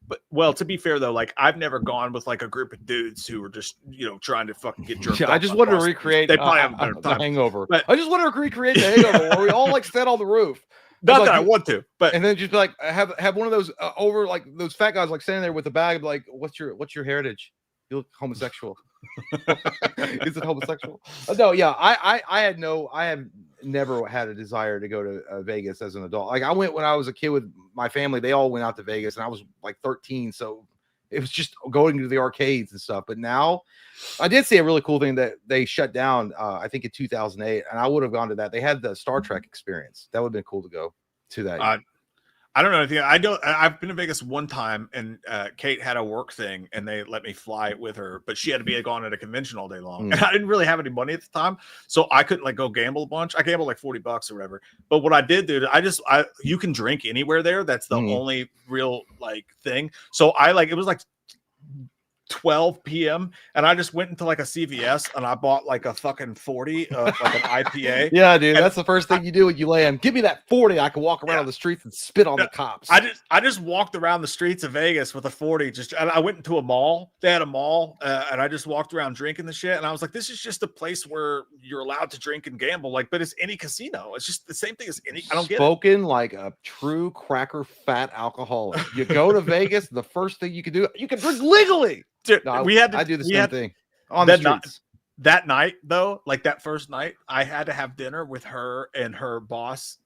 But well, to be fair though, like I've never gone with like a group of dudes who were just trying to fucking get jerked. Yeah, I just wanted to recreate. They probably have a better time. The Hangover. But I just want to recreate the Hangover where we all like stand on the roof. Not like, that I want to, but and then just like have one of those over like those fat guys like standing there with a bag like, what's your heritage? You look homosexual. Is it homosexual? No, yeah. I have never had a desire to go to Vegas as an adult. Like I went when I was a kid with my family. They all went out to Vegas, and I was like 13, so it was just going to the arcades and stuff. But now, I did see a really cool thing that they shut down. I think in 2008, and I would have gone to that. They had the Star Trek experience. That would have been cool to go to that. I don't know anything. I've been to Vegas one time, and Kate had a work thing, and they let me fly with her, but she had to be gone at a convention all day long, and I didn't really have any money at the time, so I couldn't like go gamble a bunch. I gambled like $40 or whatever. But what I did, dude, you can drink anywhere there. That's the only real like thing. So it was like 12 p.m. and I just went into like a CVS and I bought like a fucking 40 of like an IPA. Yeah, dude, that's the first thing you do when you land. Give me that 40. I can walk around on the streets and spit on the cops. I just walked around the streets of Vegas with a 40. And I went into a mall. They had a mall, and I just walked around drinking the shit. And I was like, this is just a place where you're allowed to drink and gamble. Like, but it's any casino. It's just the same thing as any. I don't get it. Spoken like a true cracker fat alcoholic. You go to Vegas, the first thing you can do, you can drink legally. Dude, no, I do the same thing on the streets. That night, though, like that first night, I had to have dinner with her and her boss.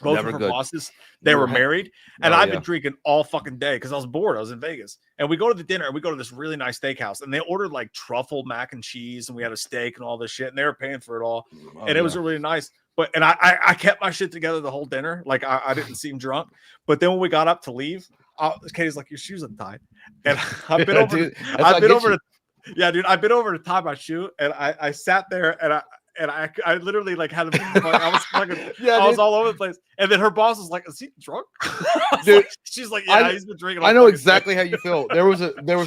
Both of her bosses, they were married, and I've been drinking all fucking day because I was bored. I was in Vegas, and we go to the dinner, and we go to this really nice steakhouse, and they ordered like truffle mac and cheese, and we had a steak and all this shit, and they were paying for it all, and it was really nice. But I kept my shit together the whole dinner, like I didn't seem drunk. But then when we got up to leave, Katie's like, "Your shoes untied," and I've been over to tie my shoe, and I sat there and I literally like had I was fucking I was all over the place. And then her boss was like, "Is he drunk?" Dude, she's like, "Yeah, he's been drinking." I know exactly how you feel. There was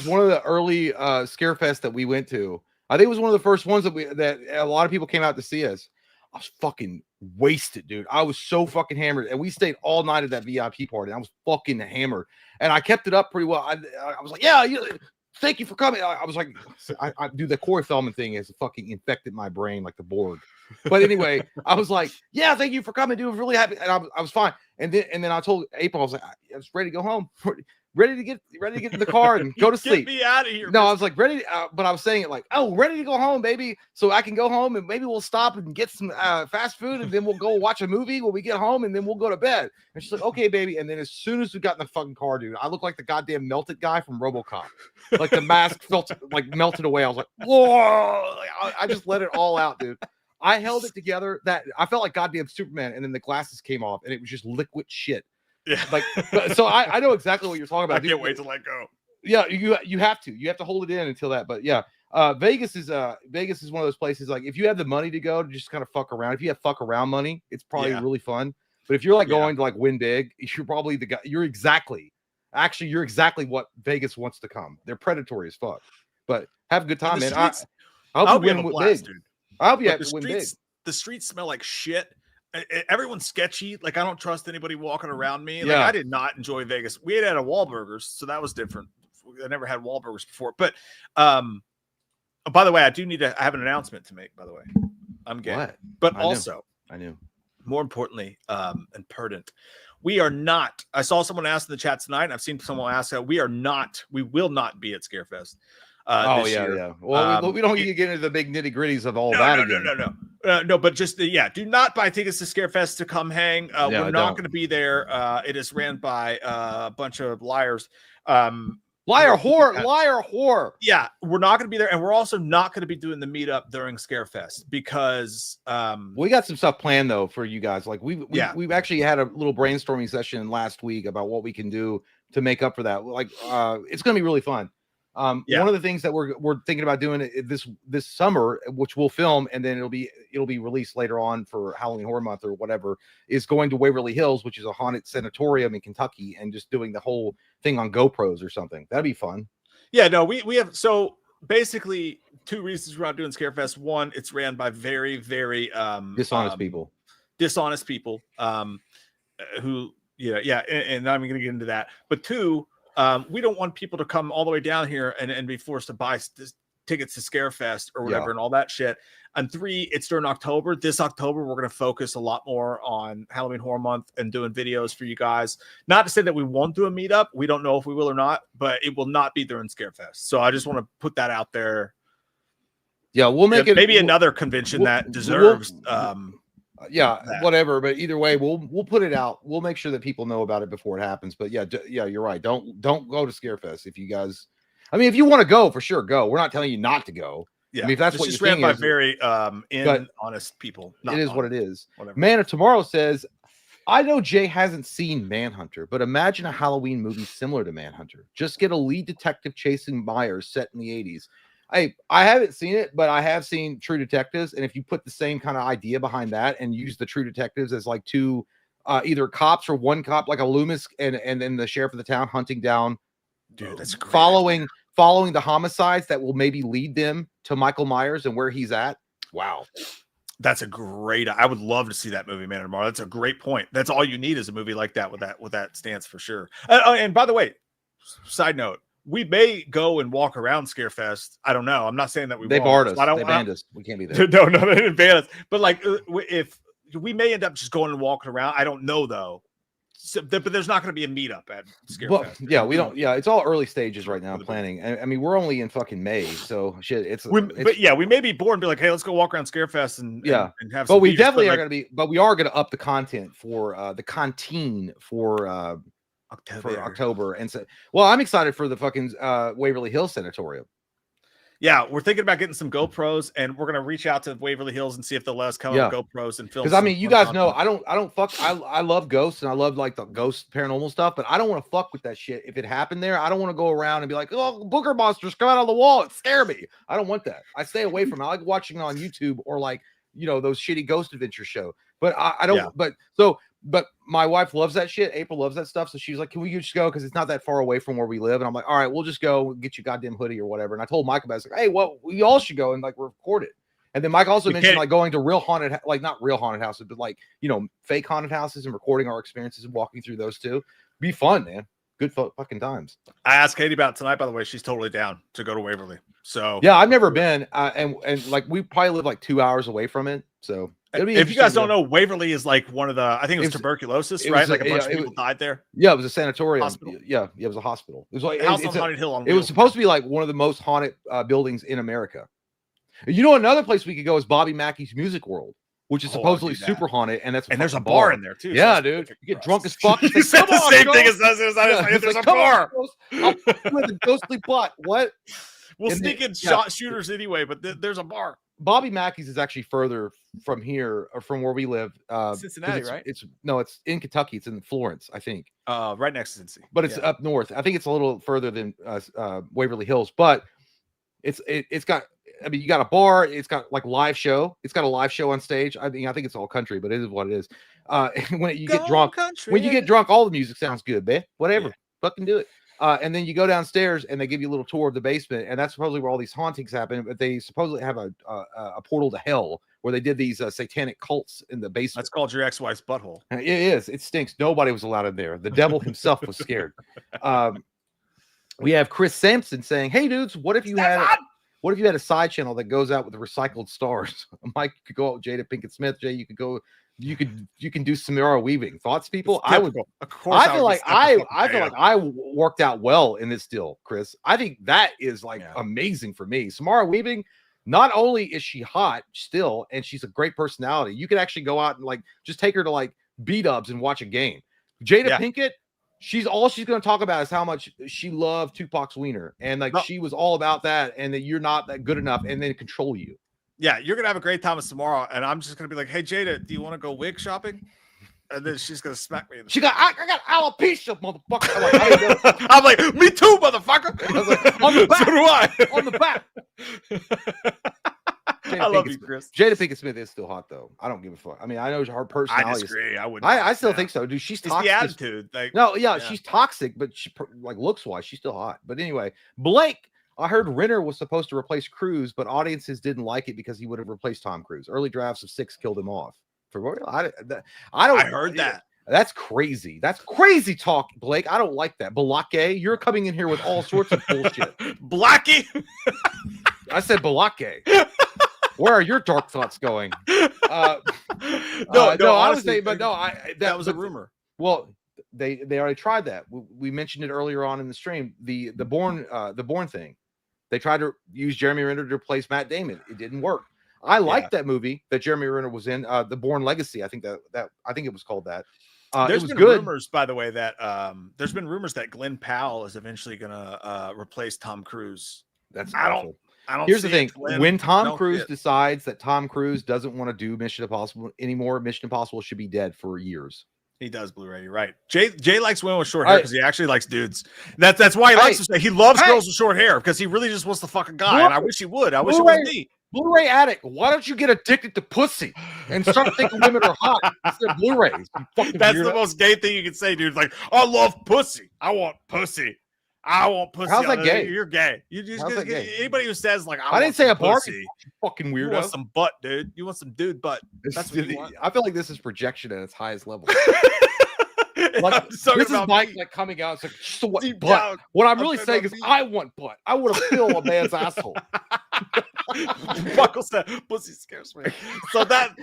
one of the early scare fest that we went to. I think it was one of the first ones that a lot of people came out to see us. I was fucking wasted, dude. I was so fucking hammered, and we stayed all night at that VIP party. I was fucking hammered, and I kept it up pretty well. I was like, "Yeah, thank you for coming." I was like, I do the Cory Feldman thing has fucking infected my brain like the Borg. But anyway, I was like, "Yeah, thank you for coming, dude. I was really happy," and I was fine. And then I told April, I was like, "I was ready to go home." ready to get in the car and go to sleep. Get me out of here. No, I was like ready, but I was saying it like, oh, ready to go home, baby. So I can go home and maybe we'll stop and get some fast food and then we'll go watch a movie when we get home and then we'll go to bed. And she's like, okay, baby. And then as soon as we got in the fucking car, dude, I look like the goddamn melted guy from RoboCop. Like the mask felt like melted away. I was like, whoa! Like, I just let it all out, dude. I held it together. That I felt like goddamn Superman, and then the glasses came off, and it was just liquid shit. Yeah. Like, so I know exactly what you're talking about. I can't wait to let go. Yeah, you have to hold it in until that. But yeah, Vegas is one of those places. Like if you have the money to go to just kind of fuck around. If you have fuck around money, it's probably really fun. But if you're like going to like win big, you're probably the guy. You're exactly what Vegas wants to come. They're predatory as fuck. But have a good time, man. I hope you win big, dude. I hope you have to win big. The streets smell like shit. Everyone's sketchy. Like I don't trust anybody walking around me. Like I did not enjoy Vegas. We ate at a Wahlburgers, so that was different. I never had Wahlburgers before. But by the way, I have an announcement to make. By the way, I'm gay. What? But I knew. More importantly, and pertinent, we are not. I saw someone ask in the chat tonight, and I've seen someone ask that we will not be at Scarefest. This year. Well, we don't need to get into the big nitty gritties of all No, but just do not buy tickets to Scarefest to come hang. We're not going to be there. It is ran by a bunch of liars. Liar whore. Yeah, we're not going to be there, and we're also not going to be doing the meetup during Scarefest because we got some stuff planned though for you guys. Like we've actually had a little brainstorming session last week about what we can do to make up for that. Like it's going to be really fun. One of the things that we're thinking about doing this summer, which we'll film and then it'll be released later on for Halloween Horror Month or whatever, is going to Waverly Hills, which is a haunted sanatorium in Kentucky, and just doing the whole thing on GoPros or something. That'd be fun. Yeah, no, we have so basically two reasons we're not doing Scarefest. One, it's ran by very, very dishonest people who and I'm gonna get into that. But two, we don't want people to come all the way down here and be forced to buy tickets to Scarefest or whatever and all that shit. And three, it's during October. This October, we're going to focus a lot more on Halloween Horror Month and doing videos for you guys. Not to say that we won't do a meetup. We don't know if we will or not, but it will not be during Scarefest. So I just want to put that out there. Yeah, we'll make it maybe another convention that deserves. Whatever. But either way, we'll put it out. We'll make sure that people know about it before it happens. But yeah, you're right. Don't go to Scarefest if you guys. I mean, if you want to go, for sure, go. We're not telling you not to go. Yeah, I mean, if that's what just you're ran by very honest people. It is what it is. Whatever. Man of Tomorrow says, I know Jay hasn't seen Manhunter, but imagine a Halloween movie similar to Manhunter. Just get a lead detective chasing Myers set in the 80s. I haven't seen it, but I have seen True Detectives, and if you put the same kind of idea behind that and use the True Detectives as like two either cops or one cop, like a Loomis and then the sheriff of the town hunting down, dude, that's great. Following the homicides that will maybe lead them to Michael Myers and where he's at. Wow. That's a great. I would love to see that movie, Man of Tomorrow. That's a great point. That's all you need is a movie like that with that stance for sure. And by the way, side note, we may go and walk around Scarefest. I don't know. I'm not saying that they barred us. They banned us. We can't be there. No, they didn't ban us. But like, if we may end up just going and walking around, I don't know though. So, but there's not going to be a meetup at Scarefest. Well, yeah, we don't. Yeah, it's all early stages right now planning. I mean, we're only in fucking May, so shit. But we may be bored and be like, hey, let's go walk around Scarefest and have. But we definitely are going to be. But we are going to up the content for the canteen for October. And so, well, I'm excited for the fucking Waverly Hills Sanatorium. Yeah, we're thinking about getting some GoPros, and we're gonna reach out to Waverly Hills and see if they'll let us come with GoPros and film. Because I mean, you guys know, I don't fuck. I love ghosts and I love like the ghost paranormal stuff, but I don't want to fuck with that shit. If it happened there, I don't want to go around and be like, oh, booger monsters come out of the wall, it scare me. I don't want that. I stay away from it. I like watching it on YouTube or like those shitty ghost adventure show. But I don't. Yeah. But my wife loves that shit. April loves that stuff. So she's like, can we just go? Because it's not that far away from where we live. And I'm like, all right, we'll just go get you a goddamn hoodie or whatever. And I told Mike about it. I was like, hey, well, we all should go and like record it. And then Mike also mentioned like going to real haunted, like not real haunted houses, but like, fake haunted houses and recording our experiences and walking through those too. Be fun, man. Good fucking times. I asked Katie about it tonight, by the way. She's totally down to go to Waverly. So yeah, I've never been. And like we probably live like 2 hours away from it. So If you guys don't know, Waverly is like one of the, I think it was tuberculosis, right? Like a bunch of people died there. Yeah, it was a sanatorium. Hospital. Yeah, it was a hospital. It was like House on Haunted Hill on It was supposed to be like one of the most haunted buildings in America. You know, another place we could go is Bobby Mackey's Music World, which is supposedly super haunted, and there's a bar in there too. Yeah, so dude, you get drunk as fuck. You said the same thing as us. There's a bar. I'll with a ghostly butt. What? We'll sneak in shooters anyway, but there's a bar. Bobby Mackey's is actually further from here, or from where we live. Cincinnati, right? It's in Kentucky. It's in Florence, I think. Right next to Cincy. But it's up north. I think it's a little further than Waverly Hills, but it's got. I mean, you got a bar. It's got like live show. It's got a live show on stage. I mean, I think it's all country, but it is what it is. When you get drunk, all the music sounds good, man. Whatever, fucking do it. And then you go downstairs and they give you a little tour of the basement, and that's supposedly where all these hauntings happen. But they supposedly have a portal to hell where they did these satanic cults in the basement. That's called your ex-wife's butthole. It is. It stinks. Nobody was allowed in there. The devil himself was scared. We have Chris Sampson saying, "Hey, dudes, what if you had a side channel that goes out with recycled stars? Mike could go out with Jada Pinkett Smith. Jay, you could go." You can do Samara weaving. Thoughts, people? I would. Of course, I feel like I worked out well in this deal, Chris. I think that is like amazing for me. Samara Weaving, not only is she hot still, and she's a great personality. You could actually go out and like just take her to like B-dubs and watch a game. Jada Pinkett, she's going to talk about is how much she loved Tupac's wiener, and like she was all about that, and that you're not that good enough, and then control you. Yeah, you're gonna have a great time with Samara, and I'm just gonna be like, "Hey, Jada, do you want to go wig shopping?" And then she's gonna smack me. I got alopecia, motherfucker. I'm like, "Me too, motherfucker." I was like, on the back. So do I. On the back. I love you, Chris. Jada Pinkett Smith is still hot though. I don't give a fuck. I mean, I know her personality. I disagree. I wouldn't. I still think so, dude. She's toxic. It's the attitude. Like, she's toxic, but she like looks wise, she's still hot. But anyway, Blake. I heard Renner was supposed to replace Cruise, but audiences didn't like it because he would have replaced Tom Cruise. Early drafts of 6 killed him off. For real? I heard that. That's crazy. That's crazy talk, Blake. I don't like that. Balake, you're coming in here with all sorts of bullshit. Blackie. I said Balake. Where are your dark thoughts going? No, honestly, that was a rumor. Well, they already tried that. We mentioned it earlier on in the stream. The Bourne thing. They tried to use Jeremy Renner to replace Matt Damon. It didn't work. I liked that movie that Jeremy Renner was in, The Bourne Legacy. I think it was called that. There's been rumors, by the way, that there's been rumors that Glenn Powell is eventually gonna replace Tom Cruise. That's I don't. Here's the thing: when Tom Cruise decides that Tom Cruise doesn't want to do Mission Impossible anymore, Mission Impossible should be dead for years. He does Blu-ray. You're right. Jay likes women with short hair because he actually likes dudes. That's why he likes to say he loves girls with short hair because he really just wants the fucking guy. And I wish he would. I wish it was me. Blu-ray addict. Why don't you get addicted to pussy and start thinking women are hot instead of Blu-rays? That's the most gay thing you can say, dude. Like, I love pussy. I want pussy. I want pussy. How's that gay? You're gay. You just anybody who says like I didn't say a pussy. Fucking weirdo. You want some butt, dude. You want some dude butt. That's what you want. I feel like this is projection at its highest level. Like, this is Mike like coming out. It's like, so what? Butt. What I'm really saying is, I want butt. I want to feel a man's asshole. Buckle said, pussy scares me. So that's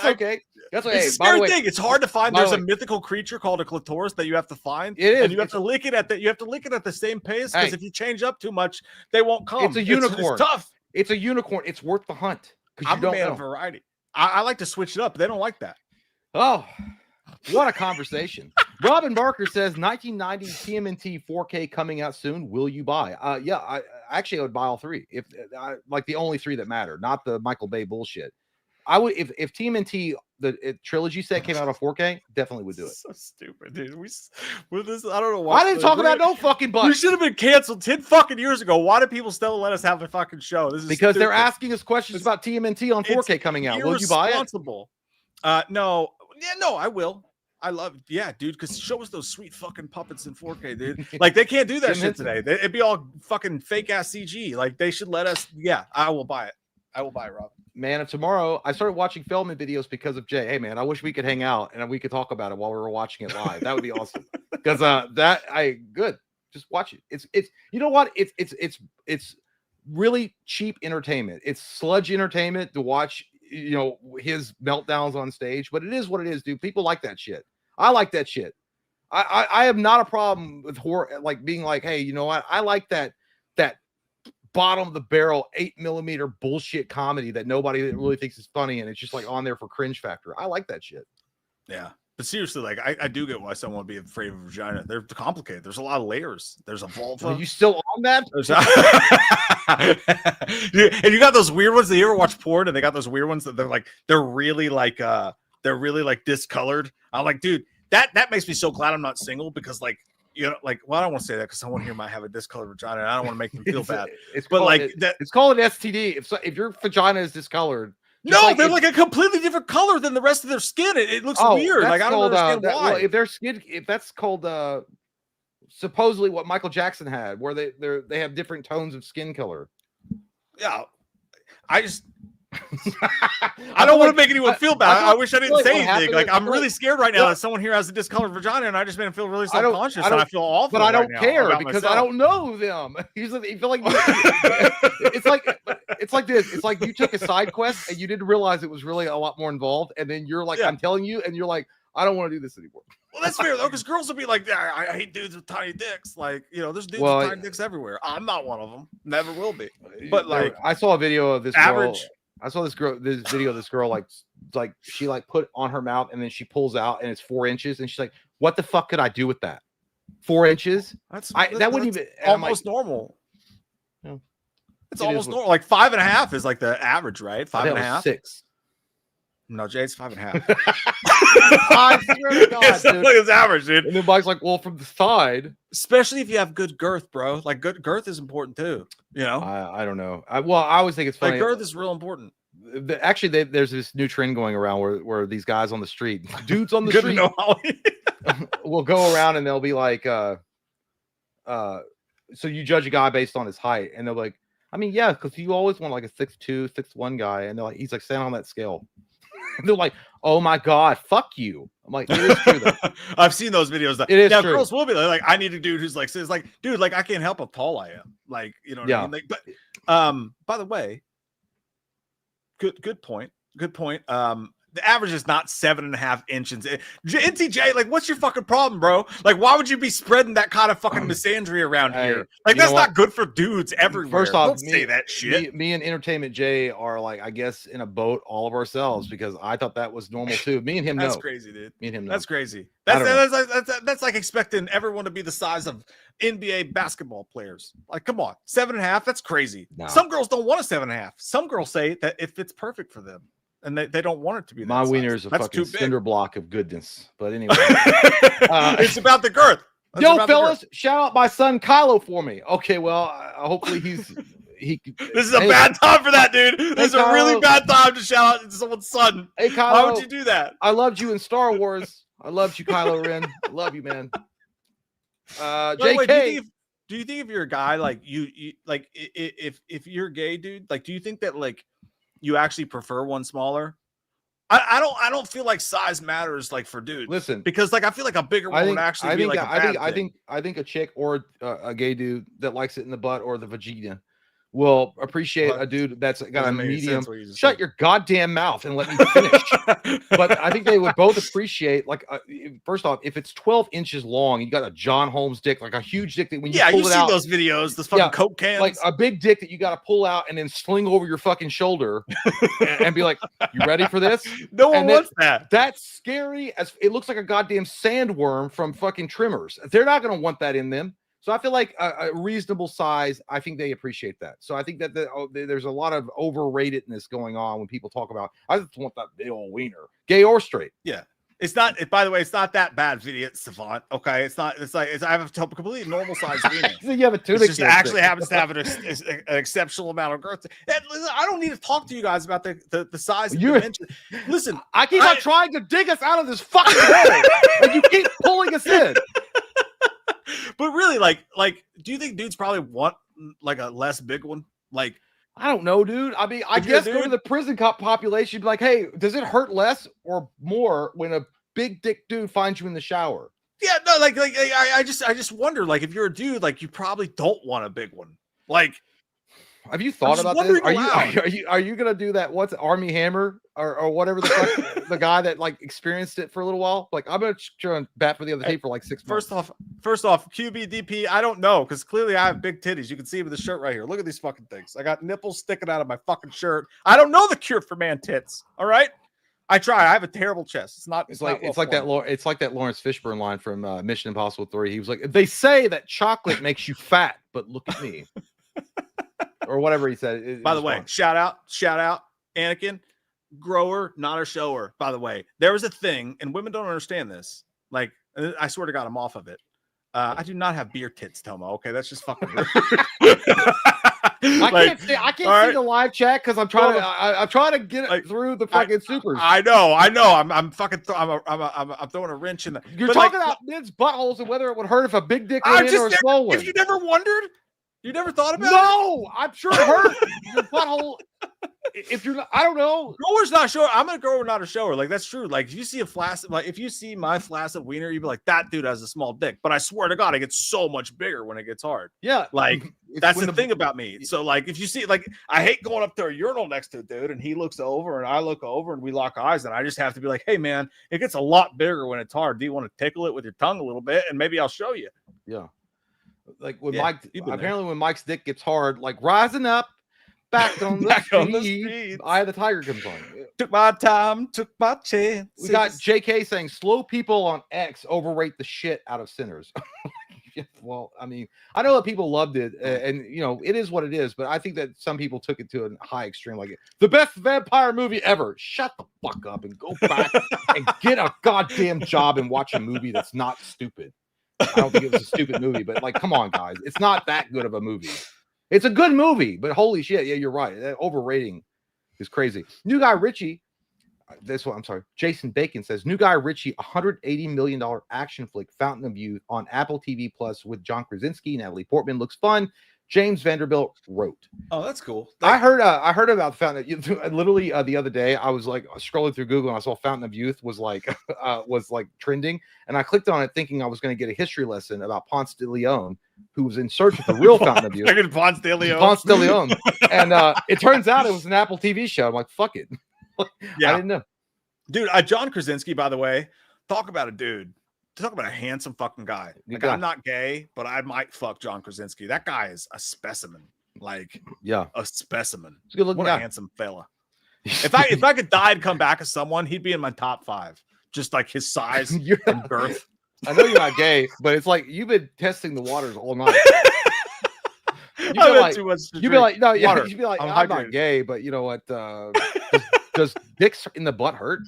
okay. That's okay. It's a scary thing. It's hard to find. There's a mythical creature called a clitoris that you have to find. It is. And you have to lick it at the same pace because if you change up too much, they won't come. It's a unicorn. It's tough. It's a unicorn. It's worth the hunt because you I'm don't a man know. of variety. I like to switch it up, but they don't like that. Oh. What a conversation. Robin Barker says 1990 TMNT 4K coming out soon. Will you buy? I actually would buy all three. If like the only three that matter, not the Michael Bay bullshit. I would if TMNT the trilogy set came out on 4K, definitely would do it. So stupid, dude. With this, I don't know why. I didn't talk about no fucking butt. We should have been canceled 10 fucking years ago. Why do people still let us have a fucking show? This is because stupid. They're asking us questions about TMNT on 4K coming out. Will you buy it? No. Yeah, no, I will. I love, dude, because show us those sweet fucking puppets in 4K, dude. Like, they can't do that shit today. It'd be all fucking fake ass CG. Like, they should let us. Yeah, I will buy it. I will buy it, Rob. Man, and tomorrow I started watching Feldman videos because of Jay. Hey, man, I wish we could hang out and we could talk about it while we were watching it live. That would be awesome. Because good. Just watch it. It's you know what? It's really cheap entertainment. It's sludge entertainment to watch. you know, his meltdowns on stage, but it is what it is, dude. People like that shit. I like that shit. I have not a problem with horror, like being like, hey, you know what? I like that bottom of the barrel 8mm bullshit comedy that nobody really thinks is funny, and it's just like on there for cringe factor. I like that shit. Yeah. But seriously, like I do get why someone would be afraid of a vagina. They're complicated. There's a lot of layers. There's a vulva. Are you still on that? And you got those weird ones that you ever watch porn, and they got those weird ones that they're really discolored. I'm like, dude, that makes me so glad I'm not single, because like, you know, like, well, I don't want to say that because someone here might have a discolored vagina, and I don't want to make them feel bad. It's called an STD. If your vagina is discolored. No, they're like a completely different color than the rest of their skin. It looks weird. Like, I don't understand why. Well, if that's called supposedly what Michael Jackson had, where they have different tones of skin color. Yeah, I don't want to make anyone feel bad. I wish I didn't say anything. Like, I'm really scared right now that someone here has a discolored vagina, and I just made him feel really self-conscious, and I feel awful. But I don't care because I don't know them. You feel like it's like this. It's like you took a side quest and you didn't realize it was really a lot more involved, and then you're like, I'm telling you, and you're like, I don't want to do this anymore. Well, that's fair though, because girls will be like, I hate dudes with tiny dicks. Like, you know, there's dudes with tiny dicks everywhere. I'm not one of them. Never will be. But like, I saw a video of this average. Girl. I saw this video of this girl, like she like put on her mouth and then she pulls out and it's 4 inches, and she's like, what the fuck could I do with that? 4 inches? That wouldn't even almost normal. Yeah. It's almost normal. Like 5.5 is like the average, right? 5.5. 6. No, Jay, it's 5.5. I swear to God, it's average, dude. And then Mike's like, well, from the side, especially if you have good girth, bro. Like, good girth is important too. You know, I don't know. I always think it's funny. Like, girth is real important. Actually, there's this new trend going around where these guys on the street, dudes on the street, will go around and they'll be like, so you judge a guy based on his height, and they're like, I mean, yeah, because you always want like a 6'2", 6'1" guy, and they're like, he's like, stand on that scale. And they're like, oh my God, fuck you. I'm like, it is true though. I've seen those videos. It is true. Girls will be like, I need a dude who's like, says like, dude, like, I can't help how tall I am. Like, you know what I mean? Like, but by the way, good point. Good point. The average is not 7.5 inches. NTJ, like, what's your fucking problem, bro? Like, why would you be spreading that kind of fucking misandry around here? Like, that's not good for dudes everywhere. First off, don't say that shit. Me and Entertainment Jay are like, I guess, in a boat all of ourselves, because I thought that was normal too. Me and him know. That's crazy, dude. Me and him know. That's crazy. That's like expecting everyone to be the size of NBA basketball players. Like, come on, 7.5. That's crazy. Nah. Some girls don't want a 7.5. Some girls say that if it's perfect for them. And they don't want it to be that my size. wiener is a fucking cinder block of goodness. But anyway, it's about the girth. Yo, fellas, shout out my son Kylo for me. Okay, well, hopefully he. This is a bad time for that, dude. This is a really bad time to shout out to someone's son. Hey, Kylo, why would you do that? I loved you in Star Wars. I loved you, Kylo Ren. I love you, man. JK. Do you think if you're a guy, like you like if you're gay, dude, like, do you think that like you actually prefer one smaller? I don't feel like size matters, like, for dudes. Listen, because like I feel like a bigger one would actually be like a bad thing. I think a chick or a gay dude that likes it in the butt or the vagina will appreciate a dude that's got a medium. Shut your goddamn mouth and let me finish. But I think they would both appreciate, like, first off, if it's 12 inches long, you got a John Holmes dick, like a huge dick that when you pull it out, those videos, those fucking Coke cans, like a big dick that you got to pull out and then sling over your fucking shoulder and be like, "You ready for this?" No one wants that. That's scary as it looks like a goddamn sandworm from fucking Trimmers. They're not going to want that in them. So I feel like a reasonable size, I think they appreciate that. So I think that there's a lot of overratedness going on when people talk about, I just want that big old wiener, gay or straight. Yeah. It's not, by the way, it's not that bad, Savant. Okay. It's not, I have a completely normal size wiener. So you have a tunic. It just actually happens to have an exceptional amount of girth. I don't need to talk to you guys about the size and dimension. Listen, I keep on trying to dig us out of this fucking hole, and you keep pulling us in. But really, like, do you think dudes probably want like a less big one? Like, I don't know, dude. I mean, I guess go to the prison cop population, be like, hey, does it hurt less or more when a big dick dude finds you in the shower? Yeah, no, like I just wonder, like, if you're a dude, like, you probably don't want a big one. Like, Have you thought just about this? wondering aloud. Are you gonna do that? What's Army Hammer or whatever the fuck, the guy that like experienced it for a little while? Like, I'm gonna try and bat for the other team for like 6 months. First off, QBDP, I don't know, because clearly I have big titties. You can see with the shirt right here. Look at these fucking things. I got nipples sticking out of my fucking shirt. I don't know the cure for man tits. All right, I try. I have a terrible chest. It's like that Lawrence Fishburne line from Mission Impossible 3. He was like, they say that chocolate makes you fat, but look at me. Or whatever he said. By the way, shout out, Anakin, grower, not a shower. By the way, there was a thing, and women don't understand this. Like, I swear to God, I'm off of it. I do not have beer tits, Tomo. Okay, that's just fucking rude. I can't see the live chat because I'm trying to get it through the fucking supers. I know. I'm fucking. I'm throwing a wrench in the. You're talking about men's buttholes and whether it would hurt if a big dick went in or a small one. If you never wondered. You never thought about it? No, I'm sure it hurt. Your butthole. If you're not, I don't know. Grower's not sure. I'm a grower, not a shower. Like, that's true. Like, if you see a flaccid, like if you see my flaccid wiener, you'd be like, that dude has a small dick. But I swear to God, it gets so much bigger when it gets hard. Yeah. Like, that's the thing about me. So, like, if you see, like, I hate going up to a urinal next to a dude and he looks over and I look over and we lock eyes, and I just have to be like, hey man, it gets a lot bigger when it's hard. Do you want to tickle it with your tongue a little bit? And maybe I'll show you. Yeah. Like when when Mike's dick gets hard, like rising up, back on the street, Eye of the Tiger comes on. Took my time, took my chance. We got JK saying slow people on X overrate the shit out of Sinners. Well, I mean, I know that people loved it, and you know, it is what it is, but I think that some people took it to a high extreme, like the best vampire movie ever. Shut the fuck up and go back and get a goddamn job and watch a movie that's not stupid. I don't think it was a stupid movie, but like, come on, guys. It's not that good of a movie. It's a good movie, but holy shit. Yeah, you're right. That overrating is crazy. New Guy Ritchie. Jason Bacon says, New Guy Ritchie, $180 million action flick, Fountain of Youth on Apple TV Plus with John Krasinski, Natalie Portman. Looks fun. James Vanderbilt wrote. Oh, that's cool. I heard about Fountain of Youth. Literally the other day, I was like scrolling through Google and I saw Fountain of Youth was like trending, and I clicked on it thinking I was going to get a history lesson about Ponce de Leon, who was in search of the real Fountain of Youth. Ponce de Leon. And it turns out it was an Apple TV show. I'm like, fuck it. Yeah, I didn't know. Dude, John Krasinski, by the way, talk about a dude. Talk about a handsome fucking guy. Like, I'm not gay, but I might fuck John Krasinski. That guy is a specimen. Like, yeah, a specimen. It's a good looking what guy. A handsome fella. If I could die and come back as someone, he'd be in my top 5. Just like his size and girth. I know you're not gay, but it's like you've been testing the waters all night. You'd be like, I'm not gay, but you know what? Does dicks in the butt hurt?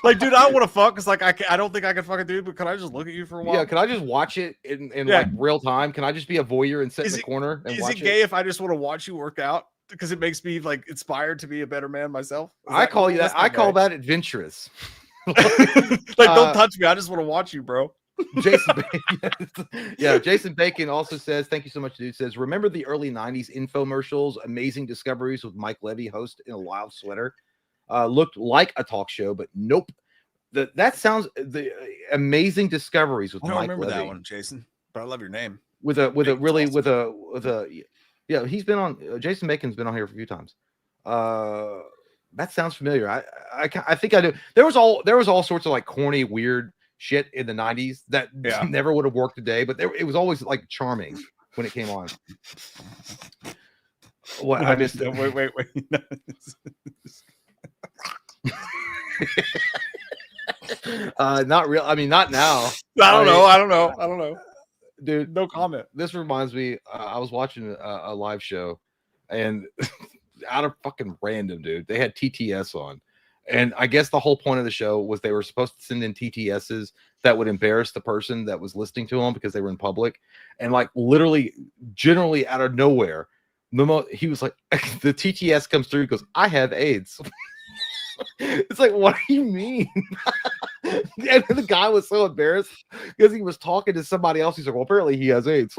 Like, dude, I don't want to fuck because, like, I don't think I can fuck a dude, but can I just look at you for a while? Yeah, can I just watch it in like real time? Can I just be a voyeur and sit in the corner and watch it? Is it gay if I just want to watch you work out because it makes me like inspired to be a better man myself? I call that adventurous. Like, don't touch me. I just want to watch you, bro. Jason Bacon also says, thank you so much, dude. Says, remember the early 90s infomercials, Amazing Discoveries with Mike Levy, host in a wild sweater? Looked like a talk show, but nope. That sounds the Amazing Discoveries with Mike Levy. I don't remember that one, Jason, but I love your name. Yeah, he's been on. Jason Bacon's been on here a few times. That sounds familiar. I think I do. There was all sorts of like corny, weird shit in the 90s that never would have worked today, but it was always like charming when it came on. What I missed it. Wait. Not real. I mean, not now. I don't know. Dude, no comment. This reminds me, I was watching a live show, and out of fucking random, dude, they had TTS on. And I guess the whole point of the show was they were supposed to send in TTSs that would embarrass the person that was listening to them because they were in public. And like literally, generally out of nowhere, he was like, the TTS comes through, he goes, I have AIDS. It's like, what do you mean? And the guy was so embarrassed because he was talking to somebody else. He's like, well, apparently he has AIDS.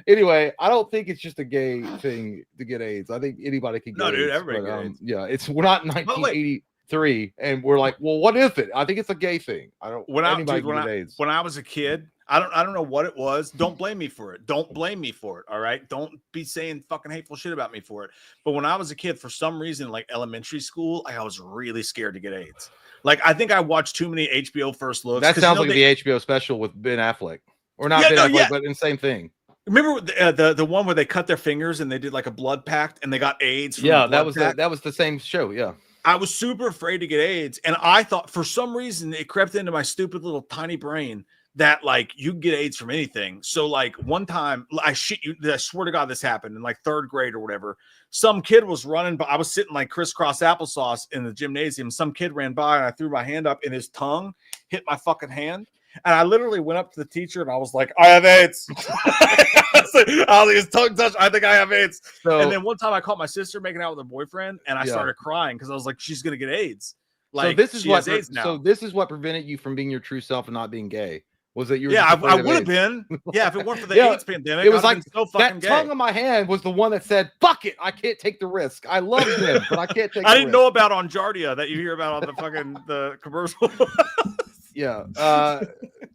Anyway, I don't think it's just a gay thing to get AIDS. I think anybody can get AIDS. No, dude, everybody gets AIDS. Yeah, we're not in 1983, and we're like, well, what is it? I think it's a gay thing. Get AIDS. When I was a kid, I don't know what it was. Don't blame me for it. Don't blame me for it. All right. Don't be saying fucking hateful shit about me for it. But when I was a kid, for some reason, like elementary school, I was really scared to get AIDS. Like I think I watched too many HBO first looks. That sounds like the HBO special with Ben Affleck, or not Ben Affleck, but the same thing. Remember the one where they cut their fingers and they did like a blood pact and they got AIDS? Yeah, that was the same show. Yeah. I was super afraid to get AIDS, and I thought for some reason it crept into my stupid little tiny brain that like you can get AIDS from anything. So like one time, I swear to God, this happened in like 3rd grade or whatever. Some kid was running, but I was sitting like crisscross applesauce in the gymnasium. Some kid ran by and I threw my hand up and his tongue hit my fucking hand. And I literally went up to the teacher and I was like, I have AIDS. I was like, his tongue touched. I think I have AIDS. So, and then one time I caught my sister making out with her boyfriend and I started crying because I was like, she's going to get AIDS. Like, so this is what prevented you from being your true self and not being gay. Was that you? I would have been. Yeah, if it weren't for the AIDS pandemic, it was like so fucking that tongue on my hand was the one that said, "Fuck it, I can't take the risk. I love him, but I can't take." I didn't know about on Jardia that you hear about on the fucking the commercial. Yeah.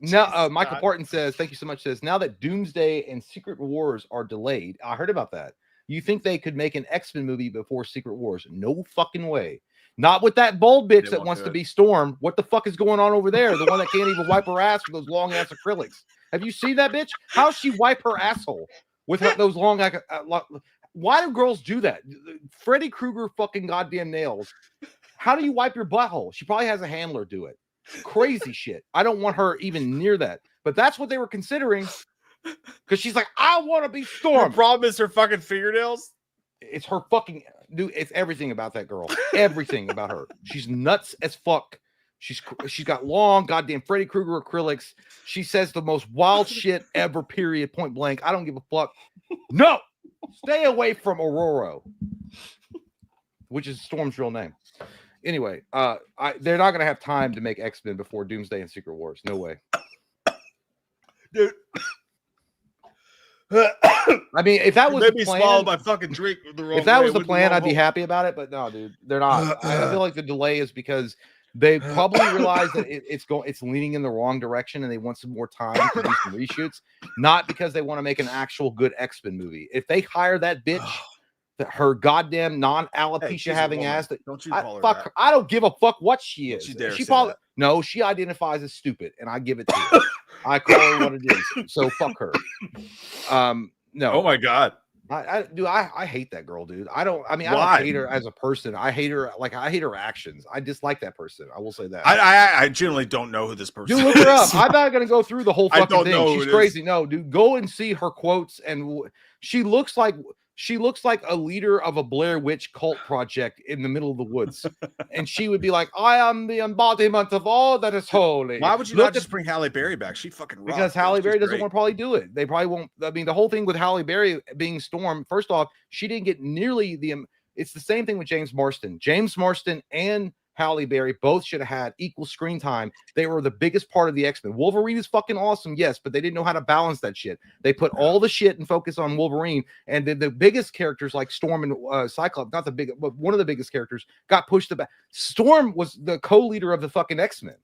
Now, Michael Parton says, "Thank you so much." Says now that Doomsday and Secret Wars are delayed, I heard about that. You think they could make an X-Men movie before Secret Wars? No fucking way. Not with that bold bitch that wants to be Storm. What the fuck is going on over there? The one that can't even wipe her ass with those long ass acrylics. Have you seen that bitch? How she wipe her asshole with those long? Why do girls do that? Freddy Krueger fucking goddamn nails. How do you wipe your butthole? She probably has a handler do it. Crazy shit. I don't want her even near that. But that's what they were considering. Because she's like, I want to be Storm. The problem is her fucking fingernails. It's her fucking dude. It's everything about that girl. Everything about her. She's nuts as fuck. She's got long goddamn Freddy Krueger acrylics. She says the most wild shit ever. Period. Point blank. I don't give a fuck. No, stay away from Aurora, which is Storm's real name. Anyway, they're not gonna have time to make X-Men before Doomsday and Secret Wars. No way, dude. I mean, if that was the plan, swallow my fucking drink the wrong if that way, was the plan, I'd be happy about it. But no, dude, they're not. I feel like the delay is because they probably realize that it's leaning in the wrong direction, and they want some more time to do some reshoots. Not because they want to make an actual good X-Men movie. If they hire that bitch, her goddamn non-alopecia having ass, don't you call her fuck that? I don't give a fuck what she is. She probably no. She identifies as stupid, and I give it to her. I call her what it is. So fuck her. No. Oh my god. I hate that girl, dude. I don't hate her as a person. I hate her actions. I dislike that person. I will say that. I generally don't know who this person is. Dude, look her up. I'm not gonna go through the whole fucking thing. She's crazy. Is. No, dude, go and see her quotes, and she looks like a leader of a Blair Witch cult project in the middle of the woods. And she would be like, I am the embodiment of all that is holy. Why would you not just bring Halle Berry back? She fucking rocks. Because Halle Berry doesn't want to probably do it. They probably won't. I mean, the whole thing with Halle Berry being Storm, first off, she didn't get nearly it's the same thing with James Marsden. James Marsden and Halle Berry both should have had equal screen time. They were the biggest part of the X-Men. Wolverine is fucking awesome, yes, but they didn't know how to balance that shit. They put all the shit and focus on Wolverine, and the biggest characters like Storm and Cyclops, not the big, but one of the biggest characters got pushed to back. Storm was the co-leader of the fucking X-Men.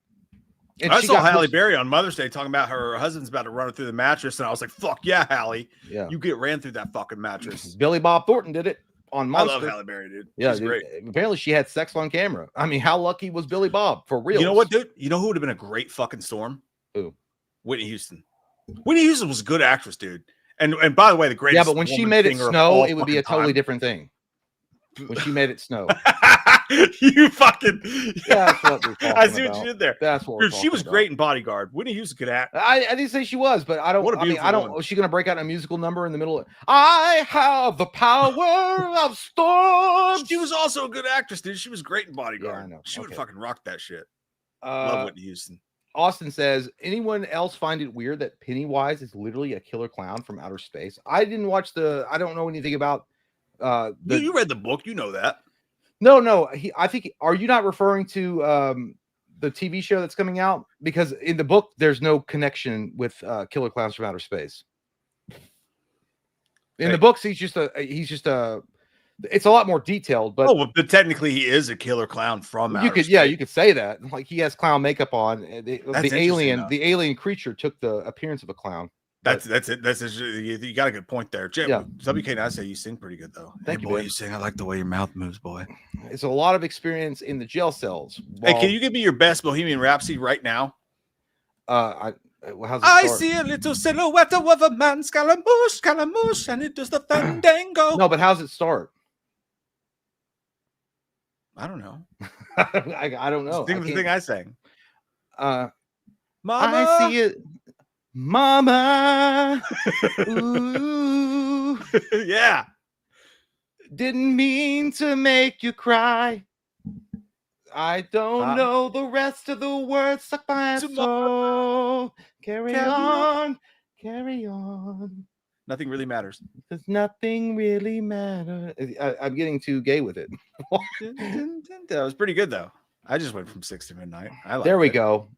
And I saw Halle Berry on Mother's Day talking about her husband's about to run her through the mattress, and I was like, fuck yeah, Halle. Yeah. You get ran through that fucking mattress. Billy Bob Thornton did it. On Monster. I love Halle Berry, dude. Yeah, she's great. Apparently, she had sex on camera. I mean, how lucky was Billy Bob for real? You know what, dude? You know who would have been a great fucking Storm? Who? Whitney Houston. Whitney Houston was a good actress, dude. And by the way, the greatest. Yeah, but when she made it snow, it would be a totally different thing. When she made it snow. You fucking. That's what we're talking I see what you did there. That's what dude, she was great in Bodyguard. Whitney Houston could act. I didn't say she was, but I don't. Was she going to break out in a musical number in the middle? I have the power of Storm. She was also a good actress, dude. She was great in Bodyguard. Yeah, I know. She would fucking rock that shit. Love Whitney Houston. Austin says, anyone else find it weird that Pennywise is literally a killer clown from outer space? I didn't watch I don't know anything about. You read the book, you know that. No. I think. Are you not referring to the TV show that's coming out? Because in the book, there's no connection with Killer Clowns from Outer Space. In the books, he's just a It's a lot more detailed, but but technically he is a killer clown from outer space. you could say that. Like he has clown makeup on. The interesting, alien creature took the appearance of a clown. That's it. You got a good point there. Yeah. WK and I say you sing pretty good though. Thank you, boy, man. you sing. I like the way your mouth moves, boy. It's a lot of experience in the jail cells. Hey, can you give me your best Bohemian Rhapsody right now? How's it I start? see a little silhouette of a man, Scaramouche, and it does the fandango. No, but how's it start? I don't know. I don't know. Sing the thing I sang. Mama, Mama. I see it. Mama. Ooh. Yeah. Didn't mean to make you cry. I don't know the rest of the words stuck my soul. Carry on. Nothing really matters. Does nothing really matter? I'm getting too gay with it. That was pretty good though. I just went from 6 to midnight. There we go.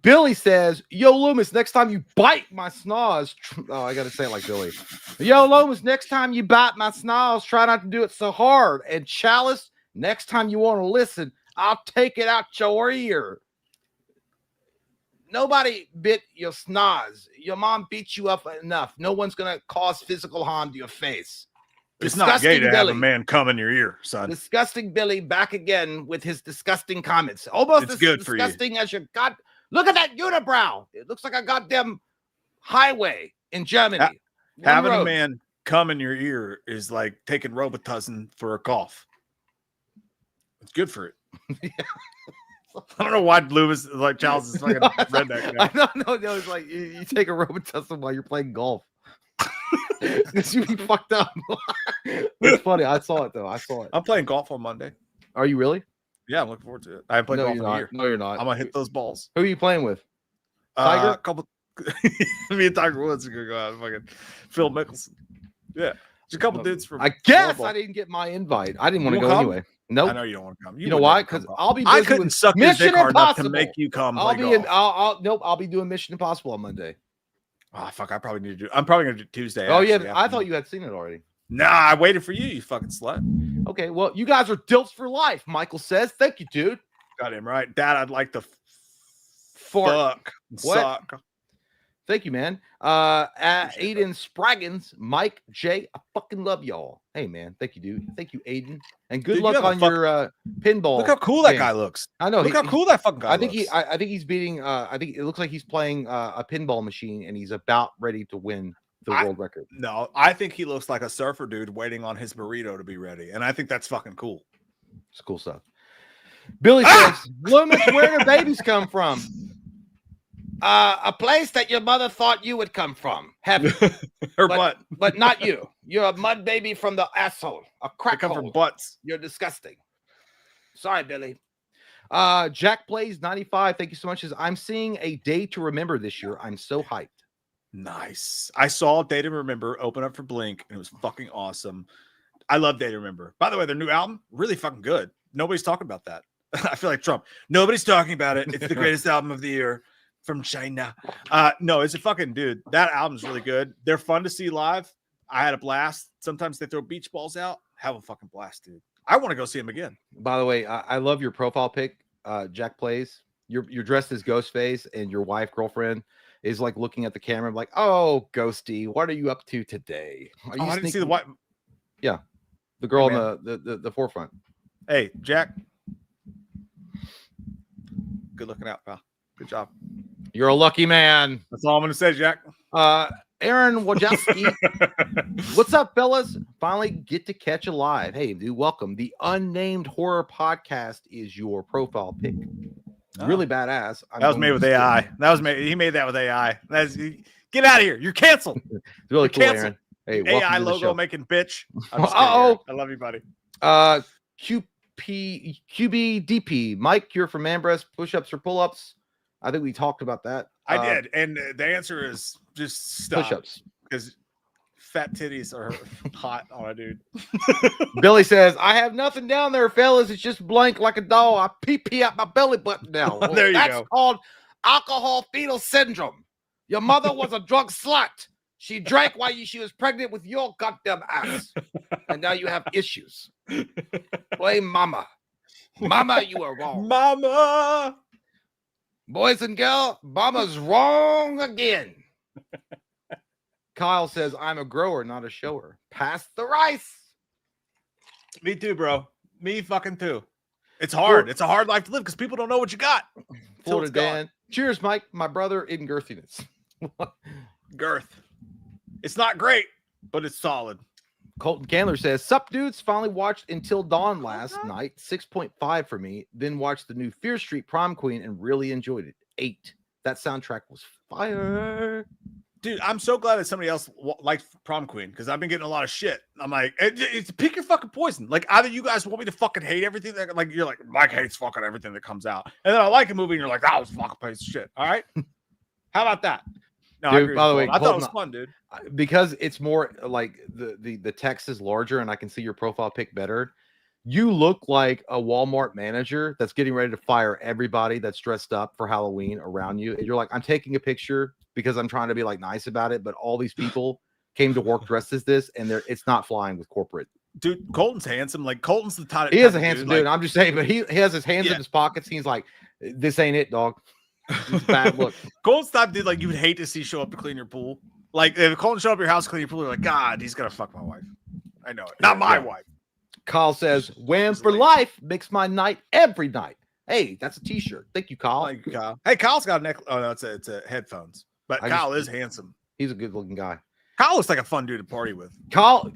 Billy says, "Yo, Loomis, next time you bite my snarls." Oh, I gotta say it like Billy. Yo, Loomis, next time you bite my snarls, try not to do it so hard. And Chalice, next time you want to listen, I'll take it out your ear. Nobody bit your snaz. Your mom beat you up enough. No one's gonna cause physical harm to your face. It's not gay to have a man come in your ear, son. Disgusting Billy back again with his disgusting comments. Almost as disgusting as your god. Look at that unibrow. It looks like a goddamn highway in Germany. Having a man come in your ear is like taking Robitussin for a cough. It's good for it. I don't know why Loomis like Charles is fucking redneck. I don't know. No, it's like you take a Robitussin while you're playing golf. Because you be fucked up. It's funny. I saw it though. I'm playing golf on Monday. Are you really? Yeah, I'm looking forward to it. I haven't played golf in a year. No, you're not. I'm gonna hit those balls. Who are you playing with? Tiger? A couple. Me and Tiger Woods are gonna go out and fucking Phil Mickelson. Yeah, there's a couple dudes from. I guess I didn't get my invite. I didn't want to go anyway. Nope. I know you don't want to come. You know why? Because I'll be busy. I couldn't suck your dick hard enough to make you come. I'll be doing Mission Impossible on Monday. Oh fuck! I probably need to do. I'm probably gonna do Tuesday. Oh yeah, I thought you had seen it already. Nah, I waited for you. You fucking slut. Okay, well, you guys are dilts for life. Michael says, "Thank you, dude." Got him right, Dad. I'd like to fuck suck. Thank you, man. Aiden Spraggins, Mike J. I fucking love y'all. Hey, man. Thank you, dude. Thank you, Aiden. And good luck on your pinball. Look how cool that guy looks. I know. Look how cool that fucking guy looks. I think he's beating. I think it looks like he's playing a pinball machine, and he's about ready to win the world record. No, I think he looks like a surfer dude waiting on his burrito to be ready, and I think that's fucking cool. It's cool stuff. Billy says, "Loomis, where do babies come from?" A place that your mother thought you would come from. Heaven. Her butt. But not you. You're a mud baby from the asshole. A crack hole. From butts. You're disgusting. Sorry, Billy. Jack Plays 95. Thank you so much. Says, I'm seeing A Day to Remember this year. I'm so hyped. Nice. I saw Day to Remember open up for Blink, and it was fucking awesome. I love Day to Remember. By the way, their new album, really fucking good. Nobody's talking about that. I feel like Trump. Nobody's talking about it. It's the greatest album of the year. From China. No, it's a fucking dude. That album's really good. They're fun to see live. I had a blast. Sometimes they throw beach balls out. Have a fucking blast, dude. I want to go see him again. By the way, I love your profile pic. Jack Plays. You're dressed as Ghostface, and your wife, girlfriend, is like looking at the camera, like, "Oh, Ghosty, what are you up to today?" Are you I didn't see the wife. Yeah, the girl in the forefront. Hey, Jack. Good looking out, pal. Good job. You're a lucky man. That's all I'm going to say, Jack. Aaron Wojcicki. What's up, fellas? Finally get to catch a live. Hey, dude, welcome. The Unnamed Horror Podcast is your profile pic. Really badass. That was made with AI. He made that with AI. Get out of here. You're canceled. It's really cool, canceled. Aaron. Hey, AI logo making bitch. Uh-oh. I love you, buddy. QBDP. Mike, you're from Ambrose. Push-ups or pull-ups? I think we talked about that. I did, and the answer is just stop. Push-ups, because fat titties are hot on a dude. Billy says, "I have nothing down there, fellas. It's just blank like a doll. I pee out my belly button now." There you go. That's called alcohol fetal syndrome. Your mother was a drunk slut. She drank while she was pregnant with your goddamn ass. And now you have issues. Blame mama. Mama, you are wrong. Mama. Boys and girls, mama's wrong again. Kyle says, I'm a grower, not a shower. Pass the rice. Me too, bro. Me fucking too. It's hard. It's a hard life to live because people don't know what you got. Florida Dan. Cheers, Mike. My brother in girthiness. Girth. It's not great, but it's solid. Colton Candler says, sup, dudes. Finally watched Until Dawn last night. 6.5 for me. Then watched the new Fear Street Prom Queen and really enjoyed it. 8. That soundtrack was fire. Dude, I'm so glad that somebody else liked Prom Queen because I've been getting a lot of shit. I'm like, it's pick your fucking poison. Like, either you guys want me to fucking hate everything that, like, you're like, Mike hates fucking everything that comes out. And then I like a movie and you're like, that was fucking piece of shit. All right. How about that? No, dude, I agree by the way, I thought it was fun, dude. Because it's more like the text is larger and I can see your profile pic better. You look like a Walmart manager that's getting ready to fire everybody that's dressed up for Halloween around you. And you're like, I'm taking a picture because I'm trying to be like nice about it. But all these people came to work dressed as this and it's not flying with corporate. Dude, Colton's handsome. Like, Colton's the type. He is a handsome dude. Like, I'm just saying, but he has his hands in his pockets. He's like, this ain't it, dog. It's a bad look. Colton's type dude, like, you would hate to see show up to clean your pool. Like, if Colton showed up at your house to clean your pool, you're like, God, he's gonna fuck my wife. I know it. Not my wife. Kyle says, Wham for life makes my night every night. Hey, that's a t-shirt. Thank you, Kyle. Thank you, Kyle. Hey, Kyle's got a necklace. Oh, no, it's a headphones. But Kyle is handsome. He's a good looking guy. Kyle looks like a fun dude to party with. Kyle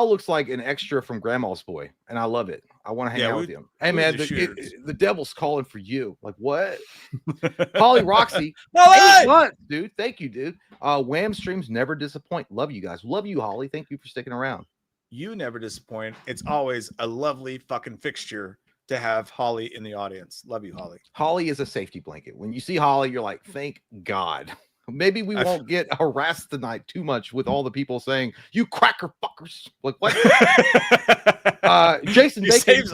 looks like an extra from Grandma's Boy, and I love it. I want to hang out with him. Hey, man, the devil's calling for you. Like, what? Polly Roxy. 8 months, dude. Thank you, dude. Wham streams never disappoint. Love you guys. Love you, Holly. Thank you for sticking around. You never disappoint. It's always a lovely fucking fixture to have Holly in the audience. Love you, Holly. Holly is a safety blanket. When you see Holly, you're like, thank God. Maybe we won't get harassed tonight too much with all the people saying, you cracker fuckers. Like, what? Jason Bacon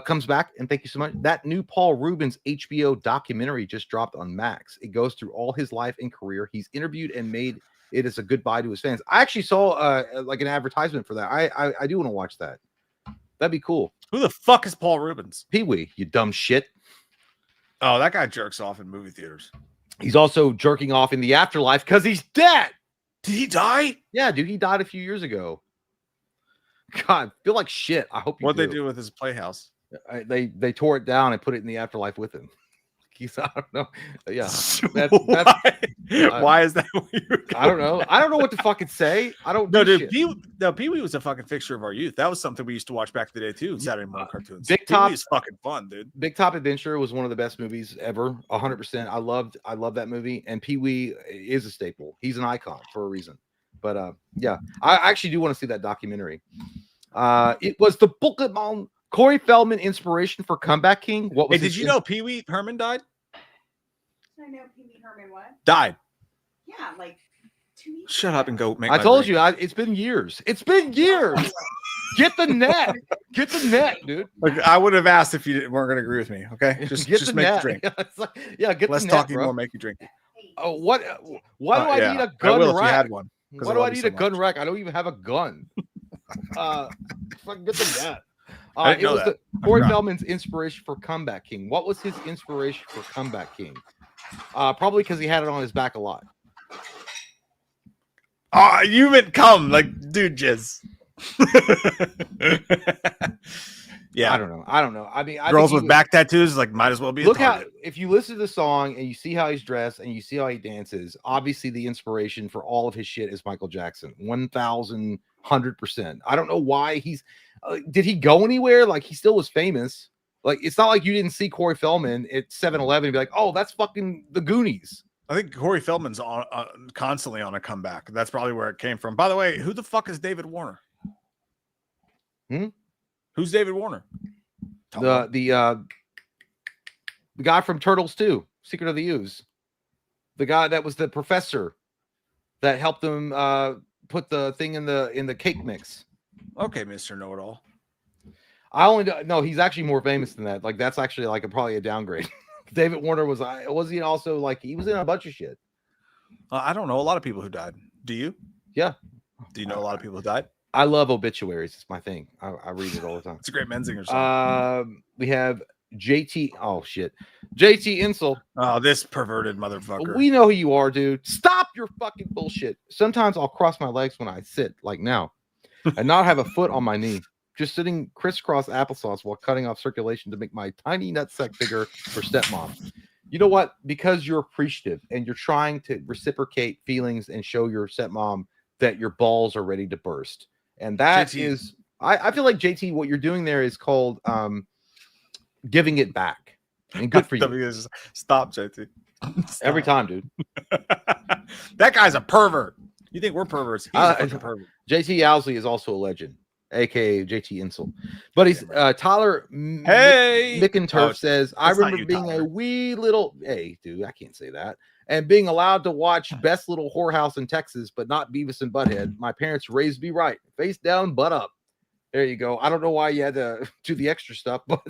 comes back, and thank you so much. That new Paul Rubens HBO documentary just dropped on Max. It goes through all his life and career. He's interviewed and made it as a goodbye to his fans. I actually saw like an advertisement for that. I do want to watch that. That'd be cool. Who the fuck is Paul Rubens? Pee-wee, you dumb shit. Oh, that guy jerks off in movie theaters. He's also jerking off in the afterlife because he's dead. Did he die? Yeah, dude, he died a few years ago. God, I feel like shit. I hope you What'd they do with his playhouse? They tore it down and put it in the afterlife with him. I don't know. Yeah. Why is that? I don't know. I don't know what to fucking say. I don't know. No, dude, Pee-wee was a fucking fixture of our youth. That was something we used to watch back in the day too. Saturday morning cartoons. Big Top is fucking fun, dude. Big Top Adventure was one of the best movies ever. 100%. I love that movie. And Pee-wee is a staple. He's an icon for a reason. But yeah, I actually do want to see that documentary. It was the Pokemon. Cory Feldman inspiration for Comeback King. What was? Hey, did you know Pee Wee Herman died? I know Pee Wee Herman what? Died. Yeah, like 2 weeks. Shut up and go make. I told you. It's been years. It's been years. Get the net. Get the net, dude. Look, I would have asked if you weren't going to agree with me. Okay, just make net. a drink. Yeah, get less the talking, net, more make you drink. Oh, what? Why do I need a gun I will rack? if you had one. Why do I need a gun rack? I don't even have a gun. Fucking get the net. It was Cory Feldman's inspiration for Comeback King. What was his inspiration for Comeback King? Probably because he had it on his back a lot. You meant come, like dude jizz. Yeah, I don't know. I mean, girls with back tattoos like might as well be. Look how if you listen to the song and you see how he's dressed and you see how he dances, obviously the inspiration for all of his shit is Michael Jackson. 1,100%. I don't know why he's. Did he go anywhere? Like he still was famous. Like it's not like you didn't see Cory Feldman at 7-Eleven and be like, oh, that's fucking the Goonies. I think Cory Feldman's on constantly on a comeback. That's probably where it came from. By the way, who the fuck is David Warner? Who's David Warner? The guy from Turtles 2, Secret of the Ooze. The guy that was the professor that helped them put the thing in the cake mix. Okay, Mr. Know-It-All. I only no, he's actually more famous than that. Like that's actually like probably a downgrade. David Warner was he also like he was in a bunch of shit. I don't know a lot of people who died. Do you? Yeah. Do you know a lot of people who died? I love obituaries. It's my thing. I read it all the time. It's a great Menzinger song. We have JT. Oh shit, JT Insel. Oh, this perverted motherfucker. We know who you are, dude. Stop your fucking bullshit. Sometimes I'll cross my legs when I sit, like now, and not have a foot on my knee. Just sitting crisscross applesauce while cutting off circulation to make my tiny nutsack bigger for stepmom. You know what? Because you're appreciative and you're trying to reciprocate feelings and show your stepmom that your balls are ready to burst. And that JT. is, I feel like JT, what you're doing there is called giving it back. And good for you. Stop, JT. Stop. Every time, dude. That guy's a pervert. You think we're perverts? He's a fucking pervert. JT Owsley is also a legend, aka JT Insel. But he's Tyler Mickenturf says, I remember being a wee little, hey, dude, I can't say that. And being allowed to watch Best Little Whorehouse in Texas, but not Beavis and Butthead. My parents raised me right. Face down, butt up. There you go. I don't know why you had to do the extra stuff, but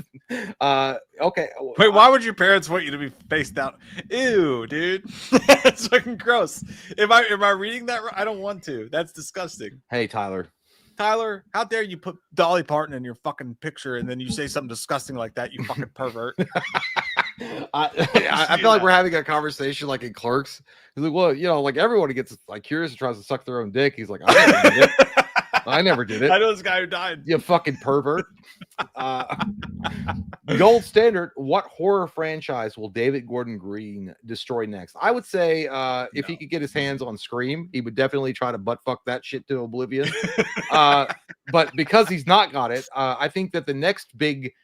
okay. Wait, why would your parents want you to be face down? Ew, dude. That's fucking gross. Am I reading that right? I don't want to. That's disgusting. Hey, Tyler, how dare you put Dolly Parton in your fucking picture and then you say something disgusting like that, you fucking pervert. I feel like we're having a conversation like in Clerks. He's like, well, you know, like everyone gets like curious and tries to suck their own dick. He's like, I never did it. I know this guy who died. You fucking pervert. Gold standard. What horror franchise will David Gordon Green destroy next? I would say if he could get his hands on Scream, he would definitely try to butt fuck that shit to oblivion. But because he's not got it, I think that the next big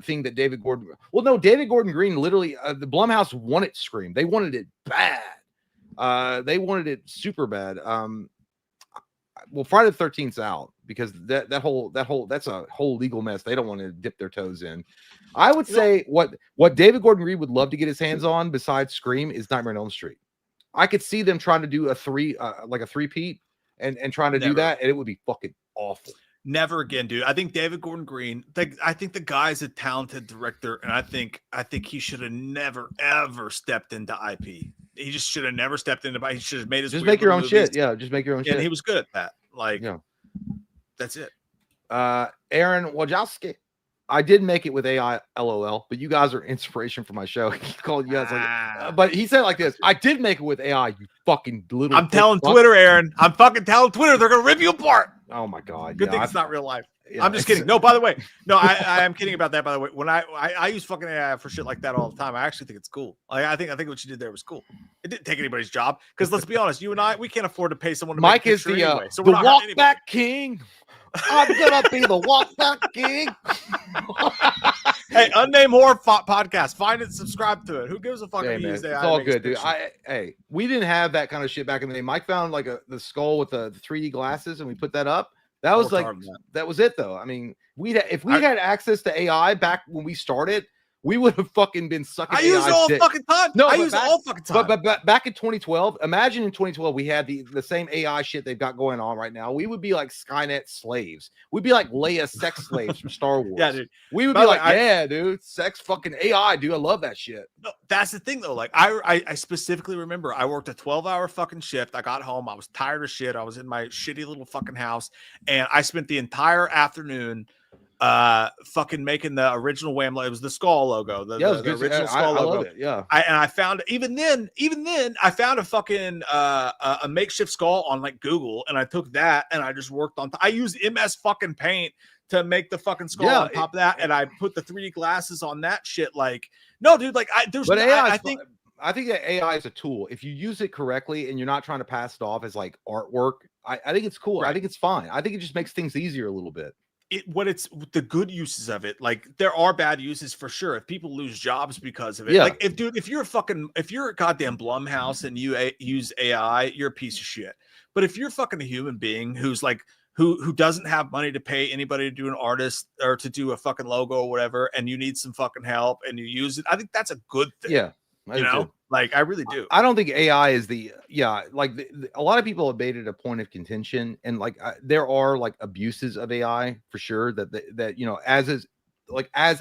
thing that David Gordon Green literally the Blumhouse wanted Scream. They wanted it bad. They wanted it super bad. Well, Friday the 13th's out because that's a whole legal mess. They don't want to dip their toes in. I would say what David Gordon Green would love to get his hands on besides Scream is Nightmare on Elm Street. I could see them trying to do a three-peat and trying to do that, and it would be fucking awful. Never again, dude. I think David Gordon Green, I think the guy's a talented director, and I think he should have never ever stepped into IP. He just should have never stepped into. He should have made his. Just make your own shit. Yeah, just make your own shit. And he was good at that. Like, that's it. Aaron Wojcicki. I did make it with AI, LOL, but you guys are inspiration for my show. He called you guys like, but he said it like this: I did make it with AI. You fucking little. I'm telling Twitter, Aaron. I'm fucking telling Twitter. They're gonna rip you apart. Oh my god! Good thing it's not real life. Yeah, I'm just kidding. No, by the way, I am kidding about that. By the way, when I use fucking AI for shit like that all the time, I actually think it's cool. Like I think what you did there was cool. It didn't take anybody's job because let's be honest, you and we can't afford to pay someone to Mike make a is the anyway, so the walk back king. I'm gonna be the walk back king. Hey, unnamed horror podcast. Find it, subscribe to it. Who gives a fuck? Hey, man, it's all good, dude. We didn't have that kind of shit back in the day. Mike found like the skull with the 3D glasses, and we put that up. That was like that was it, though. I mean, if we had access to AI back when we started, we would have fucking been sucking. I use it all fucking time. No, I use it all fucking time. But back in 2012, imagine in 2012 we had the same AI shit they've got going on right now. We would be like Skynet slaves. We'd be like Leia sex slaves from Star Wars. Yeah, dude. We would be like, dude, sex fucking AI, dude. I love that shit. No, that's the thing though. Like I specifically remember I worked a 12-hour fucking shift. I got home. I was tired of shit. I was in my shitty little fucking house, and I spent the entire afternoon fucking making the original Wham logo. It was the skull logo, the original skull logo. Love it. Yeah. I found even then I found a fucking a makeshift skull on like Google, and I took that and I just worked on I used MS fucking Paint to make the fucking skull on top of that, and I put the 3D glasses on that shit. Like, no, dude, like I think that AI is a tool. If you use it correctly and you're not trying to pass it off as like artwork, I think it's cool. Right. I think it's fine. I think it just makes things easier a little bit. It's the good uses of it. Like there are bad uses for sure. If people lose jobs because of it, like if you're a goddamn Blumhouse and you use AI, you're a piece of shit. But if you're fucking a human being who's like who doesn't have money to pay anybody to do an artist or to do a fucking logo or whatever, and you need some fucking help and you use it, I think that's a good thing. Yeah, you know. Like I really do. I don't think AI is a lot of people have made it a point of contention, and like there are like abuses of AI for sure. That you know, as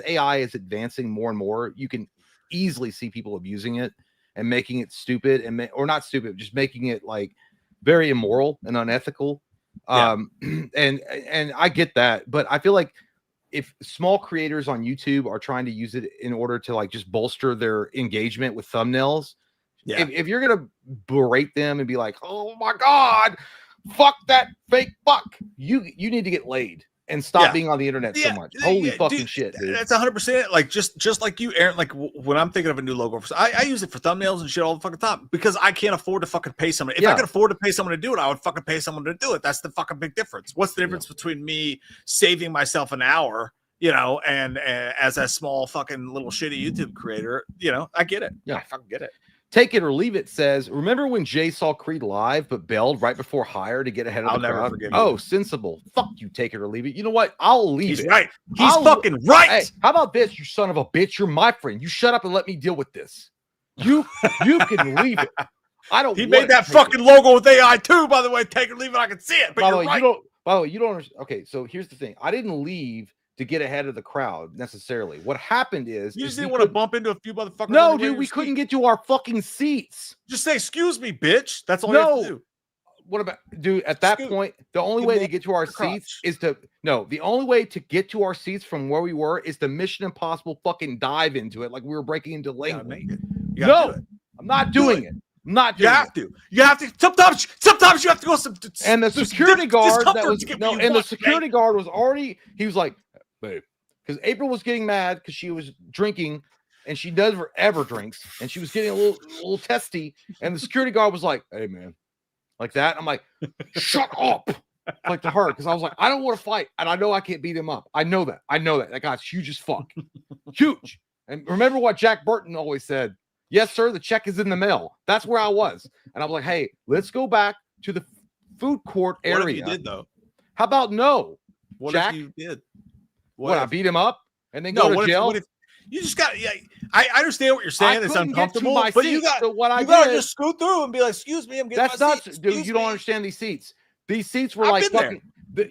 AI is advancing more and more, you can easily see people abusing it. and making it stupid or not stupid, just making it like very immoral and unethical. And I get that, but I feel like if small creators on YouTube are trying to use it in order to like just bolster their engagement with thumbnails, if you're gonna berate them and be like, oh my god, fuck that fake fuck, you need to get laid and stop being on the internet so much. Holy fucking shit, dude. That's 100%. Like just like you, Aaron. Like when I'm thinking of a new logo, I use it for thumbnails and shit all the fucking time because I can't afford to fucking pay someone. If I could afford to pay someone to do it, I would fucking pay someone to do it. That's the fucking big difference. What's the difference between me saving myself an hour, you know, and as a small fucking little shitty YouTube creator, you know, I get it. Yeah, I fucking get it. Take It or Leave It says, remember when Jay saw Creed live but bailed right before hire to get ahead of the crowd? Forget oh, sensible. Fuck you, Take It or Leave It. You know what? I'll leave He's it. right. He's fucking right. Hey, how about this, you son of a bitch? You're my friend. You shut up and let me deal with this. You can leave it. I don't. He made that fucking logo with AI too, by the way. Take it or leave it. I can see it. But by the way, you don't understand. Okay, so here's the thing. I didn't leave to get ahead of the crowd necessarily. What happened is you just didn't want to bump into a few motherfuckers. No, dude, we couldn't get to our fucking seats. Just say, excuse me, bitch. That's all you have to do. What about, dude, at that point, the only way to get to our seats is the only way to get to our seats from where we were is the Mission Impossible fucking dive into it like we were breaking into Langley. No, I'm not doing it. I'm not doing it. You have to. Sometimes you have to go some. And the security guard the security guard was already, he was like, babe, because April was getting mad because she was drinking and she never ever drinks and she was getting a little testy, and the security guard was like, hey man, like that. I'm like, shut up, like to her, because I was like, I don't want to fight and I know I can't beat him up. I know that that guy's huge as fuck. Huge. And remember what Jack Burton always said, yes sir, the check is in the mail. That's where I was, and I was like, hey, let's go back to the food court area. What if you did though? How about no? What Jack, if you did? What, I beat him up and then go to jail? You just got, I understand what you're saying. It's uncomfortable, but you got to just scoot through and be like, excuse me, I'm getting that's not, dude, you don't understand these seats. These seats were like fucking,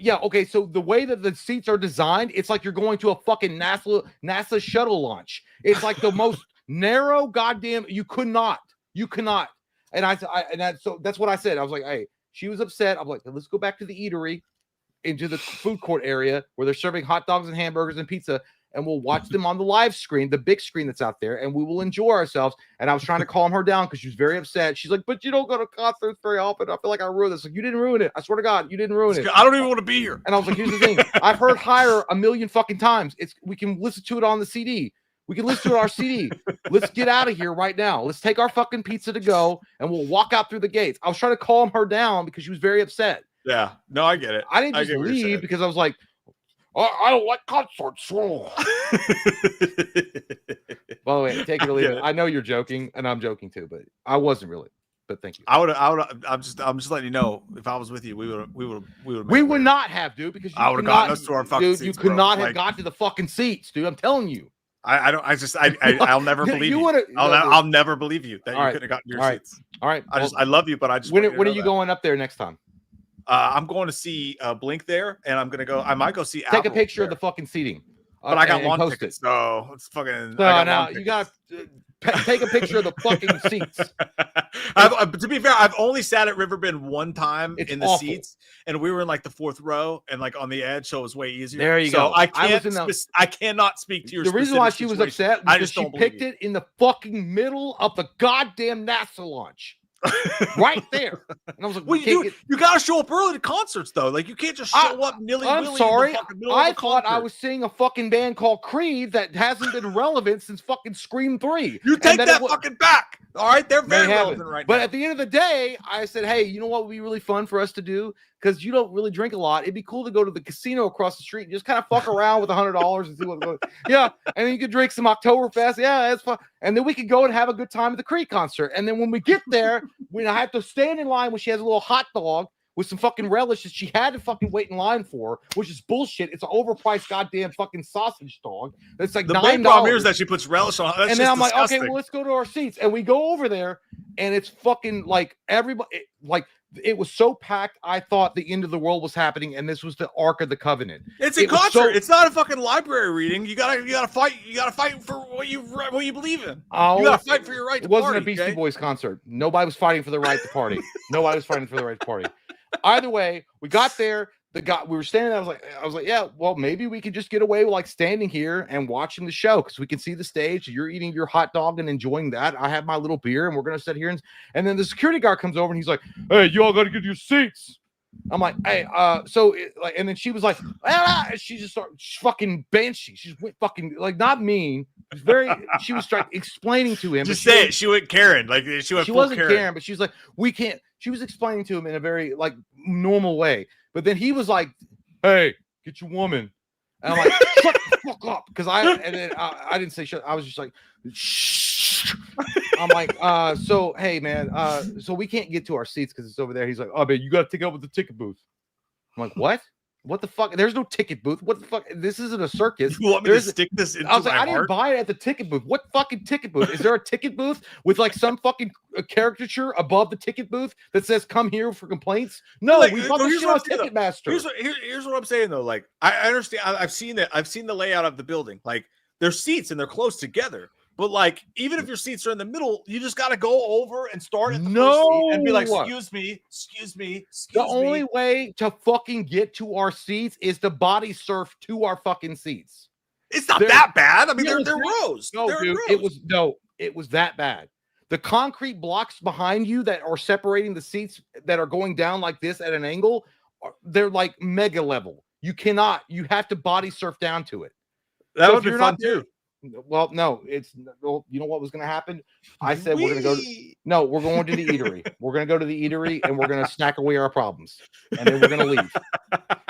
okay, so the way that the seats are designed, it's like you're going to a fucking NASA shuttle launch. It's like the most narrow goddamn, you cannot. And so that's what I said. I was like, hey, she was upset. I'm like, let's go back to the eatery, into the food court area where they're serving hot dogs and hamburgers and pizza, and we'll watch them on the live screen, the big screen that's out there, and we will enjoy ourselves. And I was trying to calm her down because she was very upset. She's like, but you don't go to concerts very often. I feel like I ruined this. Like, you didn't ruin it. I swear to God, you didn't ruin it. I don't even want to be here. And I was like, here's the thing. I've heard Hire a million fucking times. We can listen to it on the CD. We can listen to our CD. Let's get out of here right now. Let's take our fucking pizza to go, and we'll walk out through the gates. I was trying to calm her down because she was very upset. Yeah, no, I get it. I didn't just leave because I was like, oh, I don't like concerts. By the way, take it or leave it. I know you're joking, and I'm joking too, but I wasn't really. But thank you. I'm just letting you know. If I was with you, we would not have, dude, because I would have gotten us to our fucking seats. You could not have got to the fucking seats, dude. I'm telling you. I'll never believe you. I'll never believe you that you couldn't have gotten your seats. All right. I love you, but I just. When are you going up there next time? I'm going to see Blink there, and I might go see. Take a picture of the fucking seating. But I got lawn tickets, so it's fucking. No, you got to take a picture of the fucking seats. To be fair, I've only sat at Riverbend one time in the seats, and we were in like the fourth row and like on the edge, so it was way easier. There you go. I cannot speak to your. The reason why she was upset was because she picked it in the fucking middle of the goddamn NASA launch. Right there. And I was like, well, you gotta show up early to concerts though. Like you can't just show up nilly-willy. I'm sorry. I thought I was seeing a fucking band called Creed that hasn't been relevant since fucking Scream 3. You take that fucking back. All right, they're very relevant right now. But at the end of the day, I said, hey, you know what would be really fun for us to do? Because you don't really drink a lot. It'd be cool to go to the casino across the street and just kind of fuck around with $100 and see what's going on. Yeah, and then you could drink some Oktoberfest. Yeah, that's fun. And then we could go and have a good time at the Creed concert. And then when we get there, I have to stand in line when she has a little hot dog with some fucking relish that she had to fucking wait in line for, which is bullshit. It's an overpriced goddamn fucking sausage dog. It's like $9. The problem here is that she puts relish on. And then I'm like, okay, well, let's go to our seats. And we go over there, and it's fucking like everybody, like It was so packed. I thought the end of the world was happening, and this was the Ark of the Covenant. It's a concert. It's not a fucking library reading. You gotta fight. You gotta fight for what you believe in. Oh, you gotta fight for your right to party. It wasn't a Beastie Boys concert. Nobody was fighting for the right to party. Nobody was fighting for the right to party. Either way, we got there. We were standing there. I was like, yeah, well, maybe we could just get away with like standing here and watching the show because we can see the stage. You're eating your hot dog and enjoying that. I have my little beer, and we're gonna sit here. And then the security guard comes over and he's like, "Hey, you all got to get your seats." I'm like, "Hey, and then she was like, ah, and she just started fucking banshee. She just went fucking like not mean. She was explaining to him. Just say it. She went Karen. Like she wasn't Karen, but she was like, we can't. She was explaining to him in a very like normal way. But then he was like, "Hey, get your woman." And I'm like, "Shut the fuck up," because I didn't say shut. I was just like, "Shh." I'm like, so hey man, so we can't get to our seats because it's over there. He's like, "Oh man, you got to take it up with the ticket booth." I'm like, "What? What the fuck? There's no ticket booth. What the fuck? This isn't a circus." You want me to stick this into I was like, my I didn't buy it at the ticket booth. What fucking ticket booth? Is there a ticket booth with like some fucking caricature above the ticket booth that says "Come here for complaints"? No, like, we bought this shit on Ticketmaster. Here's what I'm saying though. Like I understand. I've seen that. I've seen the layout of the building. Like there's seats and they're close together. But like, even if your seats are in the middle, you just got to go over and start at the first seat and be like, excuse me. The only way to fucking get to our seats is to body surf to our fucking seats. It's not that bad. I mean, they're rows. No, dude, it was that bad. The concrete blocks behind you that are separating the seats that are going down like this at an angle, they're like mega level. You have to body surf down to it. That would be fun too. Well, no, you know what was going to happen? I said we're going to go. We're going to the eatery. We're going to go to the eatery and we're going to snack away our problems, and then we're going to leave.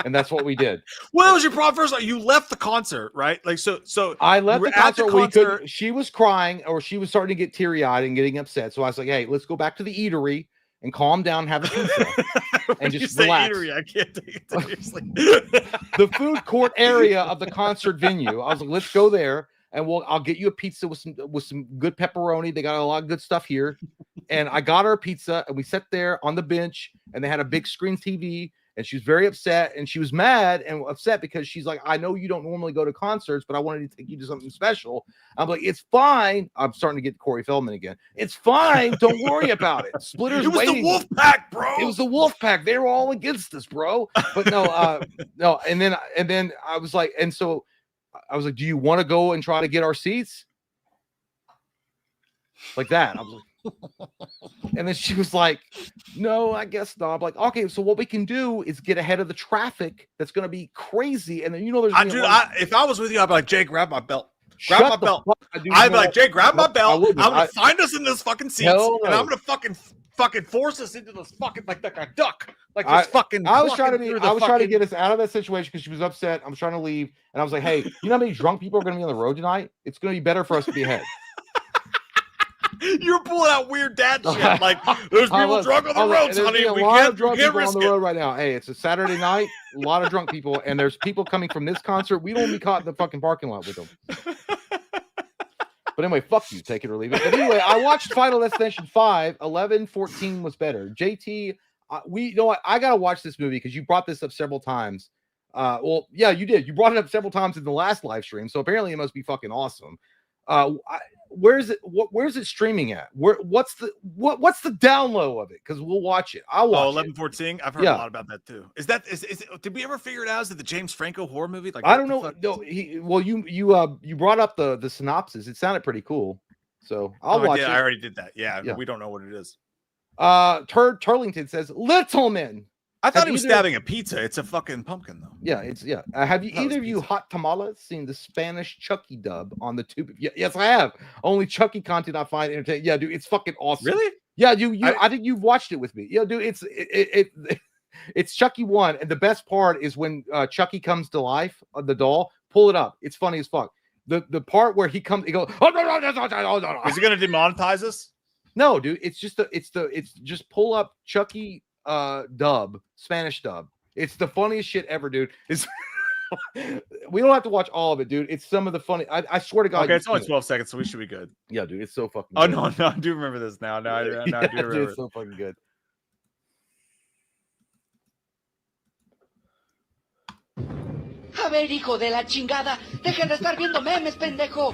And that's what we did. What was your problem first? Like you left the concert, right? Like so. I left the concert. She was crying, or she was starting to get teary eyed and getting upset. So I was like, "Hey, let's go back to the eatery and calm down, have a pizza, and just relax." Eatery, I can't take it seriously. The food court area of the concert venue. I was like, "Let's go there." And I'll get you a pizza with some good pepperoni. They got a lot of good stuff here. And I got her a pizza, and we sat there on the bench, and they had a big screen TV, and she was very upset, and she was mad and upset because she's like, "I know you don't normally go to concerts, but I wanted to take you to something special." I'm like, "It's fine." I'm starting to get Cory Feldman again. "It's fine. Don't worry about it. Splitter's waiting." It was the wolf pack, bro. It was the wolf pack. They were all against us, bro. But no. And then I was like, I was like, "Do you want to go and try to get our seats?" Like that. I was like, and then she was like, "No, I guess not." I'm like, "Okay, so what we can do is get ahead of the traffic that's going to be crazy." And then there's if I was with you, I'd be like, "Jay, grab my belt. I'd be like, "Jay, grab my belt. I'm gonna find us in this fucking seats, and I'm gonna fucking force us into this fucking like a duck." Like this fucking. I was trying to get us out of that situation because she was upset. I was trying to leave, and I was like, "Hey, you know how many drunk people are going to be on the road tonight? It's going to be better for us to be ahead." You're pulling out weird dad shit. Like there's people drunk on the roads, honey. We can't risk on the road right now. Hey, it's a Saturday night. A lot of drunk people, and there's people coming from this concert. We don't want to be caught in the fucking parking lot with them. But anyway, fuck you. Take it or leave it. But anyway, I watched Final Destination 5. 11, 14 was better. JT. I gotta watch this movie because you brought this up several times. Well, yeah, you did. You brought it up several times in the last live stream, so apparently it must be fucking awesome. Where's it streaming at? What's the down low of it? Because we'll watch it. I'll watch 11, 14. I've heard a lot about that too. Is did we ever figure it out? Is it the James Franco horror movie? Like I don't know. No, you brought up the synopsis. It sounded pretty cool. So I'll watch it. I already did that. Yeah, we don't know what it is. Turlington says Littleman. I thought he was stabbing a pizza. It's a fucking pumpkin, though. Yeah, have you either of you hot tamales seen the Spanish Chucky dub on the tube? Yes, I have. Only Chucky content I find entertaining. Yeah, dude, it's fucking awesome. Really? Yeah, I think you've watched it with me. Yeah, dude, it's Chucky 1, and the best part is when Chucky comes to life, the doll. Pull it up. It's funny as fuck. The part where he goes, "Oh no!" Is he gonna demonetize us? No, dude. It's just pull up Chucky dub, Spanish dub. It's the funniest shit ever, dude. We don't have to watch all of it, dude. It's some of the funny. I swear to God. Okay, it's only 12 seconds, so we should be good. Yeah, dude. It's so fucking good. No, I do remember this now. No, I do remember dude, it's so fucking good. A ver, hijo de la chingada, dejen de estar viendo memes, pendejo.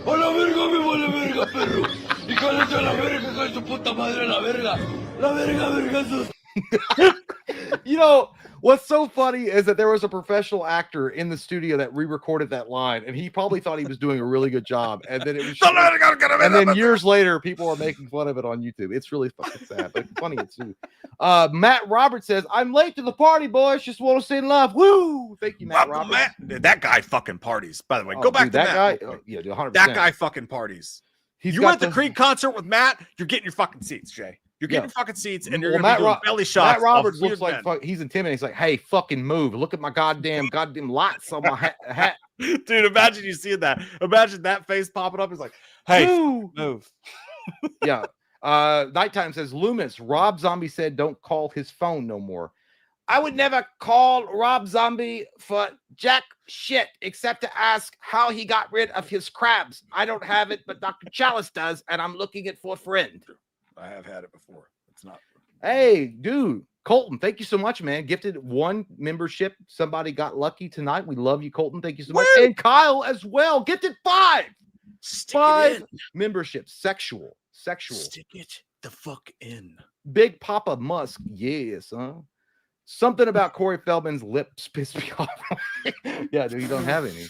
A la verga, me vale verga, perro. Y cállate a la verga, con su puta madre, la verga. La verga, vergazos. You know, what's so funny is that there was a professional actor in the studio that re-recorded that line, and he probably thought he was doing a really good job. And then it was, and then years later, people are making fun of it on YouTube. It's really fucking sad, but funny too. Matt Roberts says, "I'm late to the party, boys. Just want to say love." Woo! Thank you, Matt Roberts. That guy fucking parties. By the way, go back to that Matt. guy. Yeah, 100%. That guy fucking parties. You went to the Creed concert with Matt. You're getting your fucking seats, Jay. You're getting your fucking seats, and you're gonna be doing belly shots. Matt Roberts looks like he's intimidating. He's like, "Hey, fucking move! Look at my goddamn lights on my hat." Dude, imagine you seeing that. Imagine that face popping up. He's like, "Hey, move." Yeah. Nighttime says, "Loomis, Rob Zombie said don't call his phone no more." I would never call Rob Zombie for jack shit except to ask how he got rid of his crabs. I don't have it, but Dr. Chalice does, and I'm looking it for a friend. I have had it before. It's not. Hey, dude, Colton, thank you so much, man. Gifted 1 membership. Somebody got lucky tonight. We love you, Colton. Thank you so much. And Kyle as well. Gifted 5. 5 memberships. Sexual. Stick it the fuck in. Big Papa Musk. Yes, huh? Something about Cory Feldman's lips pissed me off. Yeah, dude, he don't have any.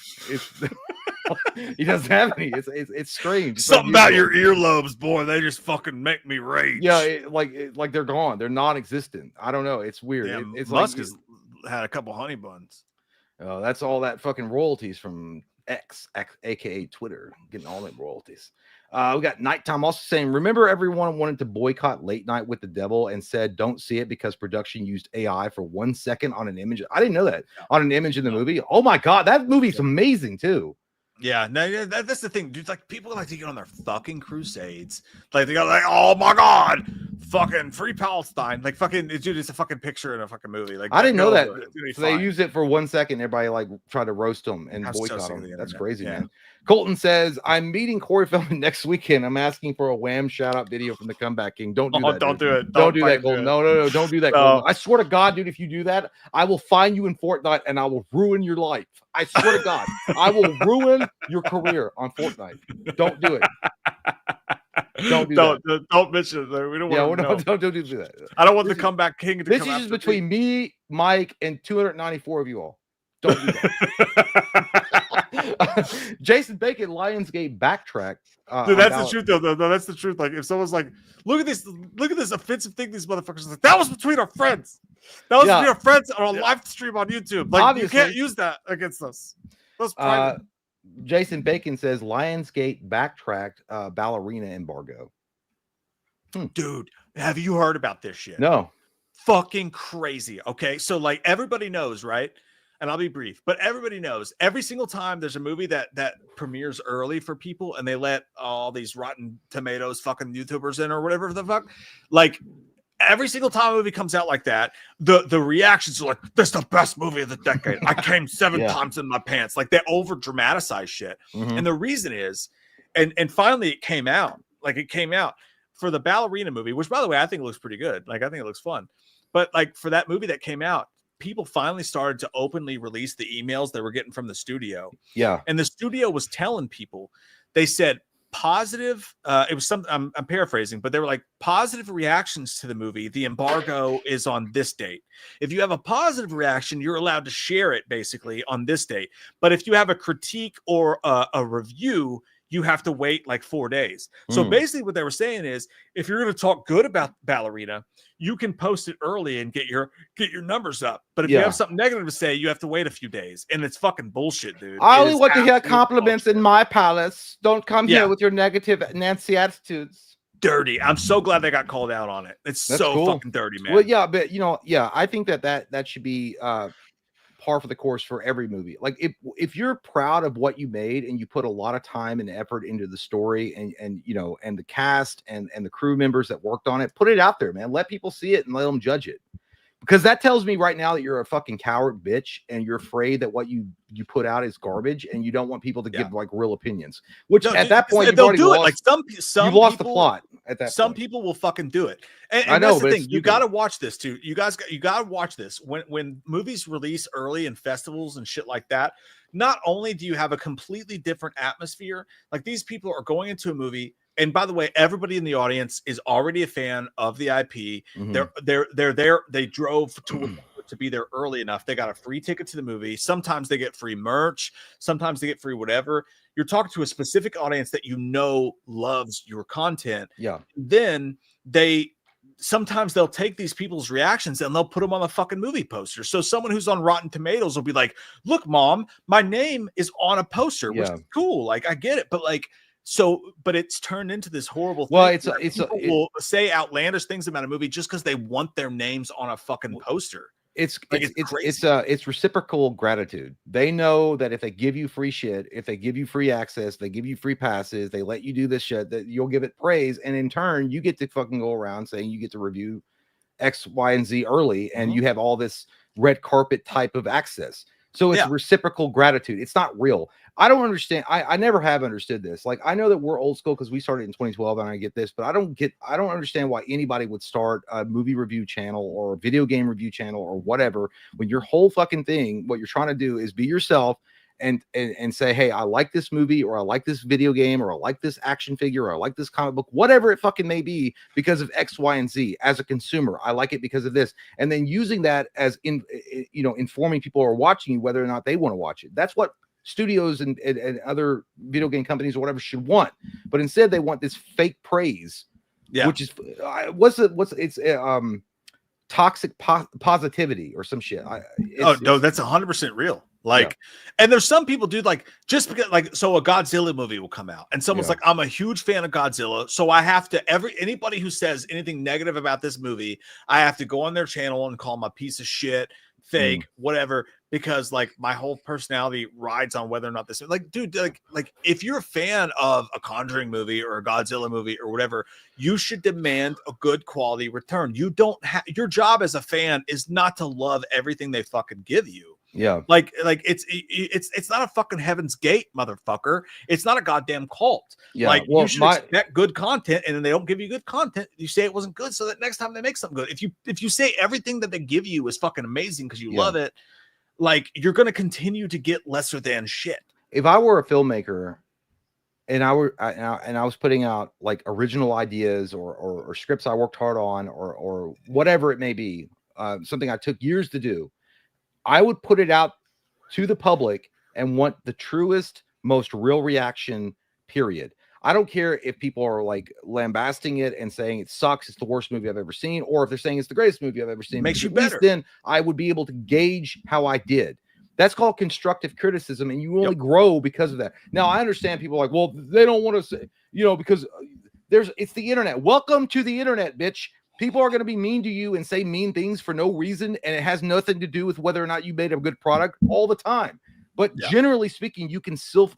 He doesn't have any. It's strange. It's something about your earlobes, boy. They just fucking make me rage. Yeah, like they're gone. They're non-existent. I don't know. It's weird. Yeah, it's Musk like, has had a couple honey buns. Oh, that's all that fucking royalties from X, aka Twitter, getting all them royalties. We got Nighttime also saying, "Remember everyone wanted to boycott Late Night with the Devil and said don't see it because production used AI for 1 second on an image." I didn't know that. On an image in the movie. Oh my god, that movie's amazing too. Yeah, no, that's the thing, dude. Like, people like to get on their fucking crusades. Like, they go like, "Oh my god, fucking free Palestine!" Like, fucking, dude, it's a fucking picture in a fucking movie. Like, I didn't know that. So they use it for 1 second. Everybody like tried to roast them and boycott them. That's crazy, man. Colton says, "I'm meeting Cory Feldman next weekend. I'm asking for a Wham shout out video from the Comeback King." Don't do that. Don't do it. Don't do that, Colton. No, don't do that. Colton. I swear to God, dude, if you do that, I will find you in Fortnite and I will ruin your life. I swear to God, I will ruin your career on Fortnite. Don't do it. Don't mention it. We don't want to don't do that. I don't want the Comeback King to This come is just between me, Mike, and 294 of you all. Don't do that. Jason Bacon, Lionsgate backtrack. Dude, that's the truth, though. No, that's the truth. Like, if someone's like, look at this offensive thing these motherfuckers are like, that was between our friends. That was between our friends on a live stream on YouTube. Like, obviously, you can't use that against us. That's private. Jason Bacon says Lionsgate backtracked ballerina embargo. Dude, have you heard about this shit? No. Fucking crazy. Okay, so like everybody knows, right? And I'll be brief, but everybody knows every single time there's a movie that premieres early for people and they let all these Rotten Tomatoes fucking YouTubers in or whatever the fuck, like every single time a movie comes out like that, the reactions are like, "This is the best movie of the decade. I came 7 times in my pants." Like, they over dramatize shit. And the reason is, and finally it came out. Like, it came out for the ballerina movie, which, by the way, I think looks pretty good. Like, I think it looks fun. But like, for that movie that came out, people finally started to openly release the emails they were getting from the studio. Yeah. And the studio was telling people, they said positive, it was something, I'm paraphrasing, but they were like, positive reactions to the movie, the embargo is on this date. If you have a positive reaction, you're allowed to share it basically on this date. But if you have a critique or a review, you have to wait like 4 days. So basically what they were saying is, if you're going to talk good about Ballerina, you can post it early and get your numbers up. But if you have something negative to say, you have to wait a few days. And it's fucking bullshit, dude. I only want to hear compliments in my palace. Don't come here with your negative Nancy attitudes. Dirty. I'm so glad they got called out on it. It's so cool. Fucking dirty, man. Well, yeah, but I think that should be par for the course for every movie. Like, if you're proud of what you made and you put a lot of time and effort into the story and the cast and the crew members that worked on it, put it out there, man. Let people see it and let them judge it. because that tells me right now that you're a fucking coward bitch and you're afraid that what you put out is garbage and you don't want people to give like real opinions, which No, at dude, that point you've they'll already do lost, it. Like some you've lost the people- plot at that Some point. people will fucking do it. And I know, that's the but thing. it's You stupid. got to watch this too. You got to watch this when movies release early in festivals and shit like that. Not only do you have a completely different atmosphere, like these people are going into a movie. And by the way, everybody in the audience is already a fan of the IP. Mhm. They're there. They drove to be there early enough. They got a free ticket to the movie. Sometimes they get free merch. Sometimes they get free whatever. You're talking to a specific audience that you know loves your content. Yeah. Then sometimes they'll take these people's reactions and they'll put them on the fucking movie poster. So someone who's on Rotten Tomatoes will be like, "Look, Mom, my name is on a poster," which is cool. Like I get it, but like. But it's turned into this horrible thing. Well, People will say outlandish things about a movie just because they want their names on a fucking poster. It's crazy. it's reciprocal gratitude. They know that if they give you free shit, if they give you free access, they give you free passes, they let you do this shit, that you'll give it praise, and in turn, you get to fucking go around saying you get to review X, Y, and Z early, and you have all this red carpet type of access. So it's reciprocal gratitude. It's not real. I don't understand. I never have understood this. Like, I know that we're old school because we started in 2012 and I get this, but I don't understand why anybody would start a movie review channel or a video game review channel or whatever, when your whole fucking thing, what you're trying to do is be yourself and say, hey, I like this movie, or I like this video game, or I like this action figure, or I like this comic book, whatever it fucking may be, because of X, Y, and Z. As a consumer, I like it because of this. And then using that as informing people who are watching you whether or not they want to watch it. That's what studios and other video game companies or whatever should want. But instead they want this fake praise, which is toxic positivity or some shit. That's 100% real. Like, and there's some people, dude, like, just because, like, so a Godzilla movie will come out and someone's like, I'm a huge fan of Godzilla, so I have to, anybody who says anything negative about this movie, I have to go on their channel and call them a piece of shit, fake, whatever, because like my whole personality rides on whether or not this, like, dude, like if you're a fan of a Conjuring movie or a Godzilla movie or whatever, you should demand a good quality return. You don't have, your job as a fan is not to love everything they fucking give you. Like it's not a fucking Heaven's Gate, motherfucker. It's not a goddamn cult. Like, you should expect good content, and then they don't give you good content. You say it wasn't good, so that next time they make something good. If you say everything that they give you is fucking amazing because you love it, like, you're gonna continue to get lesser than shit. If I were a filmmaker and I was putting out like original ideas or scripts I worked hard on or whatever it may be, something I took years to do, I would put it out to the public and want the truest, most real reaction, period. I don't care if people are like lambasting it and saying it sucks, it's the worst movie I've ever seen, or if they're saying it's the greatest movie I've ever seen. Makes you at better. least then I would be able to gauge how I did. That's called constructive criticism, and you only grow because of that. Now, I understand people are like, well, they don't want to say, because it's the internet. Welcome to the internet, bitch. People are going to be mean to you and say mean things for no reason, and it has nothing to do with whether or not you made a good product all the time. But generally speaking, you can still,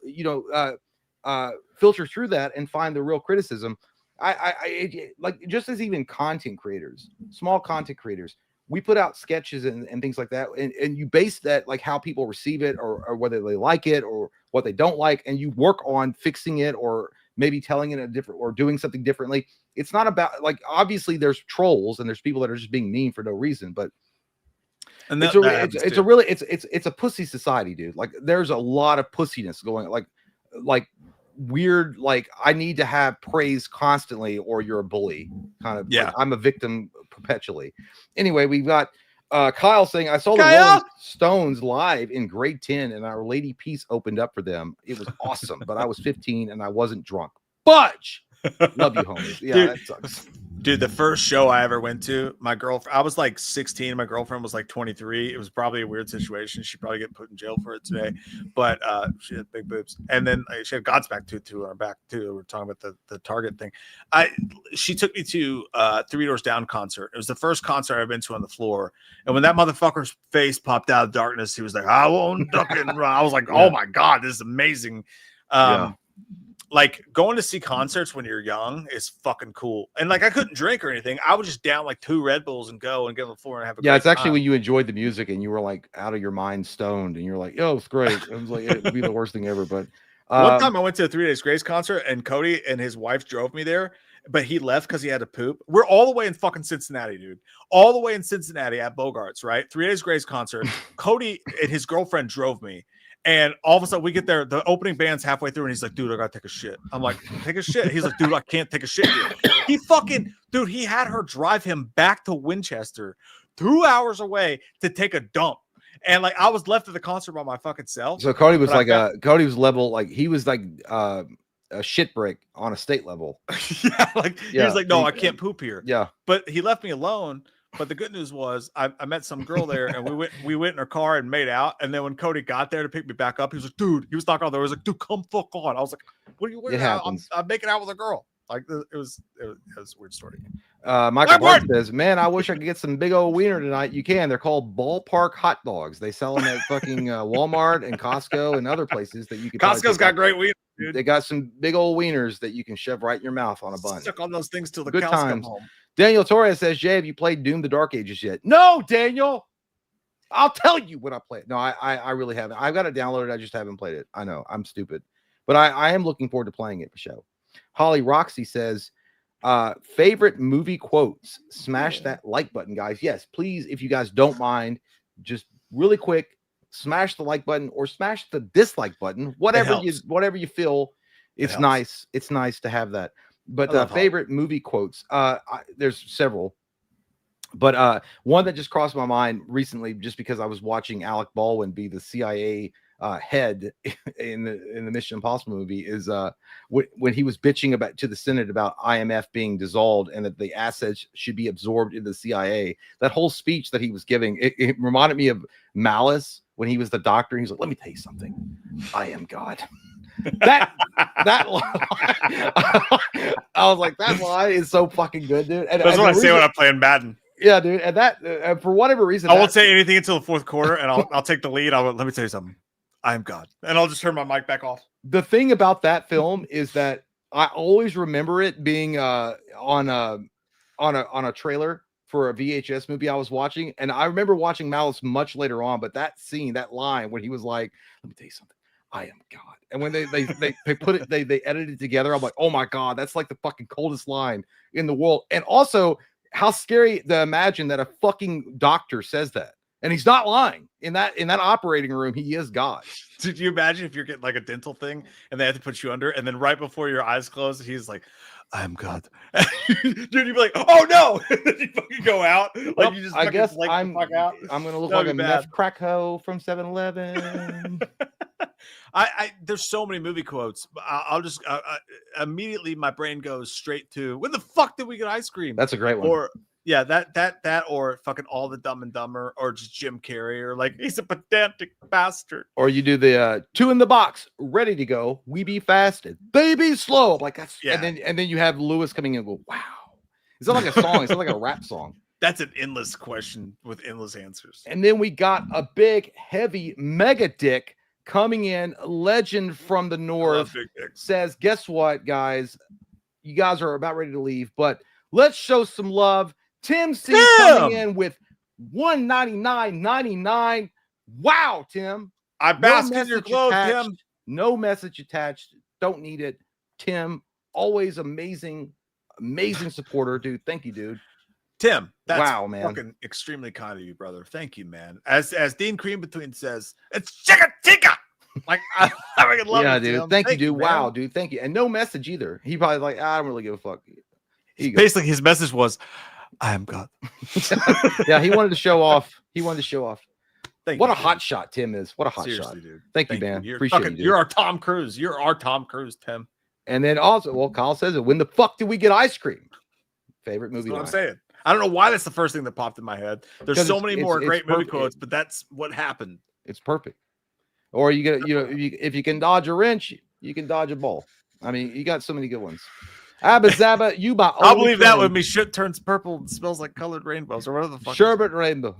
filter through that and find the real criticism. I like, just as even content creators, small content creators, we put out sketches and things like that, and you base that like how people receive it or whether they like it or what they don't like, and you work on fixing it or maybe telling it a different or doing something differently. It's not about, like, obviously there's trolls and there's people that are just being mean for no reason, but it's a pussy society, dude. Like, there's a lot of pussiness going, like weird, like, I need to have praise constantly or you're a bully kind of. Like, I'm a victim perpetually. Anyway, we've got Kyle saying, I saw the Rolling Stones live in grade 10 and Our Lady Peace opened up for them. It was awesome, but I was 15 and I wasn't drunk. Fudge! Love you, homies. Yeah, dude, that sucks. Dude, the first show I ever went to, my girlfriend, I was like 16, my girlfriend was like 23. It was probably a weird situation. She'd probably get put in jail for it today, but she had big boobs. And then she had Godsmack tattoo on her back too. We're talking about the Target thing. She took me to Three Doors Down concert. It was the first concert I've been to on the floor. And when that motherfucker's face popped out of darkness, he was like, I won't duck and run. I was like, oh my God, this is amazing. like going to see concerts when you're young is fucking cool. And like I couldn't drink or anything. I would just down like 2 Red Bulls and go and get on the floor and have a Yeah, great it's actually time. when you enjoyed the music and you were like out of your mind stoned and you're like, yo, it's great. It was like it would be the worst thing ever. But one time I went to a 3 Days Grace concert and Cody and his wife drove me there, but he left because he had to poop. We're all the way in fucking Cincinnati, dude. All the way in Cincinnati at Bogart's, right? 3 Days Grace concert. Cody and his girlfriend drove me. And all of a sudden we get there, the opening band's halfway through, and he's like, dude, I gotta take a shit. I'm like, take a shit. He's like, dude, I can't take a shit here. He had her drive him back to Winchester 2 hours away to take a dump. And like I was left at the concert by my fucking self. So Cody was Cody was level, like he was like a shit break on a state level. He was like, no, I can't poop here. Yeah. But he left me alone. But the good news was I met some girl there and we went in her car and made out. And then when Cody got there to pick me back up, he was like, dude, he was talking all there. I was like, dude, come fuck on. I was like, what are you wearing? I'm making out with a girl. Like it was a weird story. Michael Bart says, man, I wish I could get some big old wiener tonight. You can. They're called ballpark hot dogs. They sell them at fucking Walmart and Costco and other places that you can. Costco's got great wieners, dude. They got some big old wieners that you can shove right in your mouth on a bun. Stuck on those things till the Good cows times. come home. Daniel Torres says, Jay, have you played Doom the Dark Ages yet? No, Daniel. I'll tell you when I play it. No, I really haven't. I've got it downloaded. I just haven't played it. I know. I'm stupid. But I am looking forward to playing it for show. Holly Roxy says, favorite movie quotes. Smash that like button, guys. Yes, please, if you guys don't mind, just really quick, smash the like button or smash the dislike button. Whatever you feel. It's nice. It's nice to have that. But favorite movie quotes. There's several. But one that just crossed my mind recently, just because I was watching Alec Baldwin be the CIA head in the Mission Impossible movie, is when he was bitching about to the Senate about IMF being dissolved and that the assets should be absorbed into the CIA. That whole speech that he was giving, it reminded me of Malice when he was the doctor. He's like, "Let me tell you something. I am God." that line, I was like, that line is so fucking good, dude. And that's what I say when I'm playing Madden. Yeah, dude. And that for whatever reason, I won't say anything until the fourth quarter, and I'll take the lead. Let me tell you something. I am God, and I'll just turn my mic back off. The thing about that film is that I always remember it being on a trailer for a VHS movie I was watching, and I remember watching Malice much later on. But that scene, that line when he was like, "Let me tell you something. I am God." And when they put it, they edited it together. I'm like, oh my God, that's like the fucking coldest line in the world. And also, how scary to imagine that a fucking doctor says that, and he's not lying. In that operating room, he is God. Did you imagine if you're getting like a dental thing and they have to put you under, and then right before your eyes close, he's like, "I am God." Dude, you'd be like, "Oh no!" And then you fucking go out. Like you just. I guess I'm out. I'm gonna look like a meth crack hoe from 7-Eleven. There's so many movie quotes. I'll just immediately my brain goes straight to, when the fuck did we get ice cream? That's a great one. Or yeah, that or fucking All the Dumb and Dumber, or just Jim Carrey, or like, he's a pedantic bastard. Or you do the 2 in the box, ready to go. We be fasted, baby slow. Like that's and then you have Lewis coming in and go, wow. Is that like a song? Is that like a rap song? That's an endless question with endless answers. And then we got a big, heavy mega dick coming in, legend from the north, says, guess what, guys? You guys are about ready to leave, but let's show some love. Tim C coming in with $199.99. Wow, Tim. I bask in your clothes, Tim. No message attached. Don't need it. Tim, always amazing supporter, dude. Thank you, dude. Tim, that's wow, man. Fucking extremely kind of you, brother. Thank you, man. As Dean Cream Between says, it's chicken tikka. Like I fucking love it, dude. Tim. Thank you, dude. Wow, dude. Thank you. And no message either. He probably like, I don't really give a fuck. Basically, his message was, I am God. Yeah, he wanted to show off. What a dude. hot shot Tim is. What a hot shot, dude. Thank you, man. You're Appreciate fucking, you. You're our Tom Cruise. You're our Tom Cruise, Tim. And then also, well, Kyle says it. When the fuck did we get ice cream? Favorite movie. That's what I'm saying. I don't know why that's the first thing that popped in my head. There's so many more great movie quotes, but that's what happened. It's perfect. Or you get, if you can dodge a wrench, you can dodge a ball. I mean, you got so many good ones. Abba Zabba, you buy. I'll believe that when me shit turns purple and smells like colored rainbows, or whatever the fuck. Sherbet rainbow.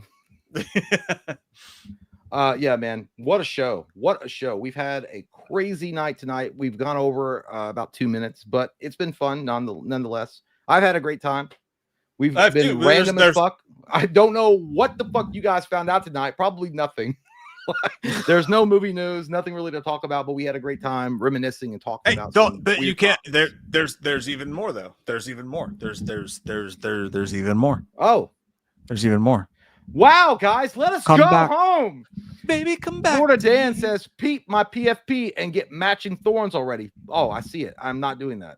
Yeah, man. What a show. What a show. We've had a crazy night tonight. We've gone over about 2 minutes, but it's been fun nonetheless. I've had a great time. We've been random as fuck. I don't know what the fuck you guys found out tonight. Probably nothing. There's no movie news, nothing really to talk about, but we had a great time reminiscing and talking about. But you can't. There's even more though. There's even more. There's even more. Oh, there's even more. Wow, guys, let us go home. Baby, come back. Florida Dan says, Pete, my PFP and get matching thorns already. Oh, I see it. I'm not doing that.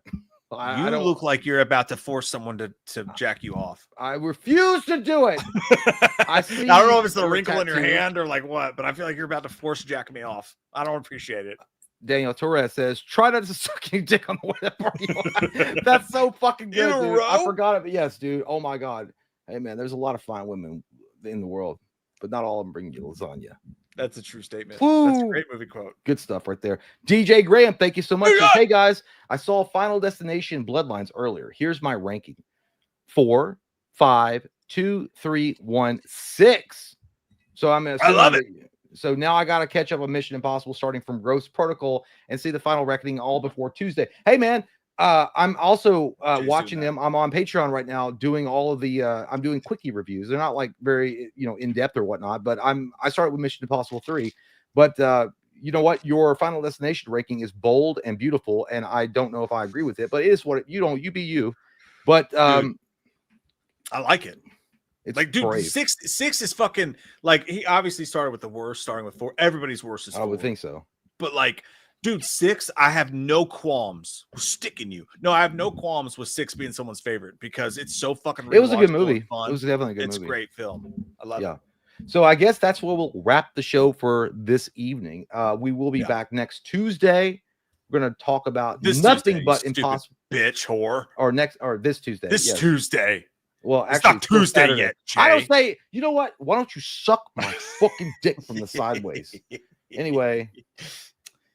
I don't look like you're about to force someone to jack you off. I refuse to do it. I don't know if it's the wrinkle in your hand or like what, but I feel like you're about to force jack me off. I don't appreciate it. Daniel Torres says, try not to suck your dick on the way to party. That's so fucking good, dude. I forgot it, but yes, dude. Oh my God. Hey man, there's a lot of fine women in the world, but not all of them bring you lasagna. That's a true statement. Woo. That's a great movie quote. Good stuff right there. DJ Graham, thank you so much. Hey guys, I saw Final Destination Bloodlines earlier. Here's my ranking: 4, 5, 2, 3, 1, 6. So I love it. So now I got to catch up on Mission Impossible, starting from Ghost Protocol, and see the Final Reckoning all before Tuesday. Hey man, I'm also watching them. I'm on Patreon right now doing all of the I'm doing quickie reviews. They're not like very in depth or whatnot, but I started with Mission Impossible 3. But you know what? Your Final Destination ranking is bold and beautiful, and I don't know if I agree with it, but it is what you be you. But dude, I like it. It's like, dude, brave. six is fucking like, he obviously started with the worst, starting with 4. Everybody's worst is 4. I would think so. But like, dude, 6, I have no qualms with sticking you. No, I have no qualms with 6 being someone's favorite because it's so fucking. It was a good movie. It was definitely a good movie. It's a great film. I love it. So I guess that's where we'll wrap the show for this evening. We will be back next Tuesday. We're gonna talk about nothing but impossible bitch whore. Or this Tuesday. Tuesday. Well, it's actually, not Tuesday yet. Jay. I don't say. You know what? Why don't you suck my fucking dick from the sideways? Anyway,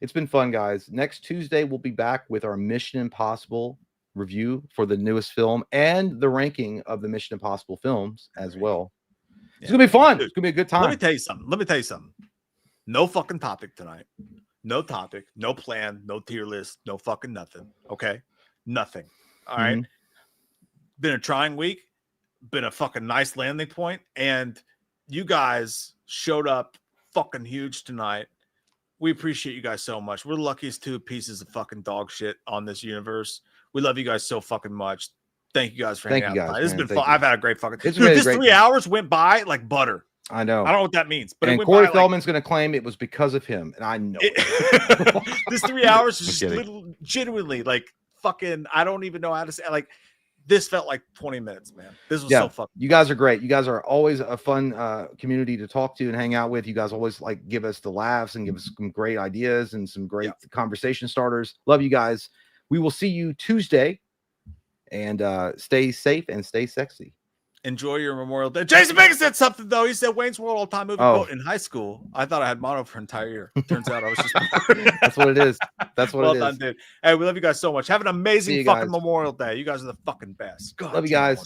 it's been fun, guys. Next Tuesday we'll be back with our Mission Impossible review for the newest film and the ranking of the Mission Impossible films as well. It's gonna be fun. Dude, it's gonna be a good time. Let me tell you something. No fucking topic tonight. No topic. No plan. No tier list. No fucking nothing. Okay, nothing. All right. Been a trying week. Been a fucking nice landing point, and you guys showed up fucking huge tonight. We appreciate you guys so much. We're the luckiest 2 pieces of fucking dog shit on this universe. We love you guys so fucking much. Thank you guys for hanging out. This has been fun. I've had a great fucking. Dude, this 3 hours went by like butter. I know. I don't know what that means, but Cory Feldman's going to claim it was because of him, and I know this 3 hours is just genuinely like fucking. I don't even know how to say like. This felt like 20 minutes, man. This was so fucking. You guys are great. You guys are always a fun community to talk to and hang out with. You guys always like give us the laughs and give us some great ideas and some great conversation starters. Love you guys. We will see you Tuesday, and stay safe and stay sexy. Enjoy your Memorial Day. Jason Bacon said something though. He said Wayne's World all-time movie quote in high school. I thought I had mono for an entire year. Turns out I was just. That's what it is. That's what it is. Well done, dude. Hey, we love you guys so much. Have an amazing fucking Memorial Day. You guys are the fucking best. God, love you guys. Bye.